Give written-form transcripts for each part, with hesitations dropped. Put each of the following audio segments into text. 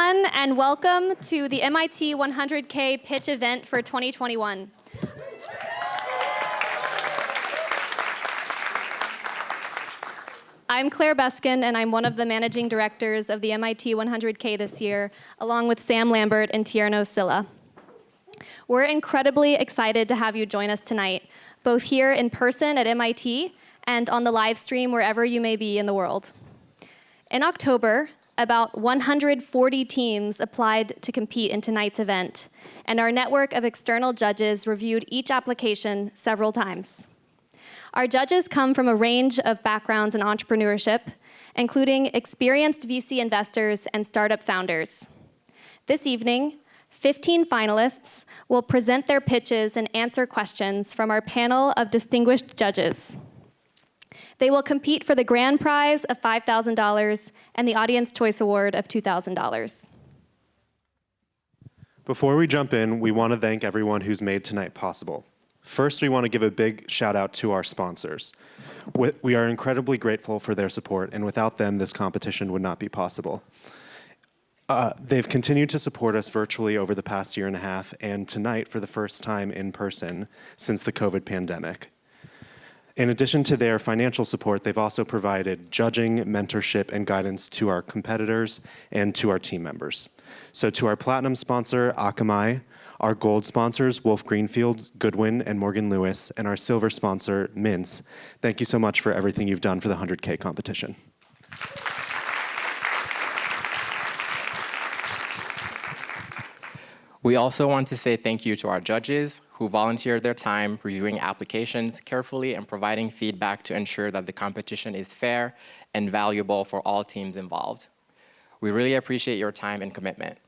everyone, and welcome to the MIT 100K pitch event for 2021. I'm Claire Beskin, and I'm one of the managing directors of the MIT 100K this year, along with Sam Lambert and Tierno Silla. We're incredibly excited to have you join us tonight, both here in person at MIT and on the live stream wherever you may be in the world. In October, about 140 teams applied to compete in tonight's event, and our network of external judges reviewed each application several times. Our judges come from a range of backgrounds in entrepreneurship, including experienced VC investors and startup founders. This evening, 15 finalists will present their pitches and answer questions from our panel of distinguished judges. They will compete for the grand prize of $5,000 and the Audience Choice Award of $2,000. Before we jump in, we want to thank everyone who's made tonight possible. First, we want to give a big shout out to our sponsors. We are incredibly grateful for their support, and without them, this competition would not be possible. They've continued to support us virtually over the past year and a half, and tonight for the first time in person since the COVID pandemic. In addition to their financial support, they've also provided judging, mentorship, and guidance to our competitors and to our team members. So to our platinum sponsor, Akamai, our gold sponsors, Wolf Greenfield, Goodwin, and Morgan Lewis, and our silver sponsor, Mince, thank you so much for everything you've done for the 100K competition. We also want to say thank you to our judges who volunteered their time reviewing applications carefully and providing feedback to ensure that the competition is fair and valuable for all teams involved. We really appreciate your time and commitment.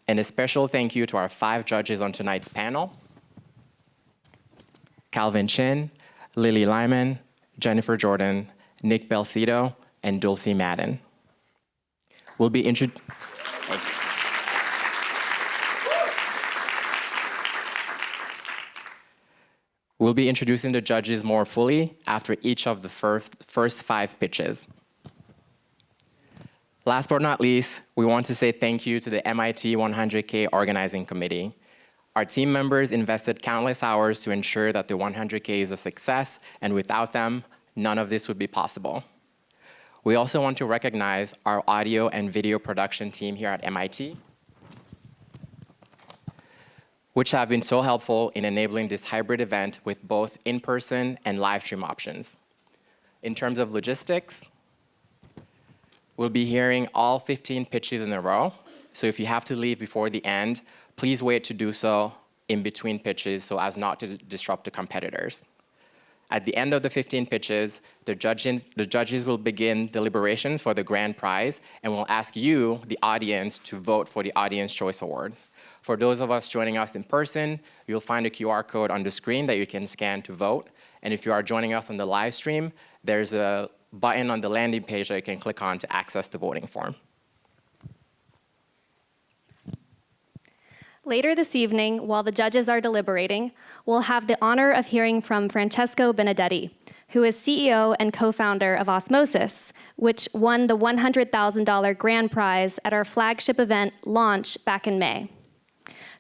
And a special thank you to our 5 judges on tonight's panel: Calvin Chin, Lily Lyman, Jennifer Jordan, Nick Balcito, and Dulce Madden. We'll be introducing the judges more fully after each of the first 5 pitches. Last but not least, we want to say thank you to the MIT 100K Organizing Committee. Our team members invested countless hours to ensure that the 100K is a success, and without them, none of this would be possible. We also want to recognize our audio and video production team here at MIT, which have been so helpful in enabling this hybrid event with both in-person and live stream options. In terms of logistics, we'll be hearing all 15 pitches in a row, so if you have to leave before the end, please wait to do so in between pitches so as not to disrupt the competitors. At the end of the 15 pitches, the judges will begin deliberations for the grand prize and will ask you, the audience, to vote for the Audience Choice Award. For those of us joining us in person, you'll find a QR code on the screen that you can scan to vote. And if you are joining us on the live stream, there's a button on the landing page that you can click on to access the voting form. Later this evening, while the judges are deliberating, we'll have the honor of hearing from Francesco Benedetti, who is CEO and co-founder of Osmosis, which won the $100,000 grand prize at our flagship event launch back in May.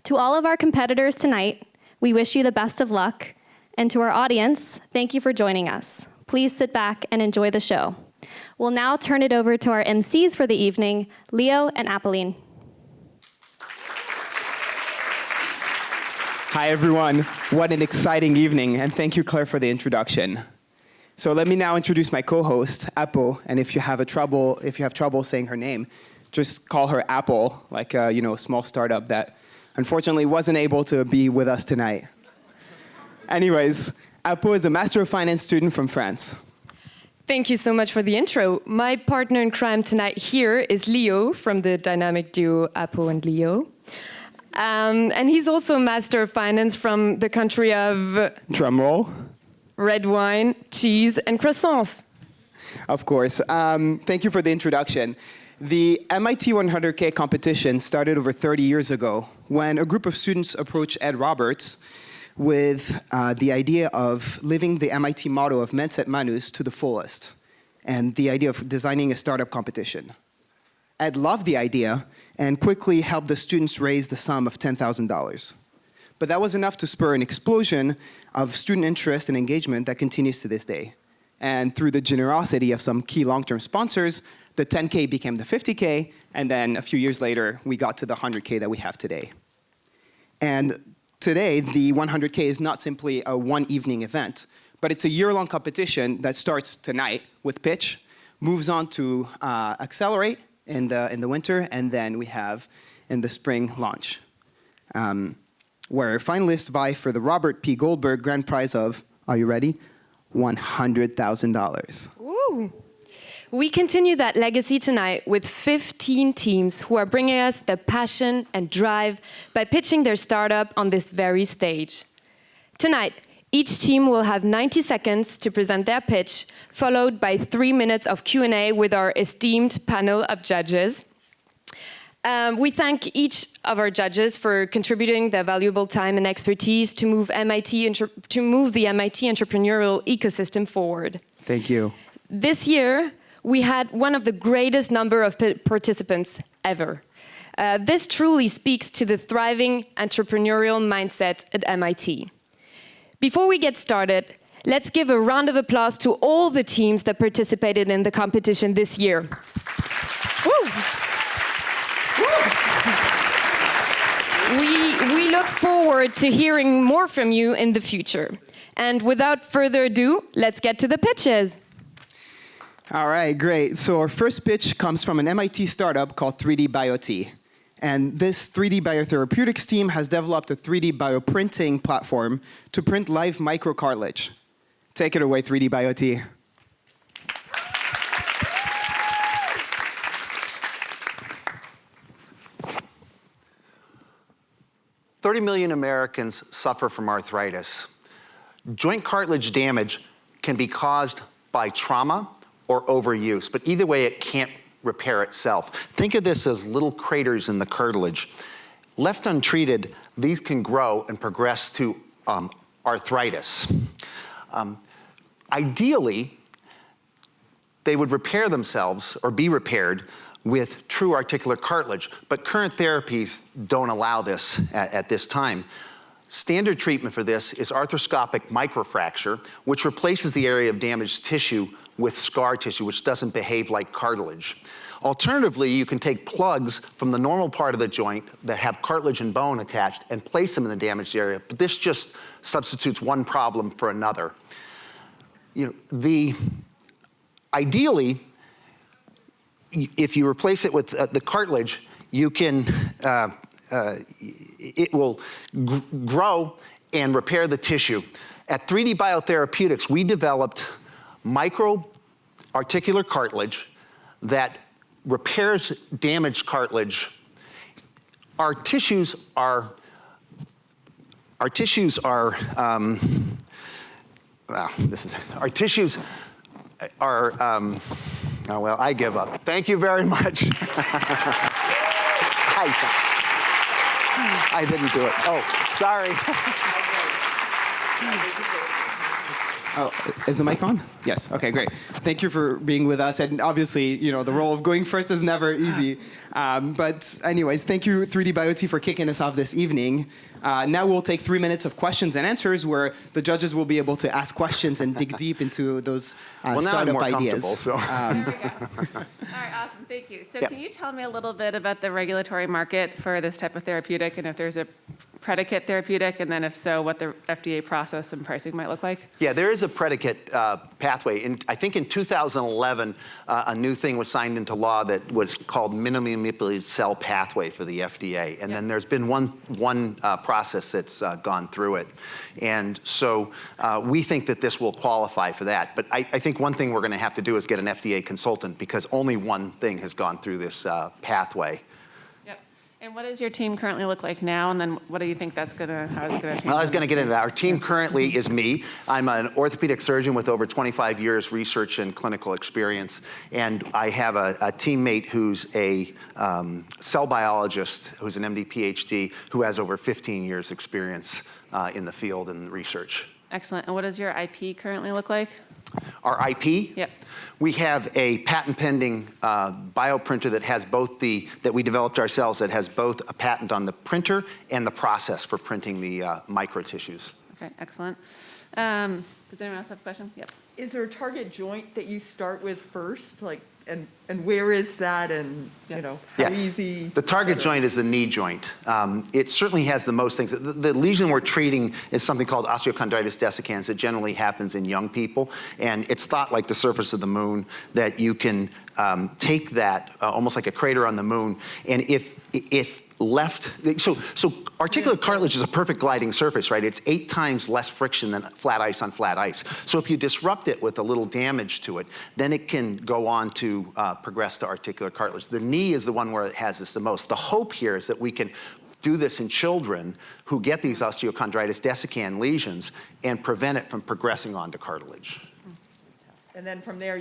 To all of our competitors tonight, we wish you the best of luck. And to our audience, thank you for joining us. Please sit back and enjoy the show. We'll now turn it over to our MCs for the evening, Leo and Apolline. Hi, everyone. What an exciting evening, and thank you, Claire, for the introduction. So let me now introduce my co-host, Apo, and if you have trouble saying her name, just call her Apple, like a small startup that unfortunately wasn't able to be with us tonight. Anyways, Apo is a Master of Finance student from France. Thank you so much for the intro. My partner in crime tonight here is Leo from the dynamic duo Apo and Leo. And he's also a Master of Finance from the country of... Drumroll. Red wine, cheese, and croissants. Of course. Thank you for the introduction. The MIT 100K competition started over 30 years ago when a group of students approached Ed Roberts with the idea of living the MIT motto of Mens et Manus to the fullest, and the idea of designing a startup competition. Ed loved the idea and quickly helped the students raise the sum of $10,000. But that was enough to spur an explosion of student interest and engagement that continues to this day. And through the generosity of some key long-term sponsors, the 10K became the 50K, and then a few years later, we got to the 100K that we have today. And today, the 100K is not simply a one-evening event, but it's a year-long competition that starts tonight with pitch, moves on to accelerate in the winter, and then we have in the spring launch, where finalists vie for the Robert P. Goldberg grand prize of, are you ready? $100,000. Ooh. We continue that legacy tonight with 15 teams who are bringing us the passion and drive by pitching their startup on this very stage. Tonight, each team will have 90 seconds to present their pitch, followed by 3 minutes of Q&A with our esteemed panel of judges. We thank each of our judges for contributing their valuable time and expertise to move the MIT entrepreneurial ecosystem forward. Thank you. This year, we had one of the greatest number of participants ever. This truly speaks to the thriving entrepreneurial mindset at MIT. Before we get started, let's give a round of applause to all the teams that participated in the competition this year. Woo! We look forward to hearing more from you in the future. And without further ado, let's get to the pitches. All right, great. So our first pitch comes from an MIT startup called 3D BioT. And this 3D biotherapeutics team has developed a 3D bioprinting platform to print live microcartilage. Take it away, 3D BioT. "30 million Americans suffer from arthritis. Joint cartilage damage can be caused by trauma or overuse, but either way, it can't repair itself. Think of this as little craters in the cartilage. Left untreated, these can grow and progress to arthritis. Ideally, they would repair themselves or be repaired with true articular cartilage, but current therapies don't allow this at this time. Standard treatment for this is arthroscopic microfracture, which replaces the area of damaged tissue with scar tissue, which doesn't behave like cartilage. Alternatively, you can take plugs from the normal part of the joint that have cartilage and bone attached and place them in the damaged area, but this just substitutes one problem for another. Ideally, if you replace it with the cartilage, you can, it will grow and repair the tissue. At 3D Biotherapeutics, we developed micro-articular cartilage that repairs damaged cartilage. Our tissues are oh, well, I give up. Thank you very much. I didn't do it. Oh, sorry. Oh, is the mic on? Yes. Okay, great. Thank you for being with us. And obviously, the role of going first is never easy. But anyways, thank you, 3D BioT, for kicking us off this evening. Now we'll take 3 minutes of questions and answers where the judges will be able to ask questions and dig deep into those startup ideas. So. There we go. All right, awesome. Thank you. So can you tell me a little bit about the regulatory market for this type of therapeutic, and if there's a predicate therapeutic, and then if so, what the FDA process and pricing might look like? Yeah, there is a predicate pathway. I think in 2011, a new thing was signed into law that was called minimally manipulated cell pathway for the FDA. And then there's been one process that's gone through it. And so we think that this will qualify for that. But I think one thing we're going to have to do is get an FDA consultant, because only one thing has gone through this pathway. And what does your team currently look like now? And then what do you think how is it going to change? Well, I was going to get into that. Our team currently is me. I'm an orthopedic surgeon with over 25 years research and clinical experience. And I have a teammate who's a cell biologist, who's an MD, PhD, who has over 15 years experience in the field and research. Excellent. And what does your IP currently look like? Our IP? Yep. We have a patent pending bioprinter that has that we developed ourselves, that has both a patent on the printer and the process for printing the microtissues. Okay, excellent. Does anyone else have a question? Yep. Is there a target joint that you start with first? Like, and where is that? And, you know, how easy? The target joint is the knee joint. It certainly has the most things. The lesion we're treating is something called osteochondritis dissecans. It generally happens in young people. And it's thought like the surface of the moon, that you can take that almost like a crater on the moon. And if left, so articular cartilage is a perfect gliding surface, right? It's 8 times less friction than flat ice on flat ice. So if you disrupt it with a little damage to it, then it can go on to progress to articular cartilage. The knee is the one where it has this the most. The hope here is that we can do this in children who get these osteochondritis dissecans lesions and prevent it from progressing onto cartilage. And then from there,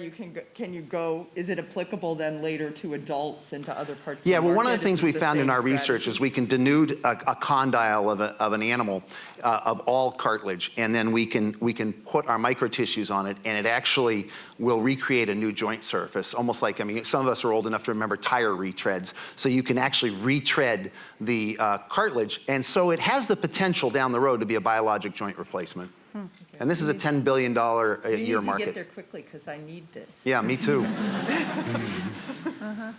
can you go, is it applicable then later to adults and to other parts of the Yeah, well, one of market? the things Is it we the found in same our research strategy? is we can denude a condyle of an animal of all cartilage, and then we can put our microtissues on it, and it actually will recreate a new joint surface, almost like, I mean, some of us are old enough to remember tire retreads, so you can actually retread the cartilage, and so it has the potential down the road to be a biologic joint replacement. Okay. And this is a $10 billion a You year need to market. get there quickly, because I need this. Yeah, me too.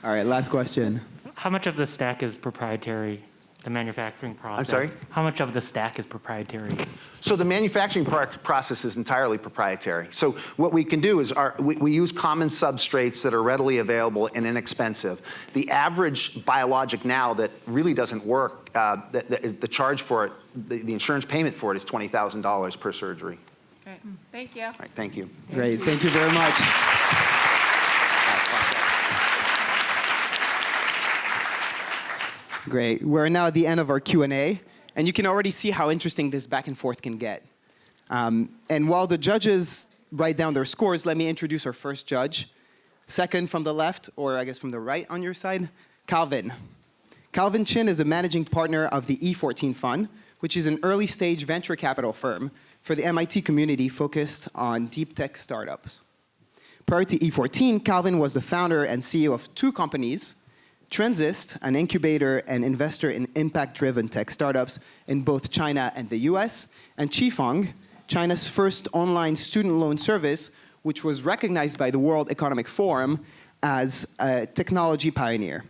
All right, last question. How much of the stack is proprietary, the manufacturing process? sorry? How much of the stack is proprietary? So the manufacturing process is entirely proprietary. So what we can do is we use common substrates that are readily available and inexpensive. The average biologic now that really doesn't work, the charge for it, the insurance payment for it is $20,000 per surgery. Great. Thank you. All right, thank you. Great, thank you very much. Great, we're now at the end of our Q&A, and you can already see how interesting this back and forth can get. And while the judges write down their scores, let me introduce our first judge. Second from the left, or I guess from the right on your side, Calvin. Calvin Chin is a managing partner of the E14 Fund, which is an early-stage venture capital firm for the MIT community focused on deep tech startups. Prior to E14, Calvin was the founder and CEO of 2 companies, Transist, an incubator and investor in impact-driven tech startups in both China and the US, and Qifeng, China's first online student loan service, which was recognized by the World Economic Forum as a technology pioneer.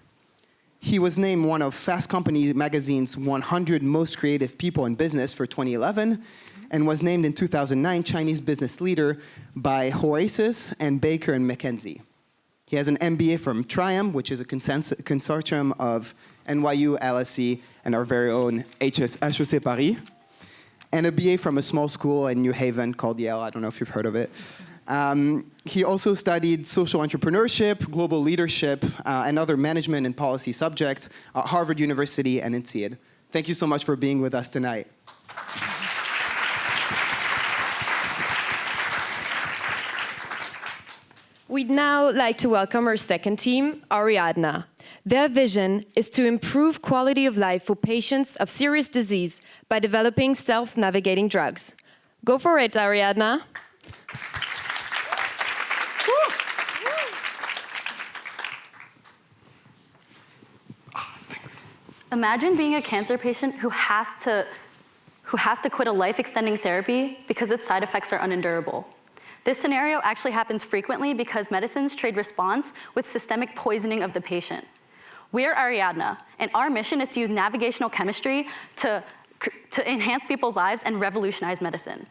He was named one of Fast Company magazine's 100 most creative people in business for 2011, and was named in 2009 Chinese business leader by Horasis and Baker and McKenzie. He has an MBA from Trium, which is a consortium of NYU, LSE, and our very own HEC Paris, and a BA from a small school in New Haven called Yale. I don't know if you've heard of it. He also studied social entrepreneurship, global leadership, and other management and policy subjects at Harvard University and INSEAD. Thank you so much for being with us tonight. We'd now like to welcome our second team, Ariadna. Their vision is to improve quality of life for patients of serious disease by developing self-navigating drugs. Go for it, Ariadna. Imagine being a cancer patient who has to quit a life-extending therapy because its side effects are unendurable. This scenario actually happens frequently because medicines trade response with systemic poisoning of the patient. We're Ariadna, and our mission is to use navigational chemistry to enhance people's lives and revolutionize medicine.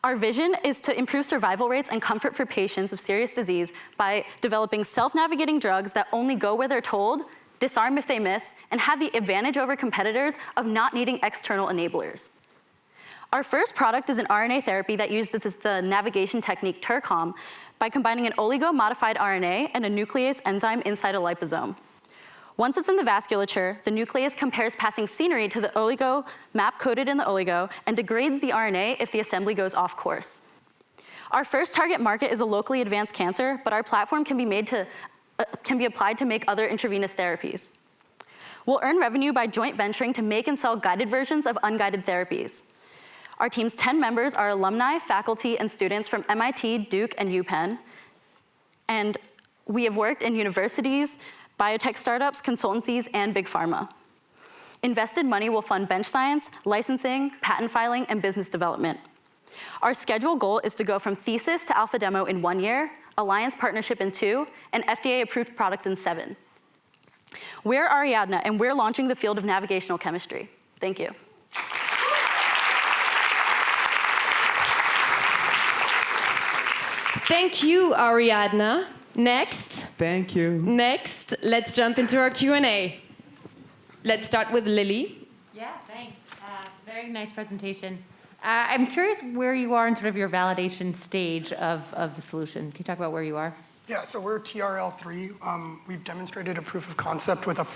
Our vision is to improve survival rates and comfort for patients of serious disease by developing self-navigating drugs that only go where they're told, disarm if they miss, and have the advantage over competitors of not needing external enablers. Our first product is an RNA therapy that uses the navigation technique TERCOM by combining an oligo-modified RNA and a nuclease enzyme inside a liposome. Once it's in the vasculature, the nuclease compares passing scenery to the oligo map coded in the oligo and degrades the RNA if the assembly goes off course. Our first target market is a locally advanced cancer, but our platform can be applied to make other intravenous therapies. We'll earn revenue by joint venturing to make and sell guided versions of unguided therapies. Our team's 10 members are alumni, faculty, and students from MIT, Duke, and UPenn. And we have worked in universities, biotech startups, consultancies, and big pharma. Invested money will fund bench science, licensing, patent filing, and business development. Our scheduled goal is to go from thesis to alpha demo in 1 year, alliance partnership in 2, and FDA-approved product in 7. We're Ariadna, and we're launching the field of navigational chemistry. Thank you. Thank you, Ariadna. Next. Thank you. Next, let's jump into our Q&A. Let's start with Lily. Yeah, thanks. Very nice presentation. I'm curious where you are in sort of your validation stage of the solution. Can you talk about where you are? Yeah, so we're TRL3. We've demonstrated a proof of concept with a,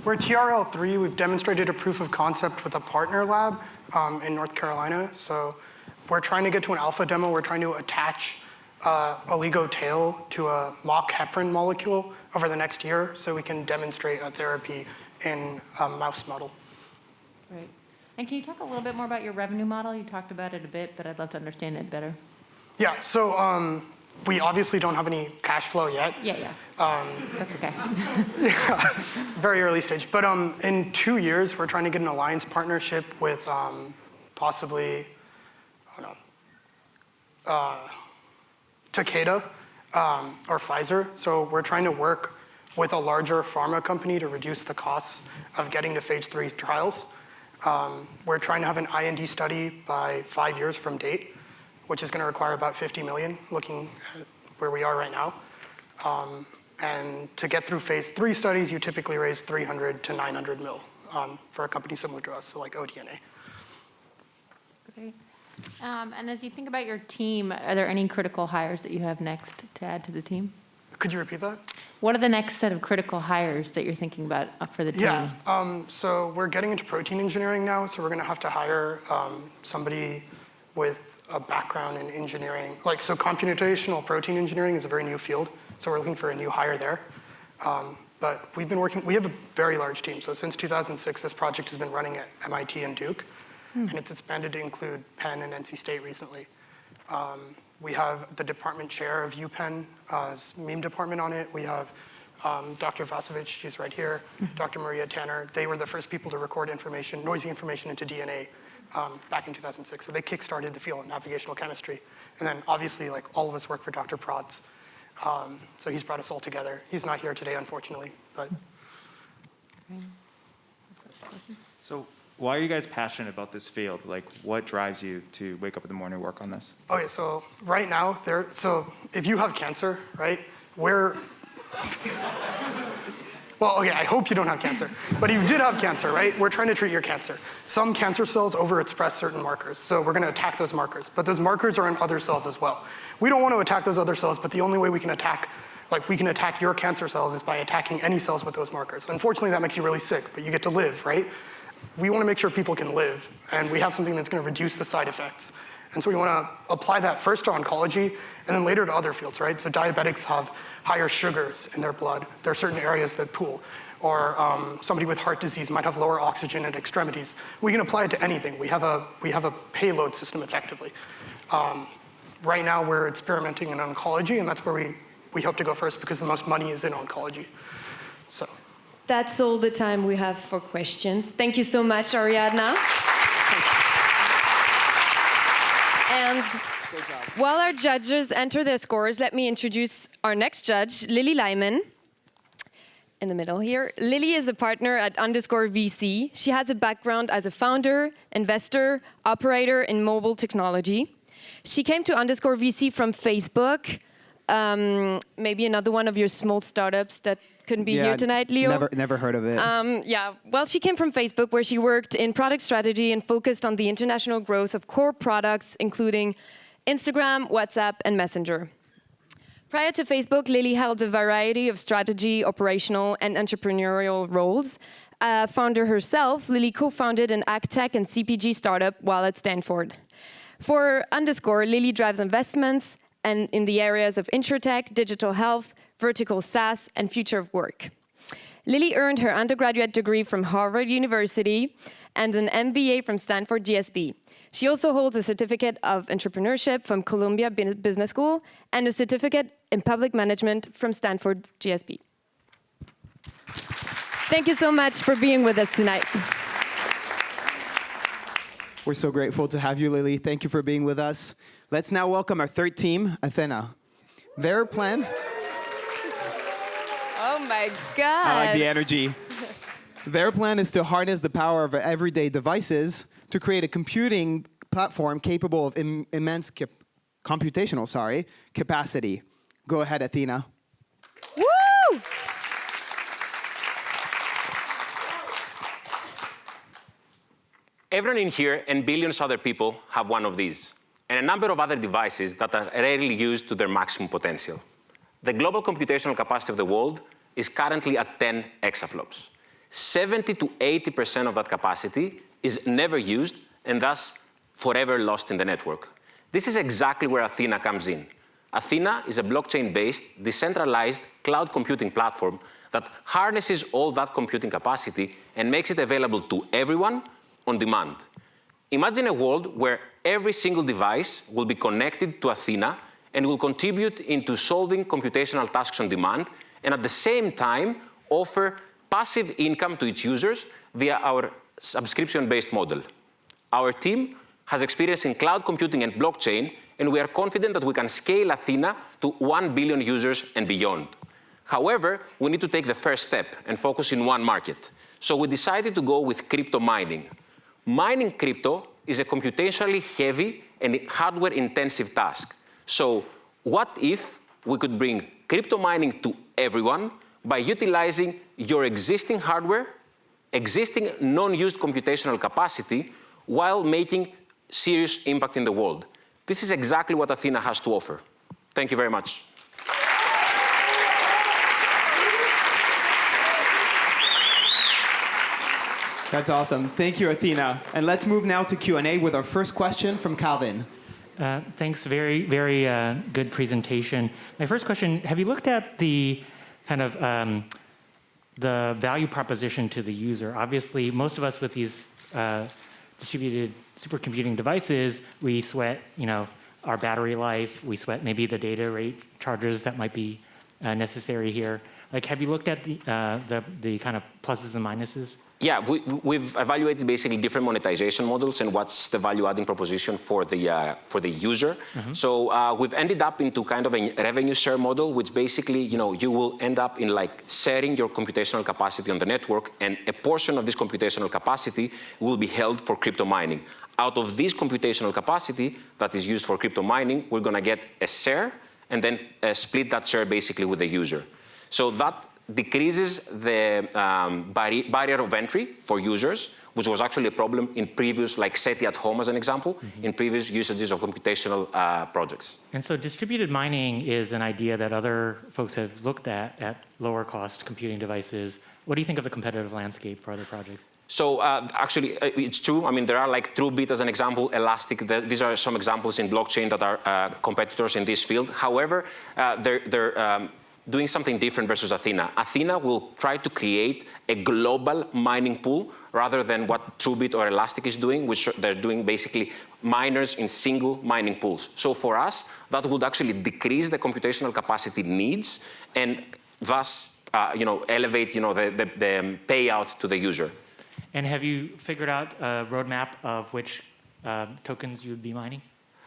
we're TRL3. We've demonstrated a proof of concept with a partner lab in North Carolina. So we're trying to get to an alpha demo. We're trying to attach oligo tail to a mock heparin molecule over the next year so we can demonstrate a therapy in a mouse model. Right. And can you talk a little bit more about your revenue model? You talked about it a bit, but I'd love to understand it better. Yeah, so we obviously don't have any cash flow yet. Yeah. That's okay. Yeah, very early stage. But in 2 years, we're trying to get an alliance partnership with possibly, Takeda or Pfizer. So we're trying to work with a larger pharma company to reduce the costs of getting to phase 3 trials. We're trying to have an IND study by 5 years from date, which is going to require about 50 million, looking at where we are right now. And to get through phase 3 studies, you typically raise 300 to 900 mil for a company similar to us, so like ODNA. Great. And as you think about your team, are there any critical hires that you have next to add to the team? Could you repeat that? What are the next set of critical hires that you're thinking about for the team? Yeah, so we're getting into protein engineering now, so we're going to have to hire somebody with a background in engineering. So computational protein engineering is a very new field, so we're looking for a new hire there. But we've been working, we have a very large team. So since 2006, this project has been running at MIT and Duke, and it's expanded to include Penn and NC State recently. We have the department chair of UPenn's meme department on it. We have Dr. Vasovich, she's right here, Dr. Maria Tanner. They were the first people to record information, noisy information into DNA back in 2006. So they kickstarted the field of navigational chemistry. And then obviously, all of us work for Dr. Prods. So he's brought us all together. He's not here today, unfortunately, but. So why are you guys passionate about this field? What drives you to wake up in the morning and work on this? Okay, so right now, so if you have cancer, right, well, okay, I hope you don't have cancer, but if you did have cancer, right, we're trying to treat your cancer. Some cancer cells overexpress certain markers, so we're gonna attack those markers, but those markers are in other cells as well. We don't want to attack those other cells, but the only way we can attack your cancer cells is by attacking any cells with those markers. Unfortunately, that makes you really sick, but you get to live, right? We want to make sure people can live, and we have something that's going to reduce the side effects. And so we want to apply that first to oncology, and then later to other fields, right? So diabetics have higher sugars in their blood. There are certain areas that pool. Or somebody with heart disease might have lower oxygen at extremities. We can apply it to anything. We have a payload system effectively. Right now, we're experimenting in oncology, and that's where we hope to go first because the most money is in oncology. So. That's all the time we have for questions. Thank you so much, Ariadna. And while our judges enter their scores, let me introduce our next judge, Lily Lyman, in the middle here. Lily is a partner at _VC. She has a background as a founder, investor, operator in mobile technology. She came to _VC from Facebook, maybe another one of your small startups that couldn't be here tonight, Leo? Never heard of it. Well, she came from Facebook, where she worked in product strategy and focused on the international growth of core products, including Instagram, WhatsApp, and Messenger. Prior to Facebook, Lily held a variety of strategy, operational, and entrepreneurial roles. Founder herself, Lily co-founded an AgTech and CPG startup while at Stanford. For Lily drives investments and in the areas of insurtech, digital health, vertical SaaS, and future of work. Lily earned her undergraduate degree from Harvard University and an MBA from Stanford GSB. She also holds a certificate of entrepreneurship from Columbia Business School and a certificate in public management from Stanford GSB. Thank you so much for being with us tonight. We're so grateful to have you, Lily. Thank you for being with us. Let's now welcome our third team, Athena. Their plan... Oh my God. I like the energy. Their plan is to harness the power of everyday devices to create a computing platform capable of immense computational capacity. Go ahead, Athena. Woo! Everyone in here and billions of other people have one of these, and a number of other devices that are rarely used to their maximum potential. The global computational capacity of the world is currently at 10 exaflops. 70 to 80% of that capacity is never used and thus forever lost in the network. This is exactly where Athena comes in. Athena is a blockchain-based, decentralized cloud computing platform that harnesses all that computing capacity and makes it available to everyone on demand. Imagine a world where every single device will be connected to Athena and will contribute into solving computational tasks on demand, and at the same time offer passive income to its users via our subscription-based model. Our team has experience in cloud computing and blockchain, and we are confident that we can scale Athena to 1 billion users and beyond. However, we need to take the first step and focus in one market. So we decided to go with crypto mining. Mining crypto is a computationally heavy and hardware-intensive task. So what if we could bring crypto mining to everyone by utilizing your existing hardware, existing non-used computational capacity, while making serious impact in the world? This is exactly what Athena has to offer. Thank you very much. That's awesome. Thank you, Athena. And let's move now to Q&A with our first question from Calvin. Thanks, very, very good presentation. My first question, have you looked at the kind of the value proposition to the user? Obviously, most of us with these distributed supercomputing devices, we sweat, our battery life, we sweat maybe the data rate charges that might be necessary here. Like, have you looked at the kind of pluses and minuses? Yeah, we've evaluated basically different monetization models and what's the value-adding proposition for the user. Mm-hmm. So we've ended up into kind of a revenue share model, which basically, you will end up in like sharing your computational capacity on the network, and a portion of this computational capacity will be held for crypto mining. Out of this computational capacity that is used for crypto mining, we're going to get a share and then split that share basically with the user. So that decreases the barrier of entry for users, which was actually a problem in previous, like SETI at home as an example, mm-hmm. in previous usages of computational projects. And so distributed mining is an idea that other folks have looked at lower cost computing devices. What do you think of the competitive landscape for other projects? So actually, it's true. I mean, there are like TrueBit as an example, Elastic. These are some examples in blockchain that are competitors in this field. However, they're doing something different versus Athena. Athena will try to create a global mining pool rather than what TrueBit or Elastic is doing, which they're doing basically miners in single mining pools. So for us, that would actually decrease the computational capacity needs and thus elevate the payout to the user. And have you figured out a roadmap of which tokens you'd be mining?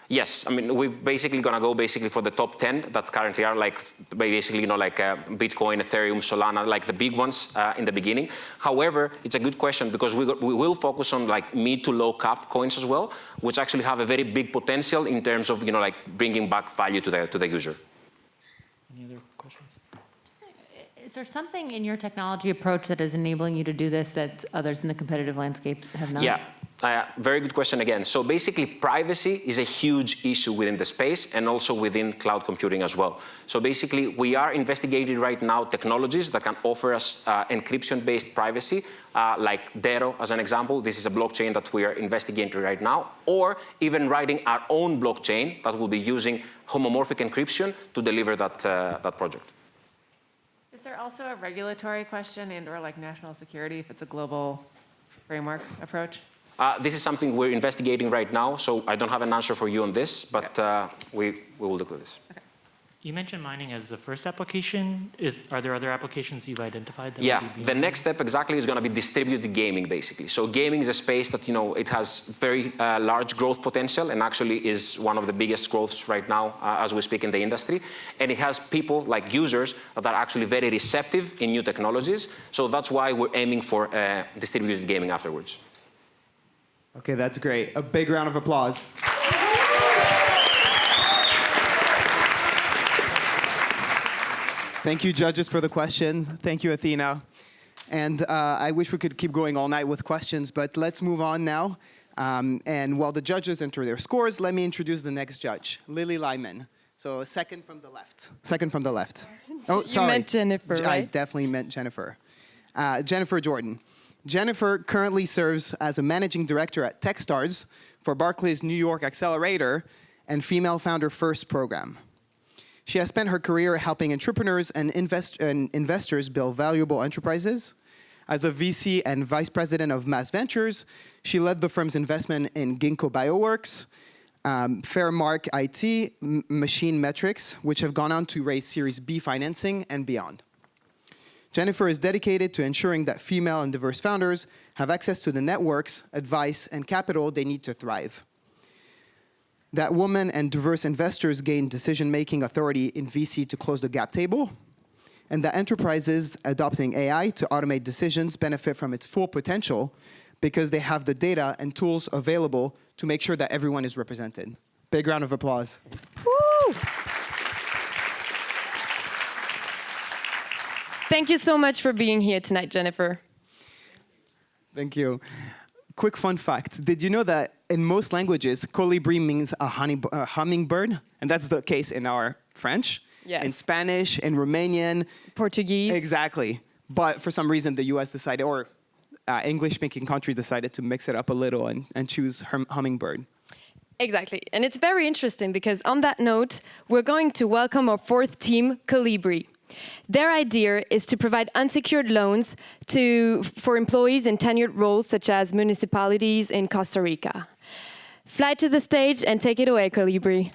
Yes, I mean, we're basically going to go for the top 10 that currently are like basically, like Bitcoin, Ethereum, Solana, like the big ones in the beginning. However, it's a good question because we will focus on like mid to low cap coins as well, which actually have a very big potential in terms of, like bringing back value to the user. Any other questions? Is there something in your technology approach that is enabling you to do this that others in the competitive landscape have not? Yeah. Very good question again. So basically, privacy is a huge issue within the space and also within cloud computing as well. So basically, we are investigating right now technologies that can offer us encryption-based privacy, like Dero as an example. This is a blockchain that we are investigating right now, or even writing our own blockchain that will be using homomorphic encryption to deliver that project. Is there also a regulatory question and/or like national security if it's a global framework approach? This is something we're investigating right now, so I don't have an answer for you on this, but we will look at this. You mentioned mining as the first application. Are there other applications you've identified? That Yeah, would be the next step exactly is going to be distributed gaming, basically. So gaming is a space that, it has very large growth potential and actually is one of the biggest growths right now as we speak in the industry. And it has people like users that are actually very receptive in new technologies. So that's why we're aiming for distributed gaming afterwards. Okay, that's great. A big round of applause. Thank you, judges, for the questions. Thank you, Athena. And I wish we could keep going all night with questions, but let's move on now. And while the judges enter their scores, let me introduce the next judge, Lily Lyman. So second from the left. Second from the left. Oh, sorry. You meant Jennifer, right? I definitely meant Jennifer. Jennifer Jordan. Jennifer currently serves as a managing director at Techstars for Barclays New York Accelerator and Female Founder First program. She has spent her career helping entrepreneurs and investors build valuable enterprises. As a VC and vice president of Mass Ventures, she led the firm's investment in Ginkgo Bioworks, Fairmark IT, Machine Metrics, which have gone on to raise Series B financing and beyond. Jennifer is dedicated to ensuring that female and diverse founders have access to the networks, advice, and capital they need to thrive. That women and diverse investors gain decision-making authority in VC to close the gap table, and that enterprises adopting AI to automate decisions benefit from its full potential because they have the data and tools available to make sure that everyone is represented. Big round of applause. Woo! Thank you so much for being here tonight, Jennifer. Thank you. Quick fun fact. Did you know that in most languages, colibri means a hummingbird? And that's the case in our French, Yes. in Spanish, in Romanian. Portuguese. Exactly. But for some reason, the US decided, or English-speaking country decided to mix it up a little and choose hummingbird. Exactly. And it's very interesting because on that note, we're going to welcome our fourth team, Calibri. Their idea is to provide unsecured loans for employees in tenured roles such as municipalities in Costa Rica. Fly to the stage and take it away, Calibri.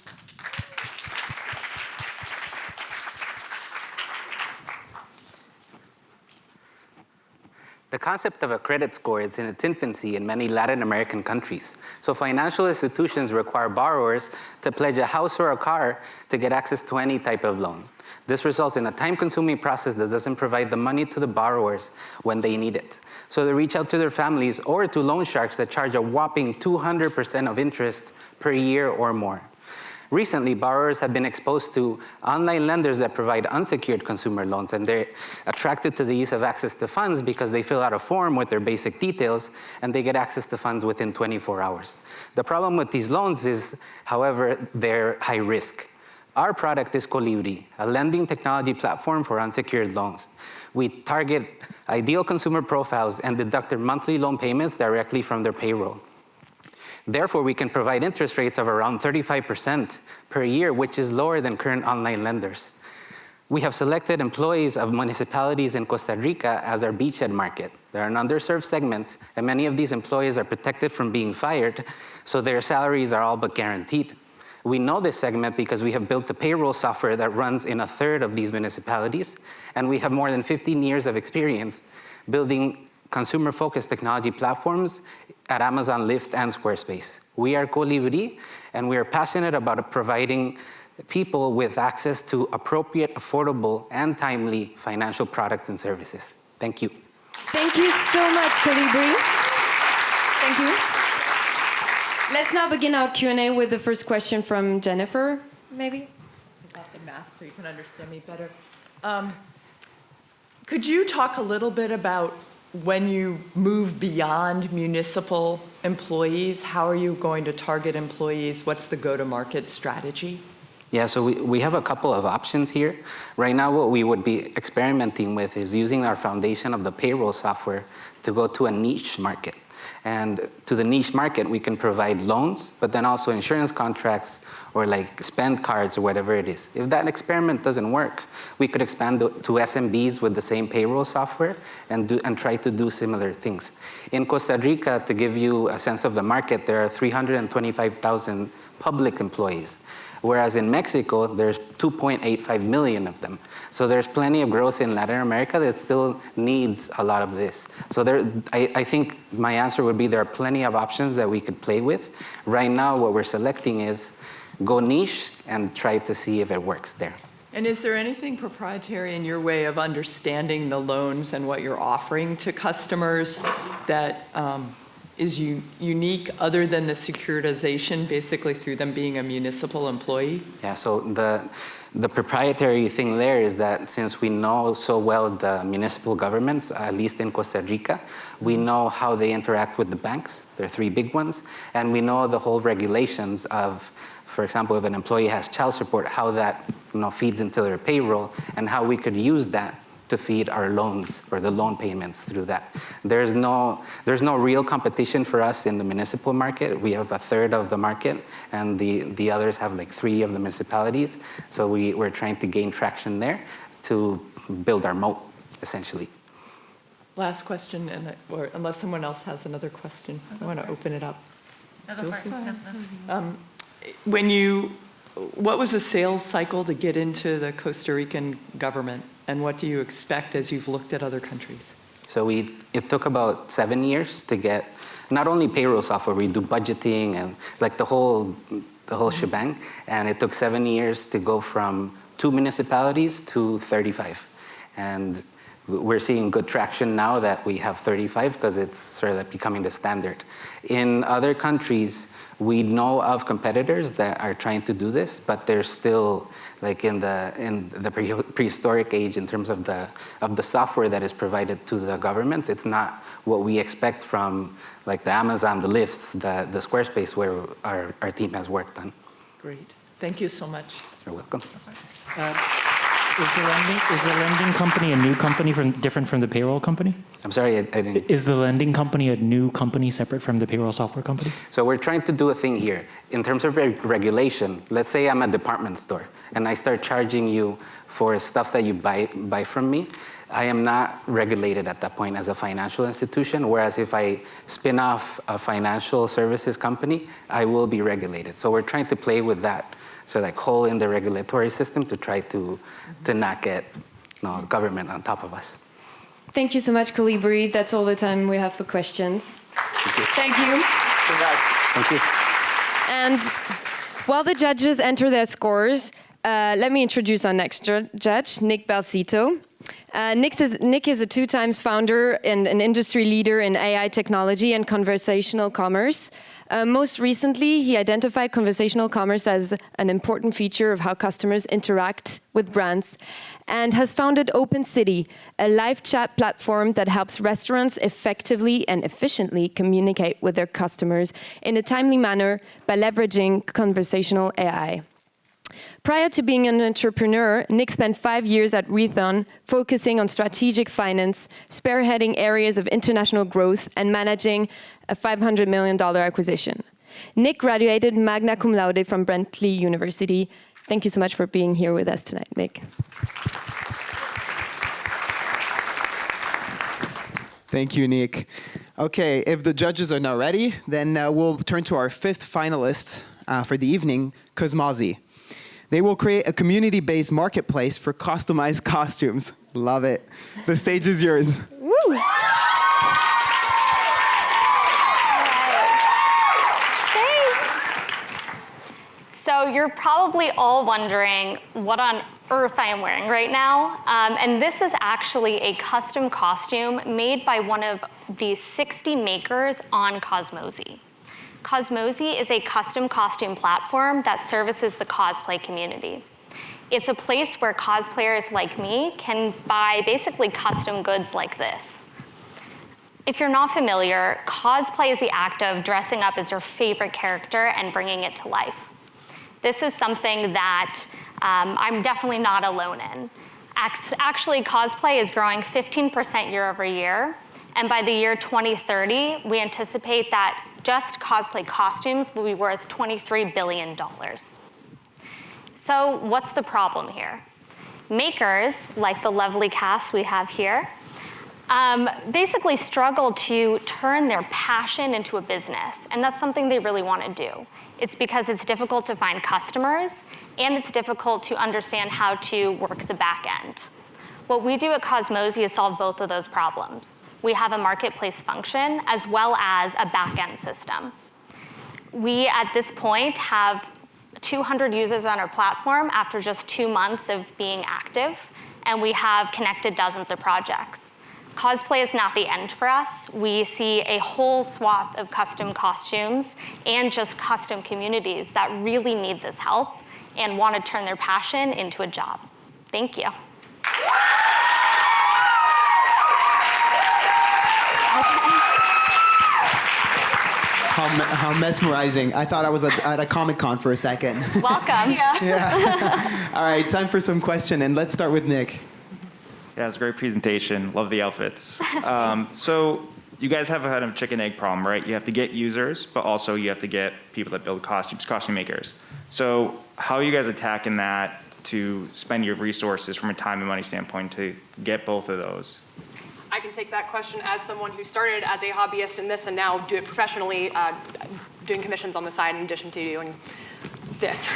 The concept of a credit score is in its infancy in many Latin American countries. So financial institutions require borrowers to pledge a house or a car to get access to any type of loan. This results in a time-consuming process that doesn't provide the money to the borrowers when they need it. So they reach out to their families or to loan sharks that charge a whopping 200% of interest per year or more. Recently, borrowers have been exposed to online lenders that provide unsecured consumer loans, and they're attracted to the ease of access to funds because they fill out a form with their basic details, and they get access to funds within 24 hours. The problem with these loans is, however, they're high risk. Our product is Calibri, a lending technology platform for unsecured loans. We target ideal consumer profiles and deduct their monthly loan payments directly from their payroll. Therefore, we can provide interest rates of around 35% per year, which is lower than current online lenders. We have selected employees of municipalities in Costa Rica as our beachhead market. They're an underserved segment, and many of these employees are protected from being fired, so their salaries are all but guaranteed. We know this segment because we have built the payroll software that runs in a third of these municipalities, and we have more than 15 years of experience building consumer-focused technology platforms at Amazon, Lyft, and Squarespace. We are Calibri, and we are passionate about providing people with access to appropriate, affordable, and timely financial products and services. Thank you. Thank you so much, Calibri. Thank you. Let's now begin our Q&A with the first question from Jennifer, maybe? Take off the mask so you can understand me better. Could you talk a little bit about when you move beyond municipal employees, how are you going to target employees? What's the go-to-market strategy? Yeah, so we have a couple of options here. Right now, what we would be experimenting with is using our foundation of the payroll software to go to a niche market. And to the niche market, we can provide loans, but then also insurance contracts or like spend cards or whatever it is. If that experiment doesn't work, we could expand to SMBs with the same payroll software and try to do similar things. In Costa Rica, to give you a sense of the market, there are 325,000 public employees. Whereas in Mexico, there's 2.85 million of them. So there's plenty of growth in Latin America that still needs a lot of this. So I think my answer would be there are plenty of options that we could play with. Right now, what we're selecting is go niche and try to see if it works there. And is there anything proprietary in your way of understanding the loans and what you're offering to customers that is unique other than the securitization, basically through them being a municipal employee? Yeah, so the proprietary thing there is that since we know so well the municipal governments, at least in Costa Rica, we know how they interact with the banks. There are 3 big ones. And we know the whole regulations of, for example, if an employee has child support, how that feeds into their payroll and how we could use that to feed our loans or the loan payments through that. There's no real competition for us in the municipal market. We have 1/3 of the market, and the others have like 3 of the municipalities. So we're trying to gain traction there to build our moat, essentially. Last question, or unless someone else has another question, I want to open it up. What was the sales cycle to get into the Costa Rican government? And what do you expect as you've looked at other countries? So it took about 7 years to get not only payroll software, we do budgeting and like the whole shebang. And it took 7 years to go from 2 municipalities to 35. And we're seeing good traction now that we have 35 because it's sort of becoming the standard. In other countries, we know of competitors that are trying to do this, but they're still like in the prehistoric age in terms of the software that is provided to the governments. It's not what we expect from like the Amazon, the Lyfts, the Squarespace where our team has worked on. Great. Thank you so much. You're welcome. Is the lending company a new company different from the payroll company? I'm sorry, I didn't. Is the lending company a new company separate from the payroll software company? So we're trying to do a thing here. In terms of regulation, let's say I'm a department store and I start charging you for stuff that you buy from me. I am not regulated at that point as a financial institution, whereas if I spin off a financial services company, I will be regulated. So we're trying to play with that. So like hole in the regulatory system to try to not get government on top of us. Thank you so much, Calibri. That's all the time we have for questions. Thank you. Thank you. And while the judges enter their scores, let me introduce our next judge, Nick Balcito. Nick is a 2 times founder and an industry leader in AI technology and conversational commerce. Most recently, he identified conversational commerce as an important feature of how customers interact with brands and has founded Open City, a live chat platform that helps restaurants effectively and efficiently communicate with their customers in a timely manner by leveraging conversational AI. Prior to being an entrepreneur, Nick spent 5 years at Rican, focusing on strategic finance, spearheading areas of international growth, and managing a $500 million acquisition. Nick graduated magna cum laude from Bentley University. Thank you so much for being here with us tonight, Nick. Thank you, Nick. Okay, if the judges are now ready, then we'll turn to our 5th finalist for the evening, Cosmosie. They will create a community-based marketplace for customized costumes. Love it. The stage is yours. Woo! So you're probably all wondering what on earth I am wearing right now. And this is actually a custom costume made by one of the 60 makers on Cosmosie. Cosmosie is a custom costume platform that services the cosplay community. It's a place where cosplayers like me can buy basically custom goods like this. If you're not familiar, cosplay is the act of dressing up as your favorite character and bringing it to life. This is something that I'm definitely not alone in. Actually, cosplay is growing 15% year over year, And by the year 2030, we anticipate that just cosplay costumes will be worth $23 billion. So what's the problem here? Makers, like the lovely cast we have here, basically struggle to turn their passion into a business, and that's something they really want to do. It's because it's difficult to find customers, and it's difficult to understand how to work the back end. What we do at Cosmosie is solve both of those problems. We have a marketplace function as well as a back-end system. We, at this point, have 200 users on our platform after just 2 months of being active, and we have connected dozens of projects. Cosplay is not the end for us. We see a whole swath of custom costumes and just custom communities that really need this help and want to turn their passion into a job. Thank you. How mesmerizing. I thought I was at a Comic-Con for a second. Welcome. Yeah. All right, time for some question, and let's start with Nick. Yeah, it's a great presentation. Love the outfits. So you guys have a kind of chicken egg problem, right? You have to get users, but also you have to get people that build costumes, costume makers. So how are you guys attacking that to spend your resources from a time and money standpoint to get both of those? I can take that question as someone who started as a hobbyist in this and now do it professionally, doing commissions on the side in addition to doing this,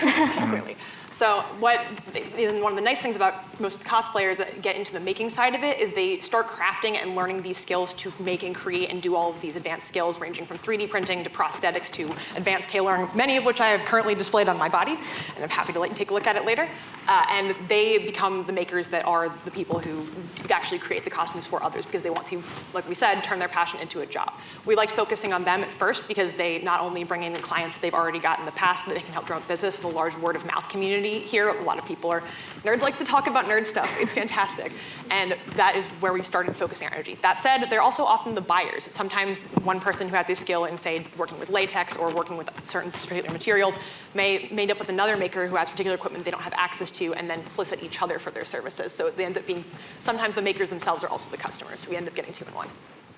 clearly. So one of the nice things about most cosplayers that get into the making side of it is they start crafting and learning these skills to make and create and do all of these advanced skills ranging from 3D printing to prosthetics to advanced tailoring, many of which I have currently displayed on my body, and I'm happy to let you take a look at it later. And they become the makers that are the people who actually create the costumes for others because they want to, like we said, turn their passion into a job. We liked focusing on them at first because they not only bring in clients that they've already got in the past that they can help grow business, the large word of mouth community here. A lot of people are, nerds like to talk about nerd stuff. It's fantastic. And that is where we started focusing our energy. That said, they're also often the buyers. Sometimes one person who has a skill in, say, working with latex or working with certain particular materials may end up with another maker who has particular equipment they don't have access to and then solicit each other for their services. So they end up being, sometimes the makers themselves are also the customers. So we end up getting 2 in 1.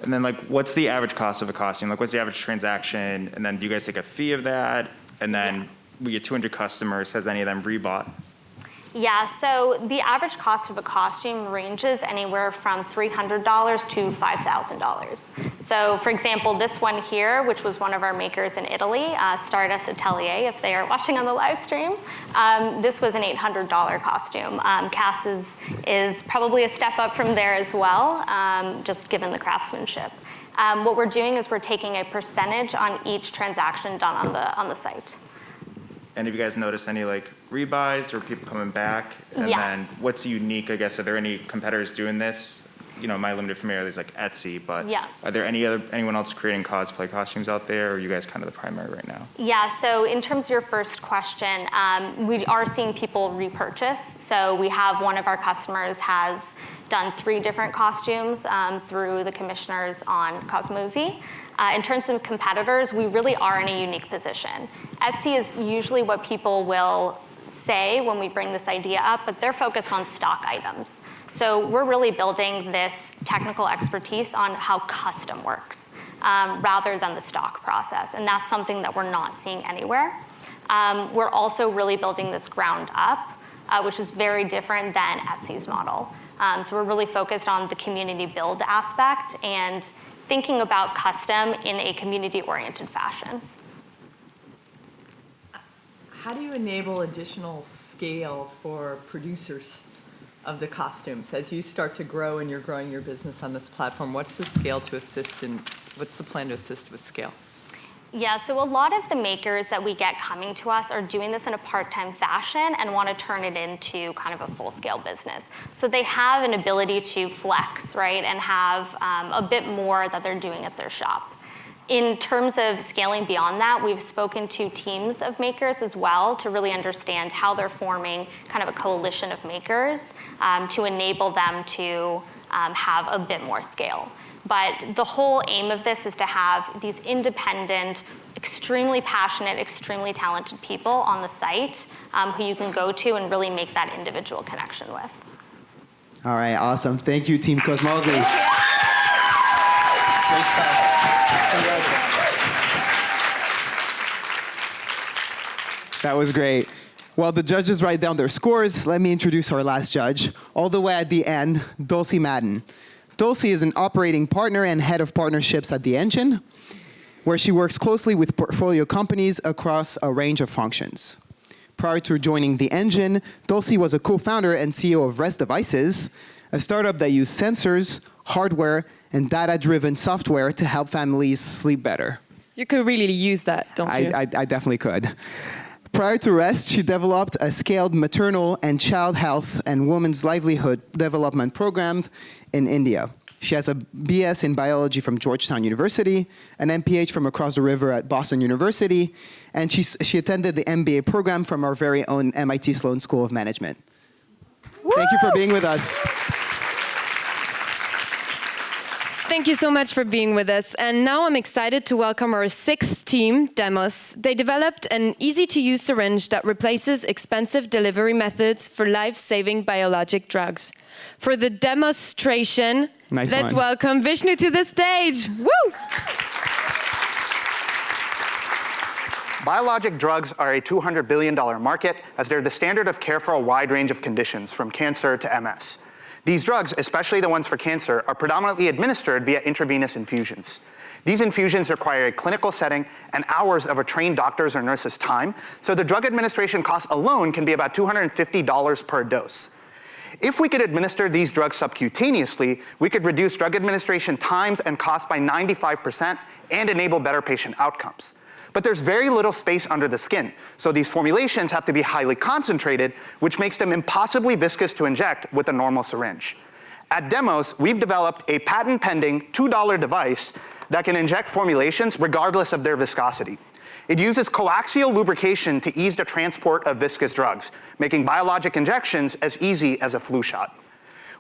And then what's the average cost of a costume? What's the average transaction? And then do you guys take a fee of that? And then we get 200 customers. Has any of them rebought? Yeah, so the average cost of a costume ranges anywhere from $300 to $5,000. So for example, this one here, which was one of our makers in Italy, Stardust Atelier, if they are watching on the live stream, this was an $800 costume. Cass is probably a step up from there as well, just given the craftsmanship. What we're doing is we're taking a percentage on each transaction done on the site. And have you guys noticed any rebuys or people coming back? And Yes. then what's unique, I guess, are there any competitors doing this? You know, my limited familiarity is Etsy, but are there anyone else creating cosplay costumes out there, or are you guys kind of the primary right now? Yeah, so in terms of your first question, we are seeing people repurchase. So we have one of our customers has done 3 different costumes through the commissioners on Cosmosie. In terms of competitors, we really are in a unique position. Etsy is usually what people will say when we bring this idea up, but they're focused on stock items. So we're really building this technical expertise on how custom works rather than the stock process. And that's something that we're not seeing anywhere. We're also really building this ground up, which is very different than Etsy's model. So we're really focused on the community build aspect and thinking about custom in a community-oriented fashion. How do you enable additional scale for producers of the costumes? As you start to grow and you're growing your business on this platform, what's the scale to assist and what's the plan to assist with scale? Yeah, so a lot of the makers that we get coming to us are doing this in a part-time fashion and want to turn it into kind of a full-scale business. So they have an ability to flex, right, and have a bit more that they're doing at their shop. In terms of scaling beyond that, we've spoken to teams of makers as well to really understand how they're forming kind of a coalition of makers to enable them to have a bit more scale. But the whole aim of this is to have these independent, extremely passionate, extremely talented people on the site who you can go to and really make that individual connection with. All right, awesome. Thank you, Team Cosmosie. That was great. While the judges write down their scores, let me introduce our last judge. All the way at the end, Dulce Madden. Dulce is an operating partner and head of partnerships at The Engine, where she works closely with portfolio companies across a range of functions. Prior to joining The Engine, Dulce was a co-founder and CEO of Rest Devices, a startup that used sensors, hardware, and data-driven software to help families sleep better. You could really use that, don't you? I definitely could. Prior to Rest, she developed a scaled maternal and child health and women's livelihood development program in India. She has a BS in biology from Georgetown University, an MPH from across the river at Boston University, and she attended the MBA program from our very own MIT Sloan School of Management. Woo! Thank you for being with us. Thank you so much for being with us. And now I'm excited to welcome our sixth team, Demos. They developed an easy-to-use syringe that replaces expensive delivery methods for life-saving biologic drugs. For the demonstration, let's welcome Vishnu to the stage. Woo! Biologic drugs are a $200 billion market as they're the standard of care for a wide range of conditions, from cancer to MS. These drugs, especially the ones for cancer, are predominantly administered via intravenous infusions. These infusions require a clinical setting and hours of a trained doctor's or nurse's time, so the drug administration cost alone can be about $250 per dose. If we could administer these drugs subcutaneously, we could reduce drug administration times and costs by 95% and enable better patient outcomes. But there's very little space under the skin, so these formulations have to be highly concentrated, which makes them impossibly viscous to inject with a normal syringe. At Demos, we've developed a patent-pending $2 device that can inject formulations regardless of their viscosity. It uses coaxial lubrication to ease the transport of viscous drugs, making biologic injections as easy as a flu shot.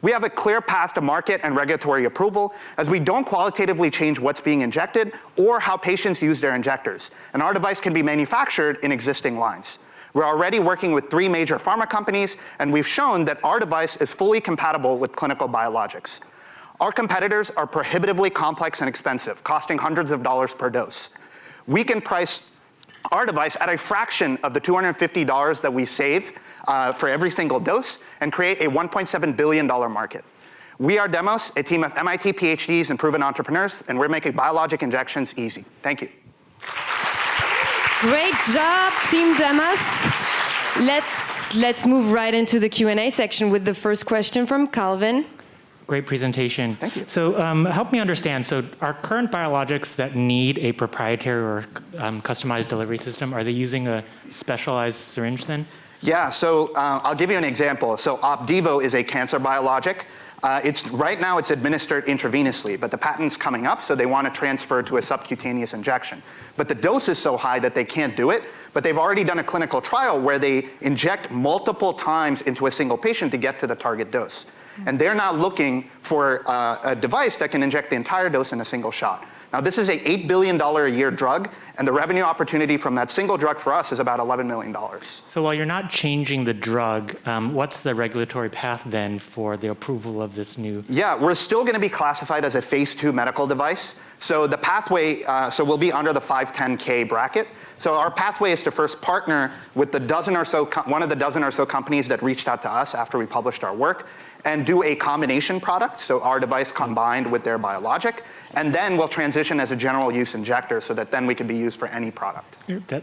We have a clear path to market and regulatory approval, as we don't qualitatively change what's being injected or how patients use their injectors, and our device can be manufactured in existing lines. We're already working with 3 major pharma companies, and we've shown that our device is fully compatible with clinical biologics. Our competitors are prohibitively complex and expensive, costing hundreds of dollars per dose. We can price our device at a fraction of the $250 that we save for every single dose and create a $1.7 billion market. We are Demos, a team of MIT PhDs and proven entrepreneurs, and we're making biologic injections easy. Thank you. Great job, Team Demos. Let's move right into the Q&A section with the first question from Calvin. Great presentation. Thank you. So help me understand, so are current biologics that need a proprietary or customized delivery system, are they using a specialized syringe then? Yeah, so I'll give you an example. So Opdivo is a cancer biologic. Right now it's administered intravenously, but the patent's coming up, so they want to transfer to a subcutaneous injection. But the dose is so high that they can't do it, but they've already done a clinical trial where they inject multiple times into a single patient to get to the target dose. And they're now looking for a device that can inject the entire dose in a single shot. Now, this is an $8 billion a year drug, and the revenue opportunity from that single drug for us is about $11 million. So while you're not changing the drug, what's the regulatory path then for the approval of this new? Yeah, we're still going to be classified as a phase 2 medical device. So the pathway, so we'll be under the 510K bracket. So our pathway is to first partner with one of the dozen or so companies that reached out to us after we published our work, and do a combination product, so our device combined with their biologic, and then we'll transition as a general use injector so that then we can be used for any product.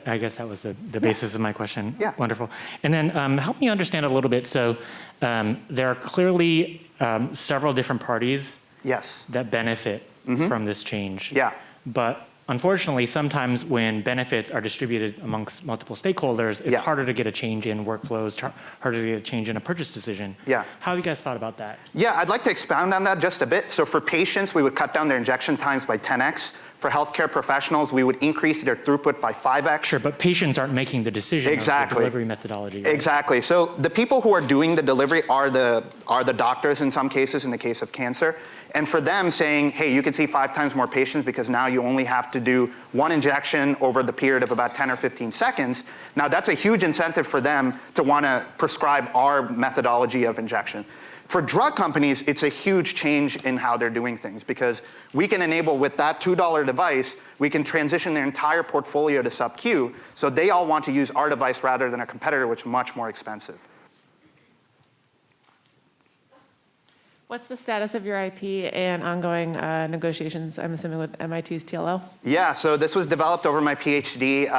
I guess that was the basis of my question. Yeah. Wonderful. And then help me understand a little bit. So there are clearly several different parties that benefit from this change. Yeah. But unfortunately, sometimes when benefits are distributed amongst multiple stakeholders, it's harder to get a change in workflows, harder to get a change in a purchase decision. Yeah. How have you guys thought about that? Yeah, I'd like to expound on that just a bit. So for patients, we would cut down their injection times by 10x. For healthcare professionals, we would increase their throughput by 5x. Sure, but patients aren't making the decision Exactly. of the delivery methodology. Right? Exactly. So the people who are doing the delivery are the doctors in some cases, in the case of cancer. And for them saying, hey, you can see 5 times more patients because now you only have to do 1 injection over the period of about 10 or 15 seconds. Now that's a huge incentive for them to want to prescribe our methodology of injection. For drug companies, it's a huge change in how they're doing things because we can enable with that $2 device, we can transition their entire portfolio to sub-Q, so they all want to use our device rather than a competitor, which is much more expensive. What's the status of your IP and ongoing negotiations, I'm assuming, with MIT's TLO? Yeah, so this was developed over my PhD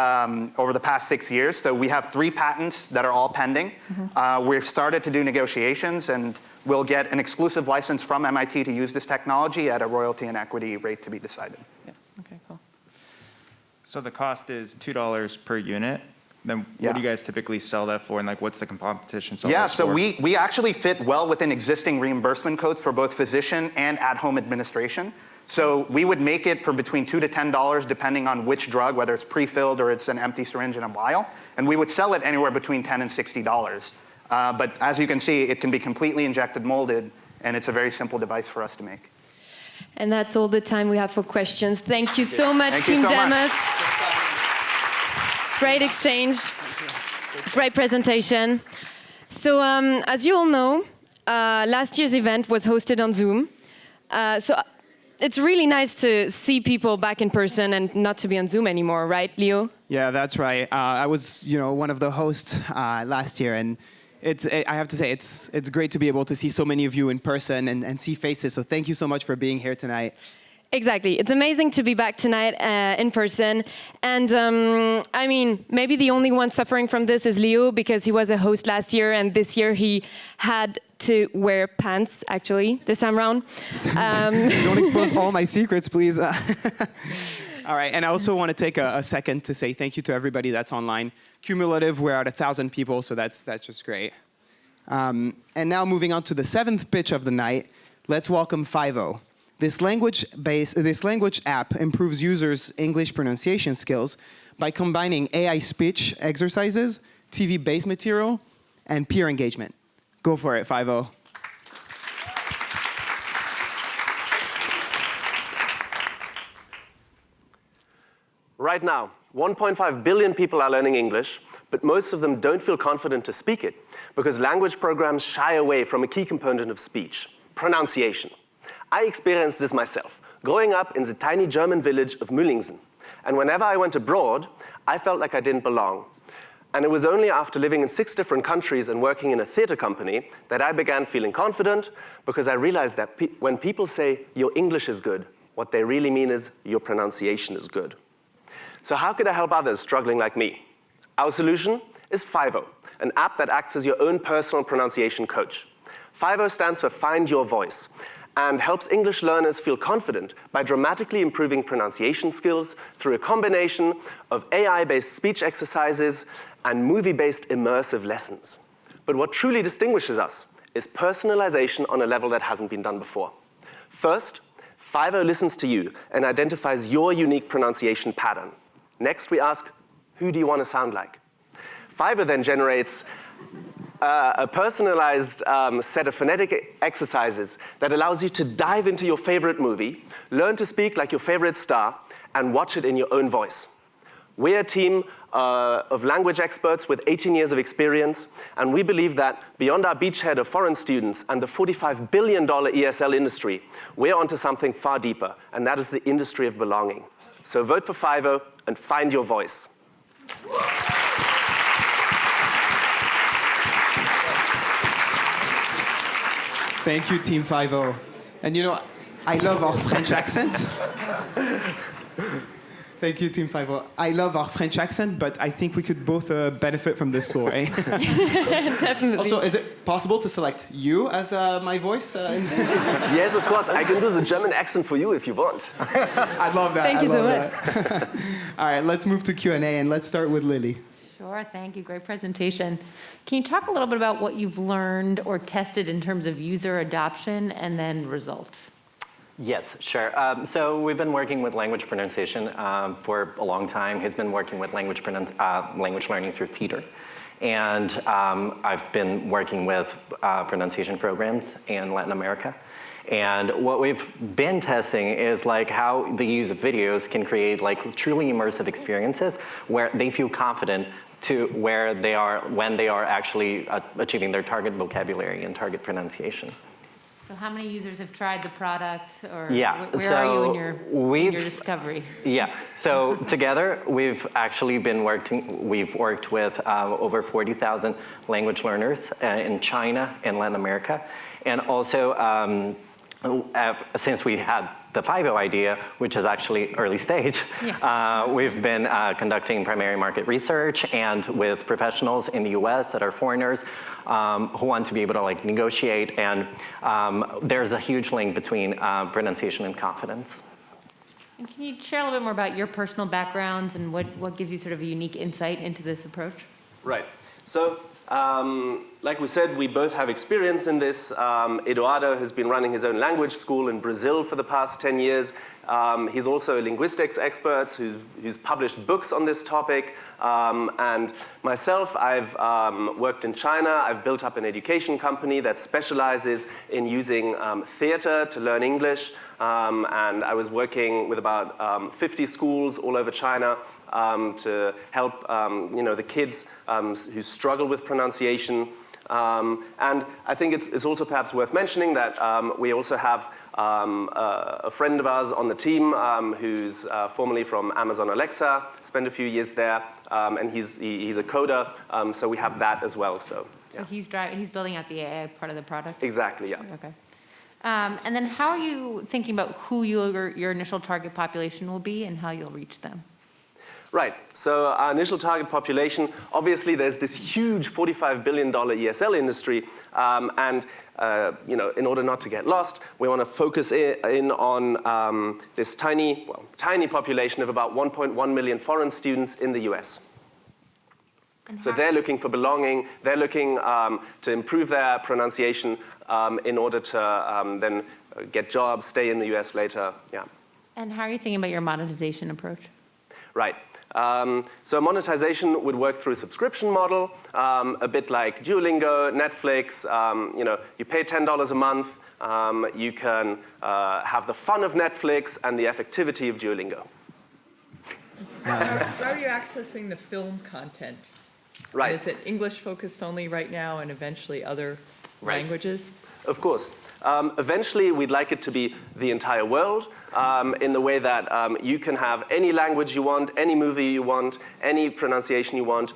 over the past 6 years. So we have 3 patents that are all pending. We've started to do negotiations, and we'll get an exclusive license from MIT to use this technology at a royalty and equity rate to be decided. Yeah, okay, cool. So the cost is $2 per unit. Then what do you guys typically sell that for, and like what's the competition sell Yeah, that so for? we actually fit well within existing reimbursement codes for both physician and at-home administration. So we would make it for between $2 to $10 depending on which drug, whether it's pre-filled or it's an empty syringe in a vial, and we would sell it anywhere between $10 and $60. But as you can see, it can be completely injected molded, and it's a very simple device for us to make. And that's all the time we have for questions. Thank you so much, Thank you Team so much. Demas. Great exchange, great presentation. So as you all know, last year's event was hosted on Zoom. So it's really nice to see people back in person and not to be on Zoom anymore, right, Leo? Yeah, that's right. I was, one of the hosts last year, and I have to say, it's great to be able to see so many of you in person and see faces. So thank you so much for being here tonight. Exactly. It's amazing to be back tonight in person. And I mean, maybe the only one suffering from this is Leo because he was a host last year and this year he had to wear pants, actually, this time around. Don't expose all my secrets, please. All right, and I also want to take a second to say thank you to everybody that's online. Cumulative, we're at 1,000 people, so that's just great. And now moving on to the 7th pitch of the night, let's welcome Fivo. This language app improves users' English pronunciation skills by combining AI speech exercises, TV-based material, and peer engagement. Go for it, Fivo. Right now, 1.5 billion people are learning English, but most of them don't feel confident to speak it because language programs shy away from a key component of speech, pronunciation. I experienced this myself, growing up in the tiny German village of Mühlingsen. And whenever I went abroad, I felt like I didn't belong. And it was only after living in 6 different countries and working in a theater company that I began feeling confident because I realized that when people say your English is good, what they really mean is your pronunciation is good. So how could I help others struggling like me? Our solution is Fivo, an app that acts as your own personal pronunciation coach. Fivo stands for Find Your Voice and helps English learners feel confident by dramatically improving pronunciation skills through a combination of AI-based speech exercises and movie-based immersive lessons. But what truly distinguishes us is personalization on a level that hasn't been done before. First, Fivo listens to you and identifies your unique pronunciation pattern. Next, we ask, who do you want to sound like? Fivo then generates a personalized set of phonetic exercises that allows you to dive into your favorite movie, learn to speak like your favorite star, and watch it in your own voice. We're a team of language experts with 18 years of experience, and we believe that beyond our beachhead of foreign students and the $45 billion ESL industry, we're onto something far deeper, and that is the industry of belonging. So vote for Fivo and find your voice. Thank you, Team Fivo. And I love our French accent. Thank you, Team Fivo. I love our French accent, but I think we could both benefit from this tool, eh? Definitely. Also, is it possible to select you as my voice? Yes, of course. I can do the German accent for you if you want. I love that. Thank you so much. All right, let's move to Q&A, and let's start with Lily. Sure, thank you. Great presentation. Can you talk a little bit about what you've learned or tested in terms of user adoption and then results? Yes, sure. So we've been working with language pronunciation for a long time. He's been working with language learning through theater. And I've been working with pronunciation programs in Latin America. And what we've been testing is like how the use of videos can create like truly immersive experiences where they feel confident to where they are when they are actually achieving their target vocabulary and target pronunciation. So how many users have tried the product, or Yeah, where so are you in your discovery? Yeah, so together we've actually we've worked with over 40,000 language learners in China and Latin America. And also, since we had the Fivo idea, which is actually early stage, we've been conducting primary market research and with professionals in the US that are foreigners who want to be able to like negotiate, and there's a huge link between pronunciation and confidence. And can you share a little bit more about your personal backgrounds and what gives you sort of a unique insight into this approach? Right. So, like we said, we both have experience in this. Eduardo has been running his own language school in Brazil for the past 10 years. He's also a linguistics expert who's published books on this topic. And myself, I've worked in China. I've built up an education company that specializes in using theater to learn English. And I was working with about 50 schools all over China to help the kids who struggle with pronunciation. And I think it's also perhaps worth mentioning that we also have a friend of ours on the team who's formerly from Amazon Alexa, spent a few years there, and he's a coder, so we have that as well. So, yeah. So he's building out the AI part of the product? Exactly, yeah. Okay. And then how are you thinking about who your initial target population will be and how you'll reach them? Right, so our initial target population, obviously there's this huge $45 billion ESL industry, and in order not to get lost, we want to focus in on this tiny population of about 1.1 million foreign students in the US. So they're looking for belonging, they're looking to improve their pronunciation in order to then get jobs, stay in the US later, yeah. And how are you thinking about your monetization approach? Right. So monetization would work through a subscription model, a bit like Duolingo, Netflix. You pay $10 a month. You can have the fun of Netflix and the effectivity of Duolingo. How are you accessing the film content? Right. Is it English focused only right now and eventually other languages? Of course. Eventually, we'd like it to be the entire world in the way that you can have any language you want, any movie you want, any pronunciation you want.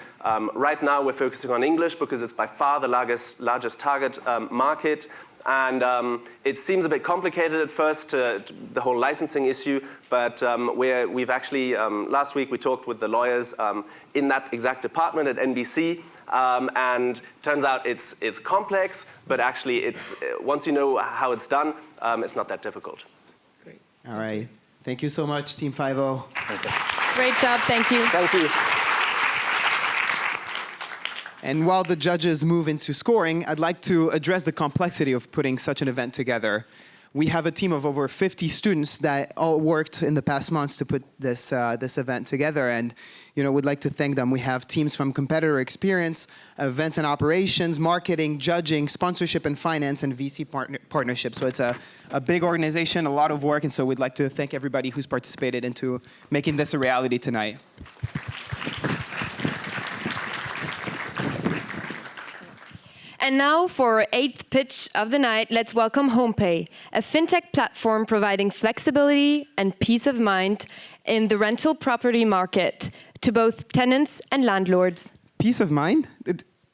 Right now, we're focusing on English because it's by far the largest target market. And it seems a bit complicated at first, the whole licensing issue, but we've actually, last week we talked with the lawyers in that exact department at NBC, and turns out it's complex, but actually once you know how it's done, it's not that difficult. Great. All right. Thank you so much, Team Fivo. Great job, thank you. Thank you. And while the judges move into scoring, I'd like to address the complexity of putting such an event together. We have a team of over 50 students that all worked in the past months to put this event together, and we'd like to thank them. We have teams from competitor experience, events and operations, marketing, judging, sponsorship and finance, and VC partnership. So it's a big organization, a lot of work, and so we'd like to thank everybody who's participated into making this a reality tonight. And now for our 8th pitch of the night, let's welcome Homepay, a fintech platform providing flexibility and peace of mind in the rental property market to both tenants and landlords. Peace of mind?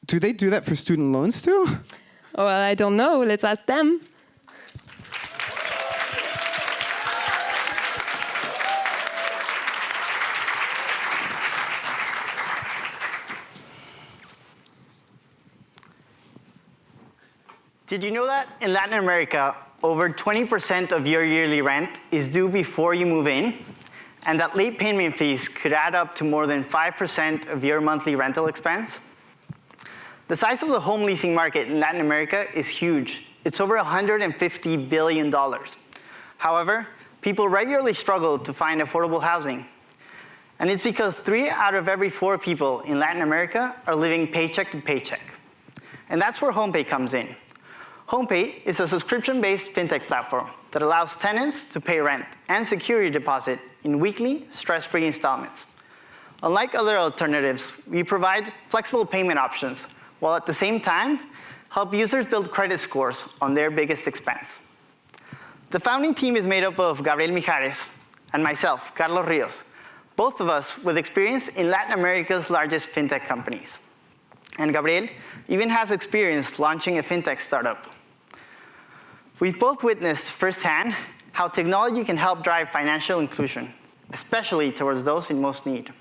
Do they do that for student loans too? Well, I don't know. Let's ask them. Did you know that in Latin America, over 20% of your yearly rent is due before you move in, and that late payment fees could add up to more than 5% of your monthly rental expense? The size of the home leasing market in Latin America is huge. It's over $150 billion. However, people regularly struggle to find affordable housing. And it's because 3 out of every 4 people in Latin America are living paycheck to paycheck. And that's where Homepay comes in. Homepay is a subscription-based fintech platform that allows tenants to pay rent and security deposit in weekly, stress-free installments. Unlike other alternatives, we provide flexible payment options, while at the same time, help users build credit scores on their biggest expense. The founding team is made up of Gabriel Mijares and myself, Carlos Rios, both of us with experience in Latin America's largest fintech companies. And Gabriel even has experience launching a fintech startup. We've both witnessed firsthand how technology can help drive financial inclusion, especially towards those in most need.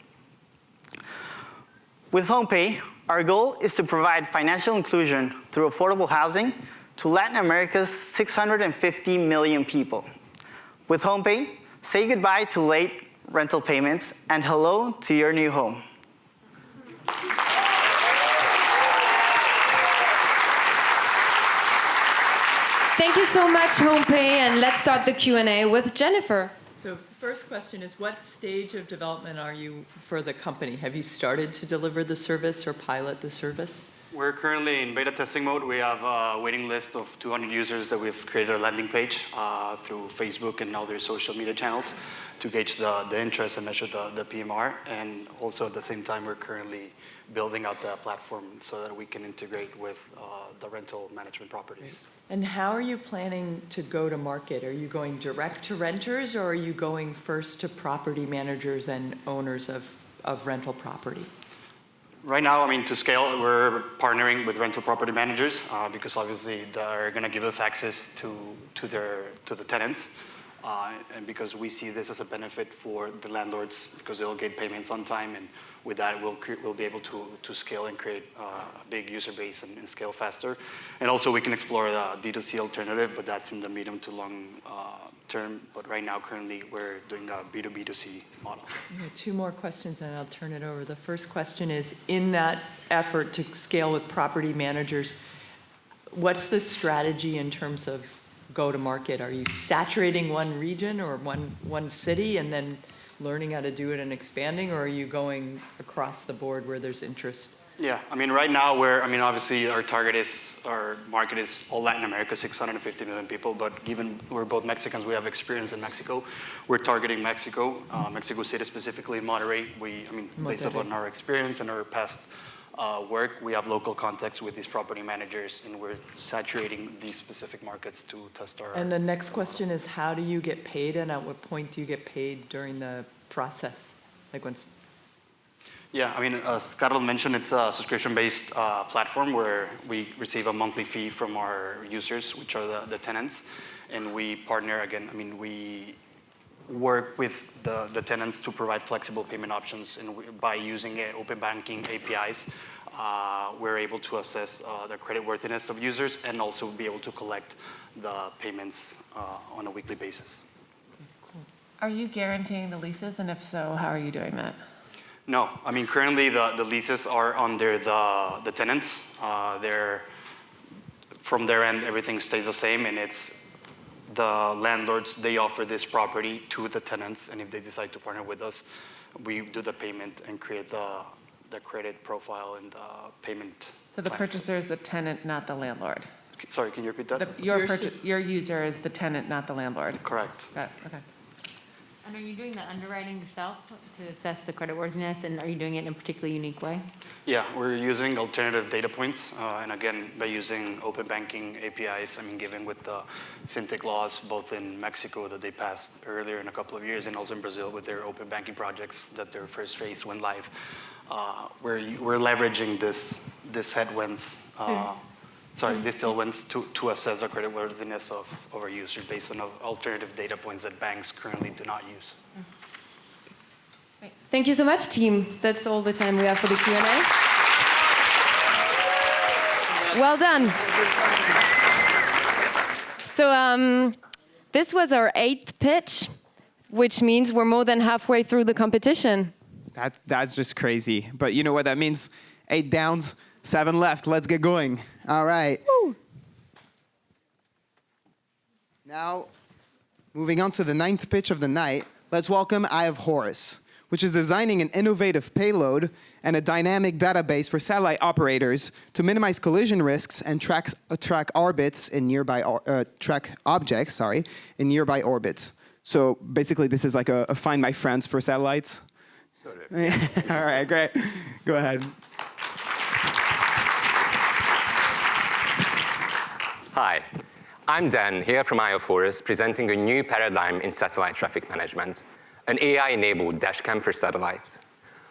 With Homepay, our goal is to provide financial inclusion through affordable housing to Latin America's 650 million people. With Homepay, say goodbye to late rental payments and hello to your new home. Thank you so much, Homepay, and let's start the Q&A with Jennifer. So first question is, what stage of development are you for the company? Have you started to deliver the service or pilot the service? We're currently in beta testing mode. We have a waiting list of 200 users that we've created a landing page through Facebook and other social media channels to gauge the interest and measure the PMR. And also at the same time, we're currently building out the platform so that we can integrate with the rental management properties. And how are you planning to go to market? Are you going direct to renters, or are you going first to property managers and owners of rental property? Right now, I mean, to scale, we're partnering with rental property managers because obviously they're going to give us access to the tenants, and because we see this as a benefit for the landlords because they'll get payments on time, and with that we'll be able to scale and create a big user base and scale faster. And also we can explore the D2C alternative, but that's in the medium to long term. But right now, currently, we're doing a B2B2C model. Okay, 2 more questions and I'll turn it over. The first question is, in that effort to scale with property managers, what's the strategy in terms of go-to-market? Are you saturating one region or one city and then learning how to do it and expanding, or are you going across the board where there's interest? Yeah, I mean, right now obviously our market is all Latin America, 650 million people, but given we're both Mexicans, we have experience in Mexico. We're targeting Mexico, Mexico City specifically, Monterrey. Based upon our experience and our past work, we have local contacts with these property managers, and we're saturating these specific markets to test our... And the next question is, how do you get paid, and at what point do you get paid during the process? Like once... Yeah, I mean, as Carlos mentioned, it's a subscription-based platform where we receive a monthly fee from our users, which are the tenants, and we partner, again, we work with the tenants to provide flexible payment options, and by using open banking APIs, we're able to assess the creditworthiness of users and also be able to collect the payments on a weekly basis. Are you guaranteeing the leases, and if so, how are you doing that? No, I mean, currently the leases are under the tenants. From their end, everything stays the same, and it's the landlords, they offer this property to the tenants, and if they decide to partner with us, we do the payment and create the credit profile and the payment. So the purchaser is the tenant, not the landlord? Sorry, can you repeat that? Your user is the tenant, not the landlord? Correct. Got it, okay. And are you doing the underwriting yourself to assess the creditworthiness, and are you doing it in a particularly unique way? Yeah, we're using alternative data points, and again, by using open banking APIs, given with the fintech laws, both in Mexico that they passed earlier in a couple of years, and also in Brazil with their open banking projects that their first phase went live, we're leveraging this headwinds, these tailwinds to assess the creditworthiness of our user based on alternative data points that banks currently do not use. Thank you so much, team. That's all the time we have for the Q&A. Well done. So this was our 8th pitch, which means we're more than halfway through the competition. That's just crazy. But you know what that means? 8 downs, 7 left. Let's get going. All right. Woo. Now, Moving on to the 9th pitch of the night, let's welcome Eye of Horus, which is designing an innovative payload and a dynamic database for satellite operators to minimize collision risks and track objects in nearby orbits. So basically, this is like a Find My Friends for satellites. Sort of. All right, great. Go ahead. Hi, I'm Dan, here from Eye of Horus, presenting a new paradigm in satellite traffic management, an AI-enabled dashcam for satellites.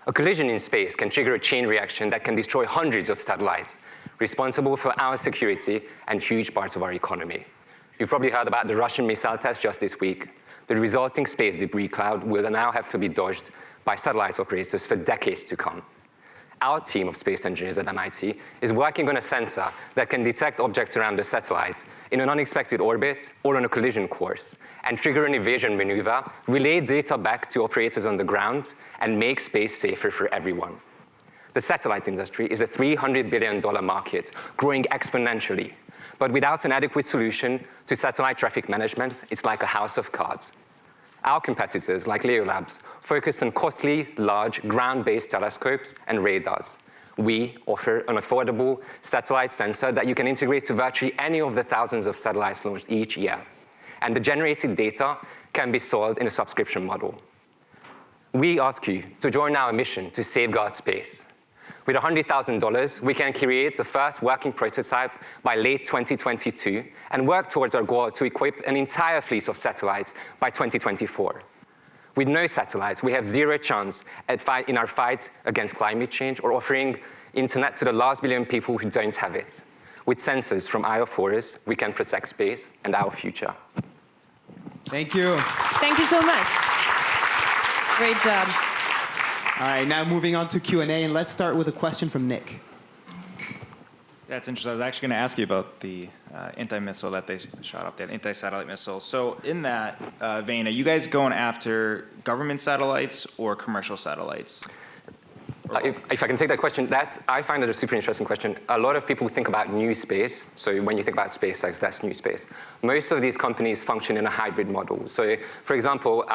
A collision in space can trigger a chain reaction that can destroy hundreds of satellites, responsible for our security and huge parts of our economy. You've probably heard about the Russian missile test just this week. The resulting space debris cloud will now have to be dodged by satellite operators for decades to come. Our team of space engineers at MIT is working on a sensor that can detect objects around the satellite in an unexpected orbit or on a collision course and trigger an evasion maneuver, relay data back to operators on the ground, and make space safer for everyone. The satellite industry is a $300 billion market, growing exponentially. But without an adequate solution to satellite traffic management, it's like a house of cards. Our competitors, like Leo Labs, focus on costly, large, ground-based telescopes and radars. We offer an affordable satellite sensor that you can integrate to virtually any of the thousands of satellites launched each year. And the generated data can be sold in a subscription model. We ask you to join our mission to safeguard space. With $100,000, we can create the first working prototype by late 2022 and work towards our goal to equip an entire fleet of satellites by 2024. With no satellites, we have zero chance in our fight against climate change or offering internet to the last billion people who don't have it. With sensors from Eye of Horus, we can protect space and our future. Thank you. Thank you so much. Great job. All right, now moving on to Q&A, and let's start with a question from Nick. That's interesting. I was actually going to ask you about the anti-missile that they shot up, that anti-satellite missile. So in that vein, are you guys going after government satellites or commercial satellites? If I can take that question, I find it a super interesting question. A lot of people think about new space. So when you think about SpaceX, that's new space. Most of these companies function in a hybrid model. So for example,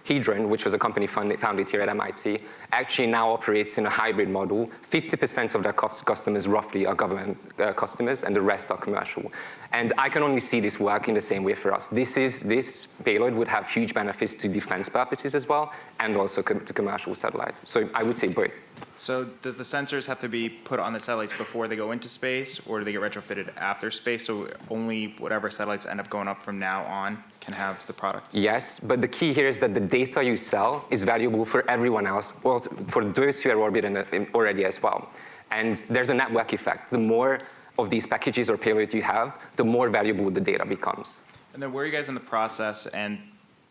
Hedron, which was a company founded here at MIT, actually now operates in a hybrid model. 50% of their customers roughly are government customers, and the rest are commercial. And I can only see this work in the same way for us. This payload would have huge benefits to defense purposes as well, and also to commercial satellites. So I would say both. So does the sensors have to be put on the satellites before they go into space, or do they get retrofitted after space, so only whatever satellites end up going up from now on can have the product? Yes, but the key here is that the data you sell is valuable for everyone else, well, for those who are orbiting already as well. And there's a network effect. The more of these packages or payloads you have, the more valuable the data becomes. And then where are you guys in the process, and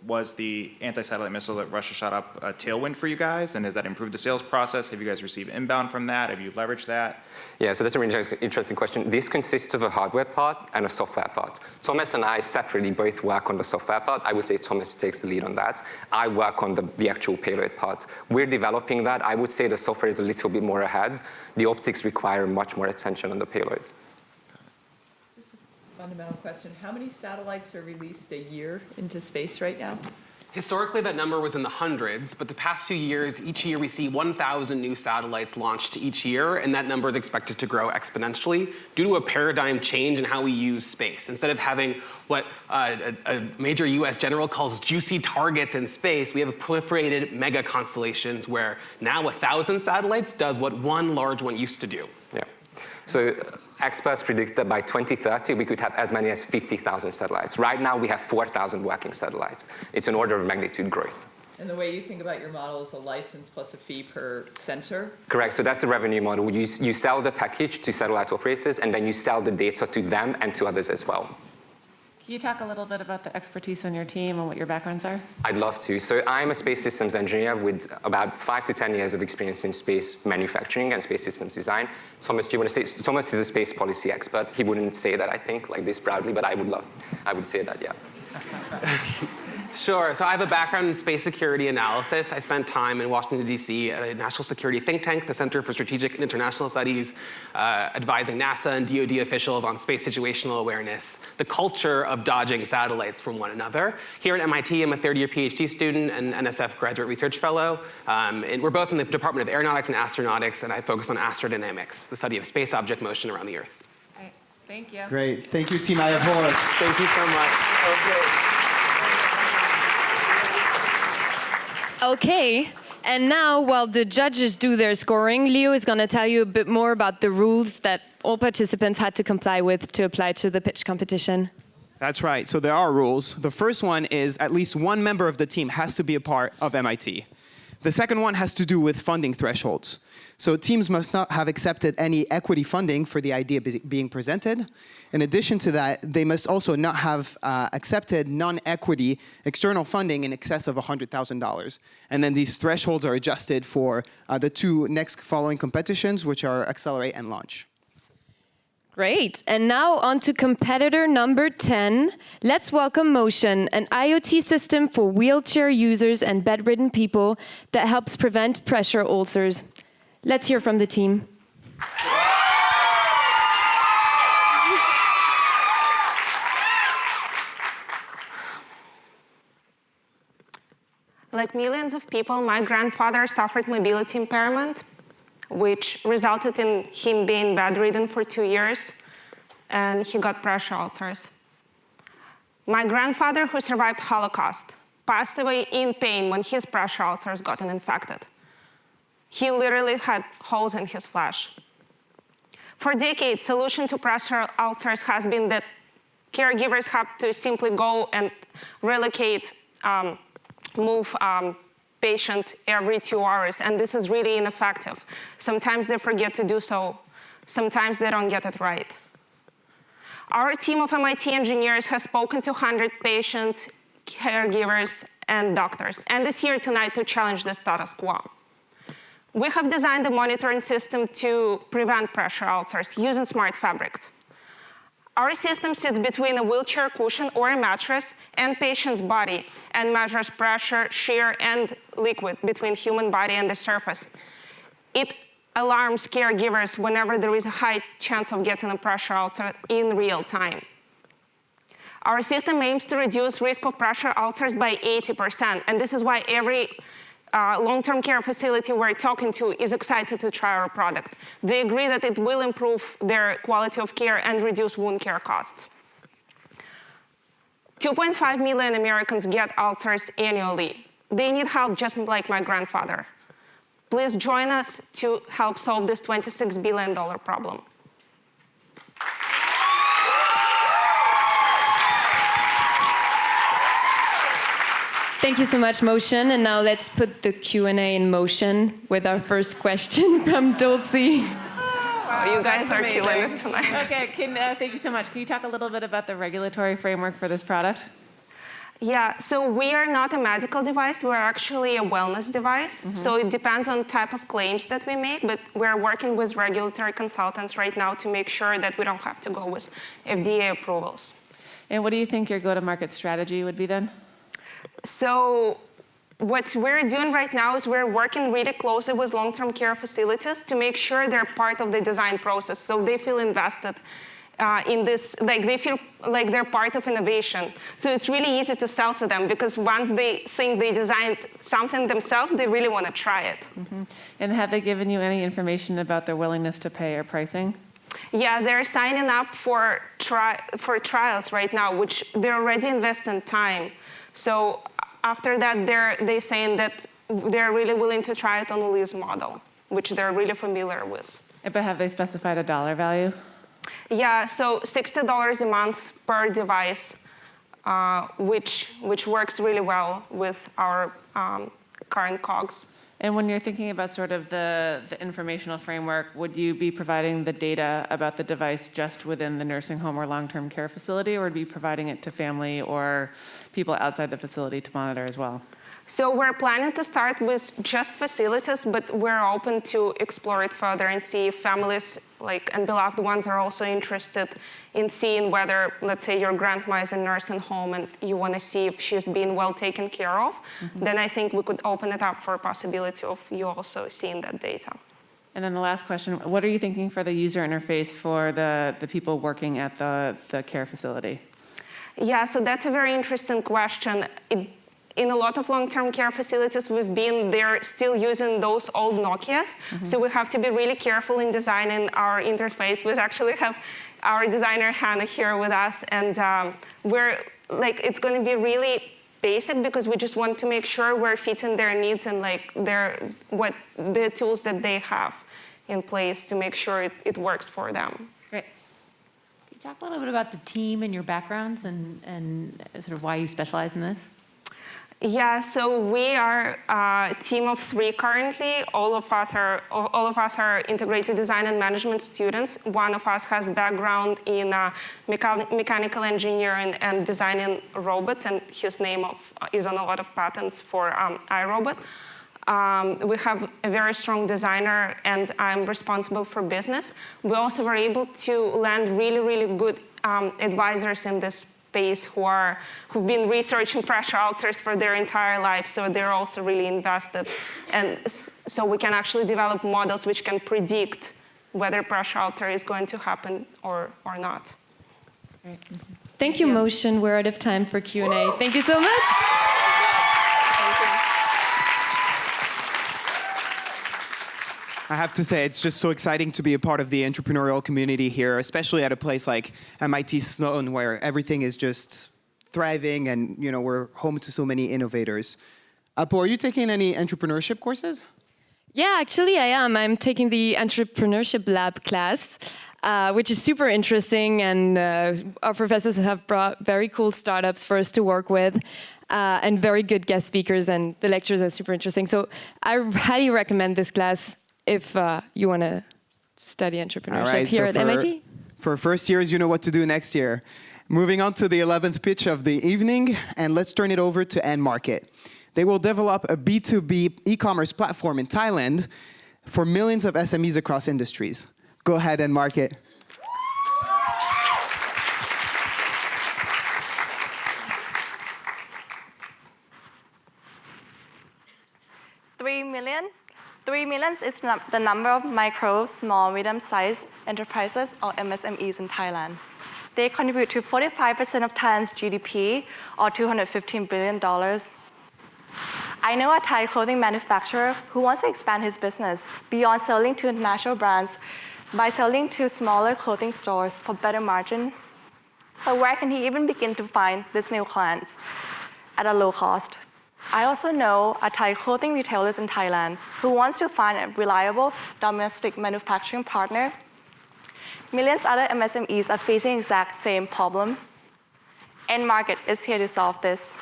was the anti-satellite missile that Russia shot up a tailwind for you guys? And has that improved the sales process? Have you guys received inbound from that? Have you leveraged that? Yeah, so that's a really interesting question. This consists of a hardware part and a software part. Thomas and I separately both work on the software part. I would say Thomas takes the lead on that. I work on the actual payload part. We're developing that. I would say the software is a little bit more ahead. The optics require much more attention on the payload. Fundamental question. How many satellites are released a year into space right now? Historically, that number was in the hundreds, but the past few years, each year we see 1,000 new satellites launched each year, and that number is expected to grow exponentially due to a paradigm change in how we use space. Instead of having what a major US general calls juicy targets in space, we have proliferated mega constellations where now 1,000 satellites does what one large one used to do. Yeah. So experts predict that by 2030, we could have as many as 50,000 satellites. Right now, we have 4,000 working satellites. It's an order of magnitude growth. And the way you think about your model is a license plus a fee per sensor? Correct. So that's the revenue model. You sell the package to satellite operators, and then you sell the data to them and to others as well. Can you talk a little bit about the expertise on your team and what your backgrounds are? I'd love to. So I'm a space systems engineer with about 5 to 10 years of experience in space manufacturing and space systems design. Thomas, do you want to say? Thomas is a space policy expert. He wouldn't say that, I think, like this proudly, but I would say that, yeah. Sure. So I have a background in space security analysis. I spent time in Washington, D.C. at a national security think tank, the Center for Strategic and International Studies, advising NASA and DoD officials on space situational awareness, the culture of dodging satellites from one another. Here at MIT, I'm a third-year PhD student and NSF graduate research fellow. And we're both in the Department of Aeronautics and Astronautics, and I focus on astrodynamics, the study of space object motion around the Earth. All right. Thank you. Great. Thank you, Team Ayaforis. Thank you so much. Okay, and now while the judges do their scoring, Leo is going to tell you a bit more about the rules that all participants had to comply with to apply to the pitch competition. That's right. So there are rules. The first one is at least one member of the team has to be a part of MIT. The second one has to do with funding thresholds. So teams must not have accepted any equity funding for the idea being presented. In addition to that, they must also not have accepted non-equity external funding in excess of $100,000. And then these thresholds are adjusted for the two next following competitions, which are Accelerate and Launch. Great. And now on to competitor number 10. Let's welcome Motion, an IoT system for wheelchair users and bedridden people that helps prevent pressure ulcers. Let's hear from the team. Like millions of people, my grandfather suffered mobility impairment, which resulted in him being bedridden for 2 years, and he got pressure ulcers. My grandfather, who survived Holocaust, passed away in pain when his pressure ulcers got infected. He literally had holes in his flesh. For decades, the solution to pressure ulcers has been that caregivers have to simply go and relocate, move patients every 2 hours, and this is really ineffective. Sometimes they forget to do so. Sometimes they don't get it right. Our team of MIT engineers has spoken to 100 patients, caregivers, and doctors, and is here tonight to challenge the status quo. We have designed a monitoring system to prevent pressure ulcers using smart fabrics. Our system sits between a wheelchair cushion or a mattress and patient's body and measures pressure, shear, and liquid between human body and the surface. It alarms caregivers whenever there is a high chance of getting a pressure ulcer in real time. Our system aims to reduce risk of pressure ulcers by 80%, and this is why every long-term care facility we're talking to is excited to try our product. They agree that it will improve their quality of care and reduce wound care costs. 2.5 million Americans get ulcers annually. They need help just like my grandfather. Please join us to help solve this $26 billion problem. Thank you so much, Motion. And now let's put the Q&A in motion with our first question from Dulce. Wow, you guys are killing it tonight. Okay, thank you so much. Can you talk a little bit about the regulatory framework for this product? Yeah, so we are not a medical device. We're actually a wellness device. So it depends on the type of claims that we make, but we're working with regulatory consultants right now to make sure that we don't have to go with FDA approvals. And what do you think your go-to-market strategy would be then? So what we're doing right now is we're working really closely with long-term care facilities to make sure they're part of the design process, so they feel invested in this, like they feel like they're part of innovation. So it's really easy to sell to them because once they think they designed something themselves, they really want to try it. And have they given you any information about their willingness to pay or pricing? Yeah, they're signing up for trials right now, which they're already investing time. So after that, they're saying that they're really willing to try it on the lease model, which they're really familiar with. But have they specified a dollar value? Yeah, so $60 a month per device, which works really well with our current COGS. And when you're thinking about sort of the informational framework, would you be providing the data about the device just within the nursing home or long-term care facility, or would you be providing it to family or people outside the facility to monitor as well? So we're planning to start with just facilities, but we're open to explore it further and see if families and beloved ones are also interested in seeing whether, let's say, your grandma is in a nursing home and you want to see if she's being well taken care of. Then I think we could open it up for a possibility of you also seeing that data. And then the last question, what are you thinking for the user interface for the people working at the care facility? Yeah, so that's a very interesting question. In a lot of long-term care facilities they're still using those old Nokias. So we have to be really careful in designing our interface. We actually have our designer Hannah here with us, and it's going to be really basic because we just want to make sure we're fitting their needs and the tools that they have in place to make sure it works for them. Great. Can you talk a little bit about the team and your backgrounds and sort of why you specialize in this? Yeah, so we are a team of 3 currently. All of us are integrated design and management students. One of us has background in mechanical engineering and designing robots, and his name is on a lot of patents for iRobot. We have a very strong designer, and I'm responsible for business. We also were able to land really, really good advisors in this space who've been researching pressure ulcers for their entire life, so they're also really invested. And so we can actually develop models which can predict whether pressure ulcer is going to happen or not. Great. Thank you, Motion. We're out of time for Q&A. Thank you so much. I have to say, it's just so exciting to be a part of the entrepreneurial community here, especially at a place like MIT Sloan, where everything is just thriving and we're home to so many innovators. Apo, are you taking any entrepreneurship courses? Yeah, actually I am. I'm taking the Entrepreneurship Lab class, which is super interesting, and our professors have brought very cool startups for us to work with. And very good guest speakers, and the lectures are super interesting. So I highly recommend this class if you want to study entrepreneurship here at MIT. For first years, you know what to do next year. Moving on to the 11th pitch of the evening, and let's turn it over to N-Market. They will develop a B2B e-commerce platform in Thailand for millions of SMEs across industries. Go ahead, N-Market. $3 million is the number of micro, small, medium-sized enterprises, or MSMEs in Thailand. They contribute to 45% of Thailand's GDP, or $215 billion. I know a Thai clothing manufacturer who wants to expand his business beyond selling to international brands by selling to smaller clothing stores for better margin. But where can he even begin to find these new clients at a low cost? I also know a Thai clothing retailer in Thailand who wants to find a reliable domestic manufacturing partner. Millions other MSMEs are facing the exact same problem. N-Market is here to solve this.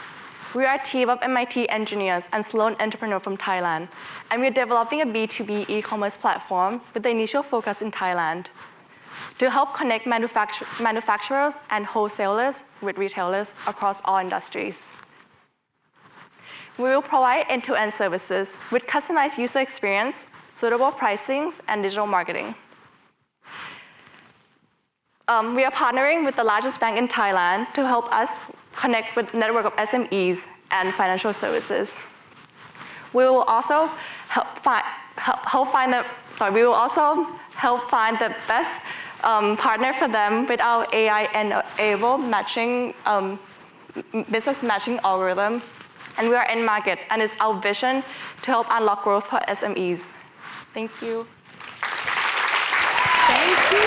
We are a team of MIT engineers and Sloan entrepreneurs from Thailand, and we're developing a B2B e-commerce platform with the initial focus in Thailand to help connect manufacturers and wholesalers with retailers across all industries. We will provide end-to-end services with customized user experience, suitable pricings, and digital marketing. We are partnering with the largest bank in Thailand to help us connect with a network of SMEs and financial services. We will also help find the best partner for them with our AI-enabled business matching algorithm. And we are N-Market, and it's our vision to help unlock growth for SMEs. Thank you. Thank you.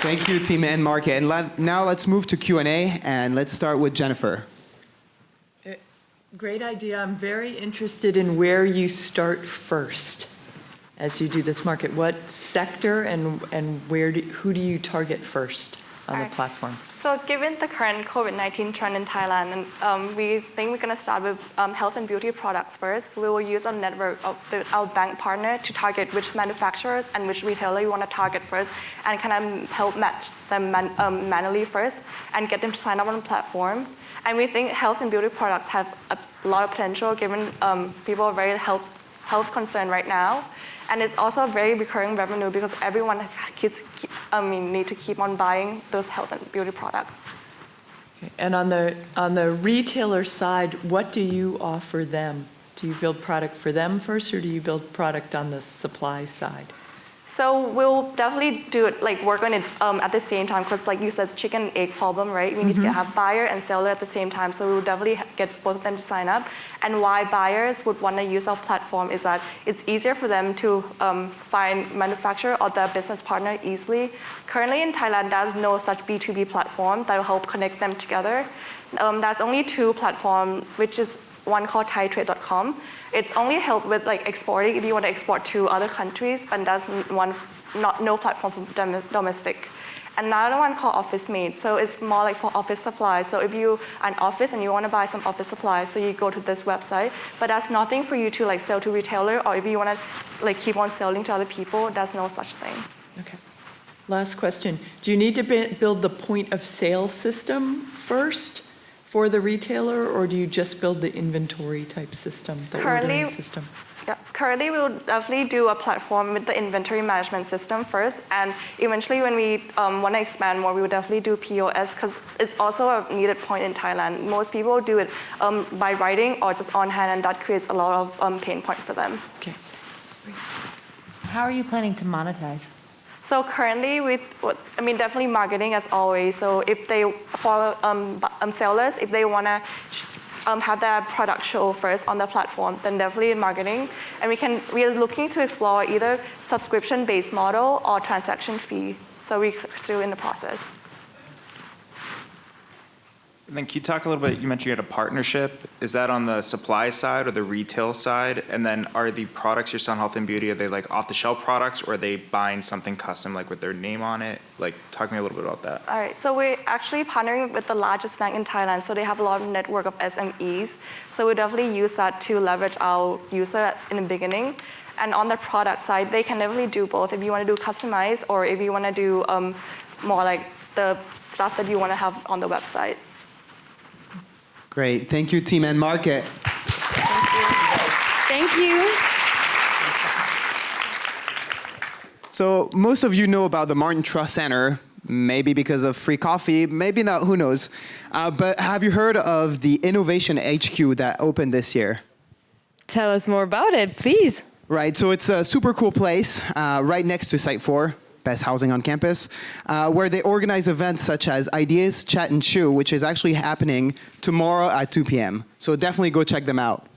Thank you, Team N-Market. And now let's move to Q&A, and let's start with Jennifer. Great idea. I'm very interested in where you start first as you do this market. What sector and who do you target first? on the platform? So given the current COVID-19 trend in Thailand, and we think we're going to start with health and beauty products first. We will use our network of our bank partner to target which manufacturers and which retailer we want to target first, and kind of help match them manually first and get them to sign up on the platform. And we think health and beauty products have a lot of potential given people are very health concerned right now. And it's also a very recurring revenue because everyone need to keep on buying those health and beauty products. Okay. And on the retailer side, what do you offer them? Do you build product for them first, or do you build product on the supply side? So we'll definitely do it, work on it at the same time, because like you said, it's chicken and egg problem, right? We need to have buyer and seller at the same time, so we will definitely get both of them to sign up. And why buyers would want to use our platform is that it's easier for them to find manufacturer or their business partner easily. Currently in Thailand, there's no such B2B platform that will help connect them together. There's only two platforms, which is one called thaitrade.com. It's only help with exporting if you want to export to other countries, and that's no platform for domestic. Another one called Office Mate, so it's more for office supplies. So if you are an office and you want to buy some office supplies, so you go to this website, but that's nothing for you to sell to retailer, or if you want to keep on selling to other people, there's no such thing. Okay. Last question. Do you need to build the point of sale system first for the retailer, or do you just build the inventory type system, the ordering system? Yeah, currently we will definitely do a platform with the inventory management system first, and eventually when we want to expand more, we will definitely do POS, because it's also a needed point in Thailand. Most people do it by writing or just on hand, and that creates a lot of pain point for them. Okay. How are you planning to monetize? So currently, definitely marketing as always. So if they follow sellers, if they want to have their product show first on the platform, then definitely marketing. And we are looking to explore either subscription-based model or transaction fee. So we're still in the process. And then can you talk a little bit, you mentioned you had a partnership. Is that on the supply side or the retail side? And then are the products you're selling health and beauty, are they off-the-shelf products, or are they buying something custom with their name on it? Talk to me a little bit about that. All right, so we're actually partnering with the largest bank in Thailand, so they have a lot of network of SMEs. So we definitely use that to leverage our user in the beginning. And on the product side, they can definitely do both. If you want to do customized, or if you want to do more the stuff that you want to have on the website. Great. Thank you, team and market. Thank you. So most of you know about the Martin Trust Center, maybe because of free coffee, maybe not, who knows. But have you heard of the Innovation HQ that opened this year? Tell us more about it, please. Right, so it's a super cool place right next to Site 4. Best housing on campus, where they organize events such as Ideas, Chat, and Chew, which is actually happening tomorrow at 2 p.m. So definitely go check them out.